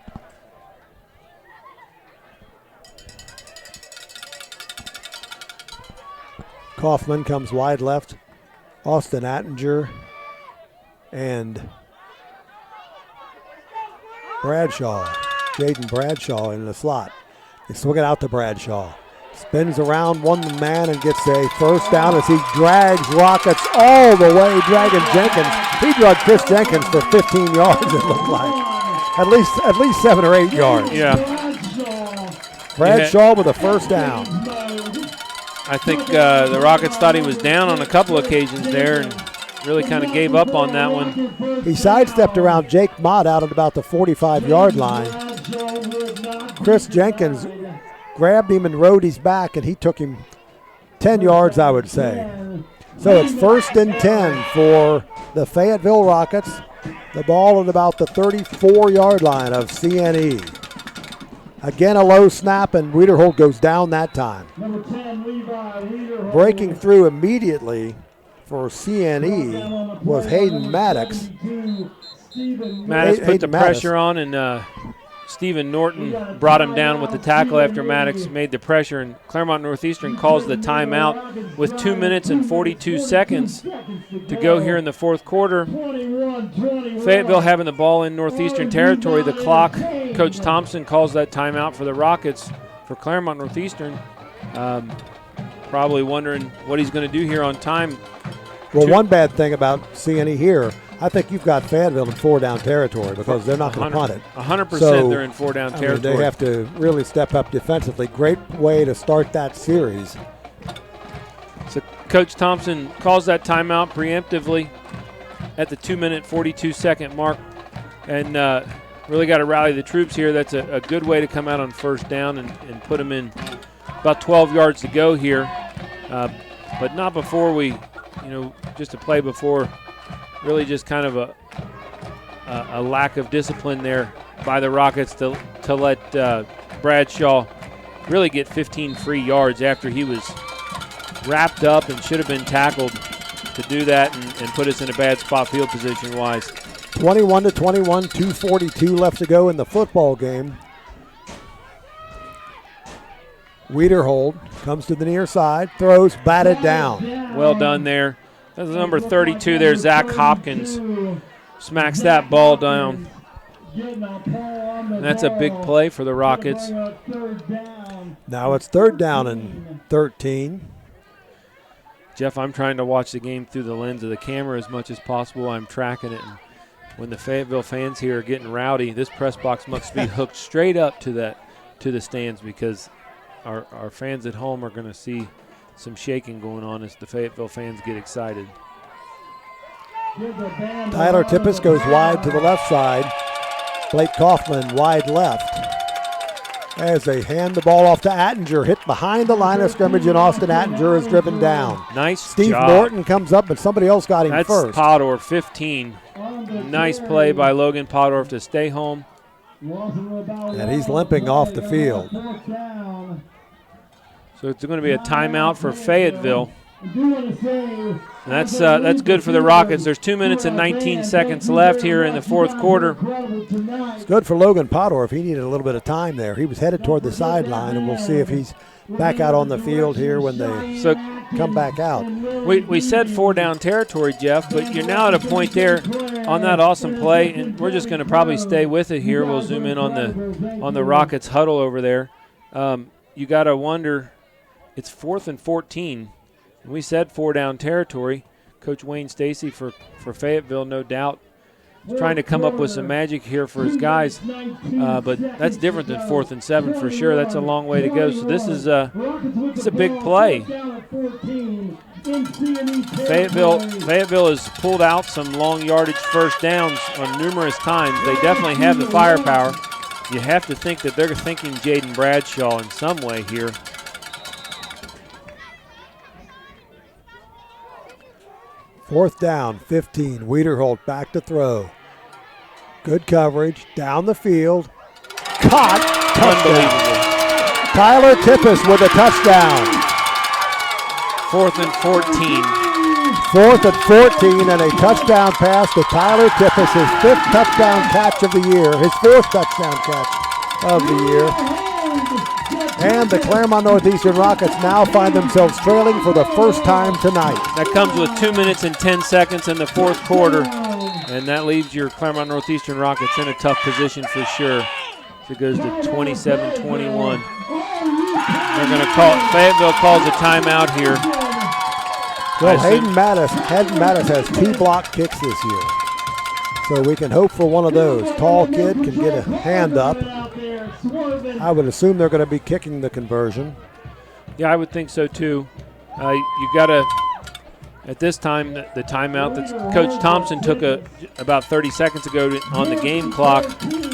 Kaufman comes wide left. Austin Attinger and Bradshaw, Jaden Bradshaw in the slot. They swing it out to Bradshaw. Spins around one man and gets a first down as he drags Rockets all the way, dragging Jenkins. He dragged Chris Jenkins for 15 yards, it looked like. At least 7 or 8 yards. Yeah. Bradshaw with a first down. I think the Rockets thought he was down on a couple occasions there and really kind of gave up on that one. He sidestepped around Jake Mott out at about the 45-yard line. Chris Jenkins grabbed him and rode his back, and he took him 10 yards, I would say. So it's 1st and 10 for the Fayetteville Rockets. The ball at about the 34-yard line of CNE. Again, a low snap, and Wiederhold goes down that time. Breaking through immediately for CNE was Hayden Maddox. Maddox put the pressure on, and Stephen Norton brought him down with the tackle after Maddox made the pressure, and Claremont Northeastern calls the timeout with 2 minutes and 42 seconds to go here in the fourth quarter. Fayetteville having the ball in Northeastern territory. The clock, Coach Thompson calls that timeout for the Rockets for Claremont Northeastern. Probably wondering what he's going to do here on time. Well, one bad thing about CNE here, I think you've got Fayetteville in 4-down territory because they're not going to punt it. 100% they're in 4-down territory. They have to really step up defensively. Great way to start that series. So Coach Thompson calls that timeout preemptively at the 2-minute, 42-second mark. And really got to rally the troops here. That's a good way to come out on first down and put them in about 12 yards to go here. But not before we, just a play before really just kind of a lack of discipline there by the Rockets to let Bradshaw really get 15 free yards after he was wrapped up and should have been tackled to do that and put us in a bad spot field position-wise. 21-21, 2:42 left to go in the football game. Wiederhold comes to the near side, throws, batted down. Well done there. That's number 32 there, Zach Hopkins. Smacks that ball down. And that's a big play for the Rockets. Now it's 3rd down and 13. Jeff, I'm trying to watch the game through the lens of the camera as much as possible. I'm tracking it. And when the Fayetteville fans here are getting rowdy, this press box must be hooked straight up to the stands because our fans at home are going to see some shaking going on as the Fayetteville fans get excited. Tyler Tippis goes wide to the left side. Blake Kaufman wide left. As they hand the ball off to Attinger, hit behind the line of scrimmage, and Austin Attinger is driven down. Nice Steve job. Norton comes up, but somebody else got him That's first. Podorf, 15. Nice play by Logan Podorf to stay home. And he's limping off the field. So it's going to be a timeout for Fayetteville. And that's good for the Rockets. There's 2 minutes and 19 seconds left here in the fourth quarter. It's good for Logan Podorf. He needed a little bit of time there. He was headed toward the sideline, and we'll see if he's back out on the field here when they come back out. We said 4 down territory, Jeff, but you're now at a point there on that awesome play, and we're just going to probably stay with it here. We'll zoom in on the Rockets huddle over there. You got to wonder, it's 4th and 14. We said 4 down territory. Coach Wayne Stacy for Fayetteville, no doubt, is trying to come up with some magic here for his guys. But that's different than 4th and 7 for sure. That's a long way to go. So this is a big play. Fayetteville has pulled out some long yardage first downs on numerous times. They definitely have the firepower. You have to think that they're thinking Jaden Bradshaw in some way here. Fourth down, 15. Wiederholt back to throw. Good coverage, down the field. Caught. Touchdown. Tyler Tippis with a touchdown. 4th and 14. 4th and 14 and a touchdown pass to Tyler Tippis, his 5th touchdown catch of the year, his 4th touchdown catch of the year. And the Claremont Northeastern Rockets now find themselves trailing for the first time tonight. That comes with 2 minutes and 10 seconds in the fourth quarter, and that leaves your Claremont Northeastern Rockets in a tough position for sure. So it goes to 27-21. They're going to call, Fayetteville calls a timeout here. Well, Hayden Mattis has 2 block kicks this year. So we can hope for one of those. Tall kid can get a hand up. I would assume they're going to be kicking the conversion. Yeah, I would think so too. You got to, at this time, the timeout that Coach Thompson took about 30 seconds ago on the game clock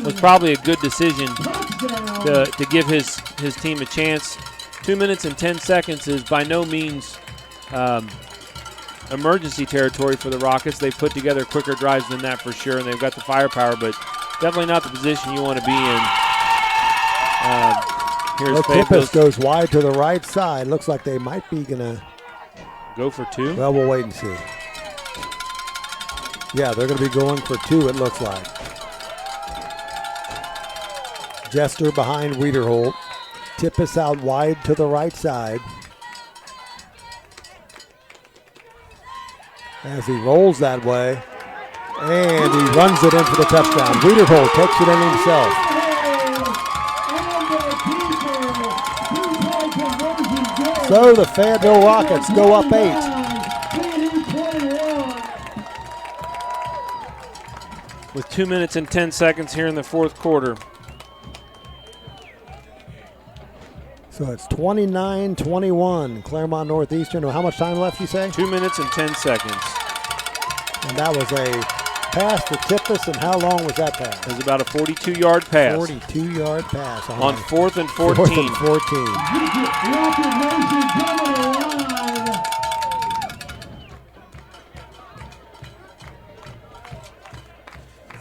was probably a good decision to give his team a chance. 2 minutes and 10 seconds is by no means emergency territory for the Rockets. They've put together quicker drives than that for sure, and they've got the firepower, but definitely not the position you want to be in. Here's Tippis goes wide to the right side. Looks like they might be going to go for 2. Well, we'll wait and see. Yeah, they're going to be going for 2, it looks like. Jester behind Wiederholt. Tippis out wide to the right side. As he rolls that way, and he runs it in for the touchdown. Wiederholt takes it in himself. So the Fayetteville Rockets go up 8. With 2 minutes and 10 seconds here in the fourth quarter. So it's 29-21, Claremont Northeastern. How much time left, you say? 2 minutes and 10 seconds. And that was a pass to Tippis, and how long was that pass? It was about a 42-yard pass. 42-yard pass. On 4th and 14. 4th and 14.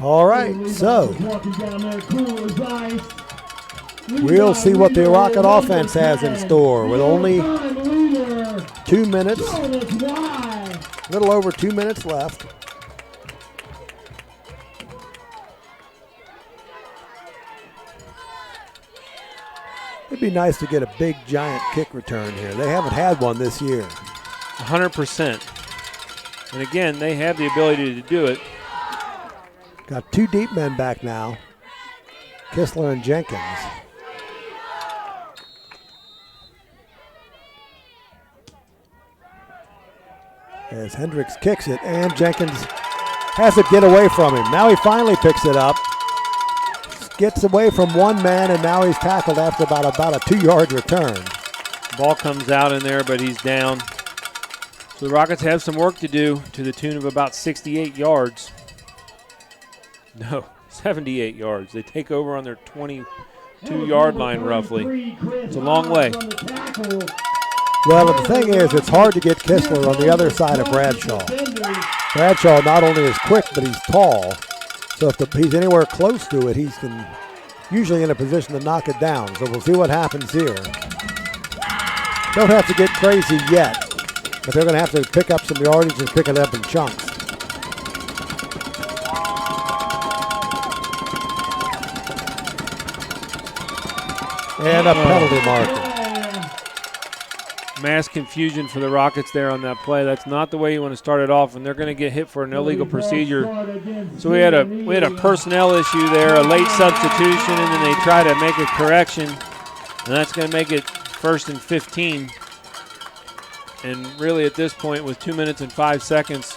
All right, so we'll see what the Rocket offense has in store with only 2 minutes, a little over 2 minutes left. It'd be nice to get a big, giant kick return here. They haven't had one this year. 100%. And again, they have the ability to do it. Got 2 deep men back now, Kistler and Jenkins. As Hendricks kicks it, and Jenkins has it get away from him. Now he finally picks it up. Gets away from one man, and now he's tackled after about a 2-yard return. Ball comes out in there, but he's down. So the Rockets have some work to do to the tune of about 68 yards. No, 78 yards. They take over on their 22-yard line roughly. It's a long way. Well, the thing is, it's hard to get Kistler on the other side of Bradshaw. Bradshaw not only is quick, but he's tall. So if he's anywhere close to it, he's usually in a position to knock it down. So we'll see what happens here. Don't have to get crazy yet, but they're going to have to pick up some yardage and pick it up in chunks. And a penalty marker. Mass confusion for the Rockets there on that play. That's not the way you want to start it off, and they're going to get hit for an illegal procedure. So we had a personnel issue there, a late substitution, and then they try to make a correction, and that's going to make it 1st and 15. And really at this point, with 2 minutes and 5 seconds,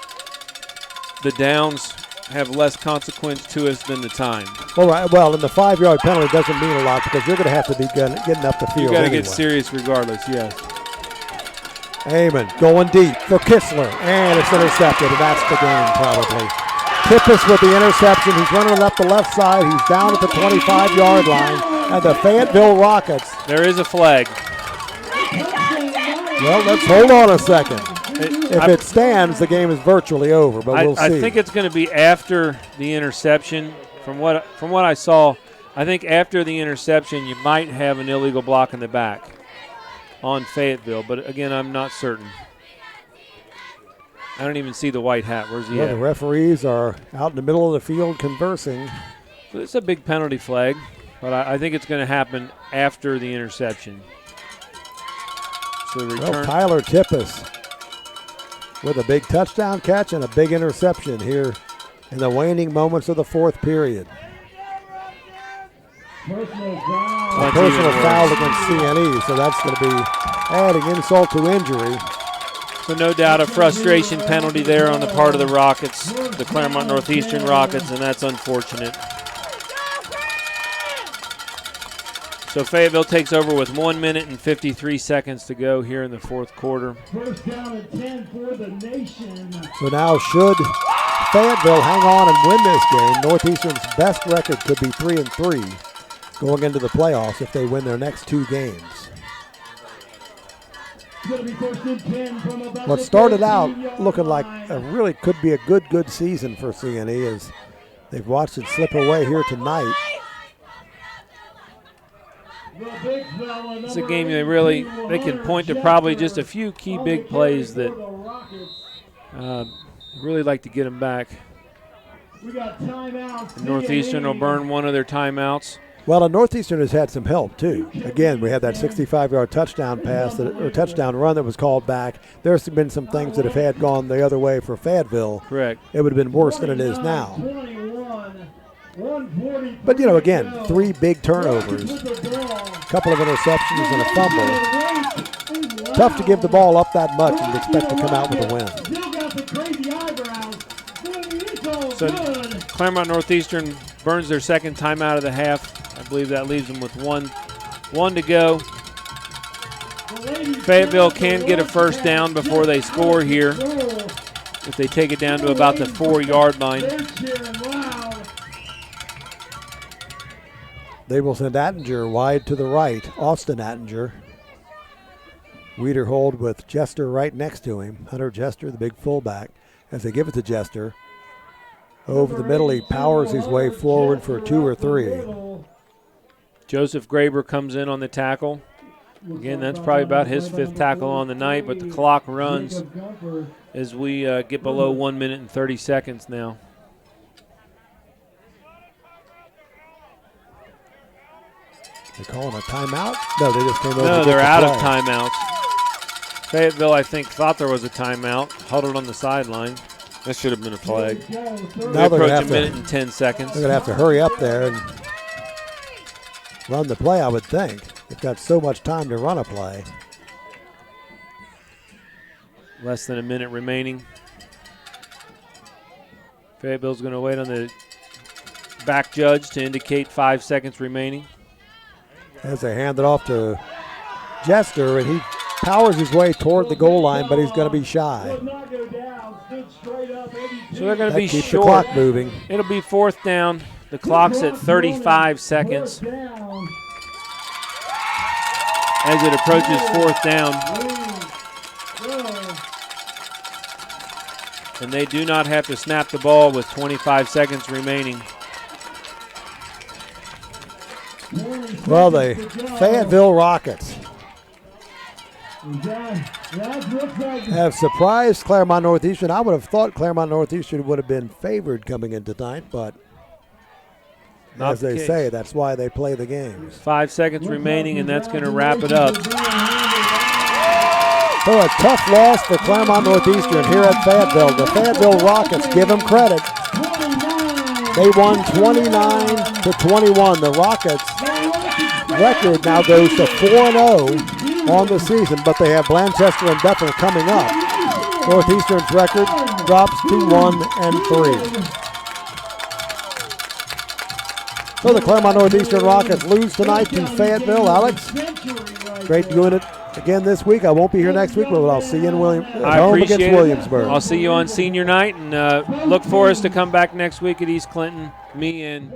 the downs have less consequence to us than the time. All right. Well, and the 5-yard penalty doesn't mean a lot because you're going to have to be getting up the field. You got to anyway. get serious regardless, yes. Amon going deep for Kistler, and it's intercepted, and that's the game probably. Tippis with the interception. He's running up the left side. He's down at the 25-yard line, and the Fayetteville Rockets. There is a flag. Well, let's hold on a second. If it stands, the game is virtually over, but we'll see. I think it's going to be after the interception. From what I saw, I think after the interception, you might have an illegal block in the back on Fayetteville, but again, I'm not certain. I don't even see the white hat. Where's he at? The referees are out in the middle of the field conversing. So it's a big penalty flag, but I think it's going to happen after the interception. So the return. Well, Tyler Tippis with a big touchdown catch and a big interception here in the waning moments of the fourth period. A personal foul against CNE, so that's going to be adding insult to injury. So no doubt a frustration penalty there on the part of the Rockets, the Claremont Northeastern Rockets, and that's unfortunate. So Fayetteville takes over with 1 minute and 53 seconds to go here in the fourth quarter. First down and 10 for the nation. So now should Fayetteville hang on and win this game, Northeastern's best record could be 3-3 going into the playoffs if they win their next two games. What started out looking like really could be a good season for CNE as they've watched it slip away here tonight. It's a game they can point to probably just a few key big plays that really like to get them back. And Northeastern will burn one of their timeouts. Well, and Northeastern has had some help too. Again, we had that 65-yard touchdown pass or touchdown run that was called back. There's been some things that have had gone the other way for Fayetteville. Correct. It would have been worse than it is now. But, again, 3 big turnovers, a couple of interceptions and a fumble. Tough to give the ball up that much and expect to come out with a win. So Claremont Northeastern burns their second timeout of the half. I believe that leaves them with one to go. Fayetteville can get a first down before they score here if they take it down to about the 4-yard line. They will send Attinger wide to the right, Austin Attinger. Wiederhold with Jester right next to him. Hunter Jester, the big fullback, as they give it to Jester. Over the middle, he powers his way forward for 2 or 3. Joseph Graber comes in on the tackle. Again, that's probably about his 5th tackle on the night, but the clock runs as we get below 1 minute and 30 seconds now. They calling a timeout? No, they just came over. No, they're out of timeouts. Fayetteville, I think, thought there was a timeout, huddled on the sideline. That should have been a flag. Now we approach a minute and 10 seconds. They're going to have to hurry up there and run the play, I would think. They've got so much time to run a play. Less than a minute remaining. Fayetteville's going to wait on the back judge to indicate 5 seconds remaining. As they hand it off to Jester, and he powers his way toward the goal line, but he's going to be shy. Would not go down. Stood straight up. So they're going to That be keeps short. the clock moving. It'll be 4th down. The clock's at 35 seconds Fourth down. as it approaches 4th down. And they do not have to snap the ball with 25 seconds remaining. Well, the Fayetteville Rockets have surprised Claremont Northeastern. I would have thought Claremont Northeastern would have been favored coming into tonight, but Not as the they case. say, that's why they play the games. 5 seconds remaining, and that's going to wrap it up. So a tough loss for Claremont Northeastern here at Fayetteville. The Fayetteville Rockets, give them credit. They won 29-21. The Rockets' record now goes to 4-0 on the season, but they have Blanchester and Bethel coming up. Northeastern's record drops to 1-3. So the Claremont Northeastern Rockets lose tonight to Fayetteville. Alex, great doing it again this week. I won't be here next week, but I'll see you in I home appreciate against it. Williamsburg. I'll see you on senior night, and look for us to come back next week at East Clinton. Me and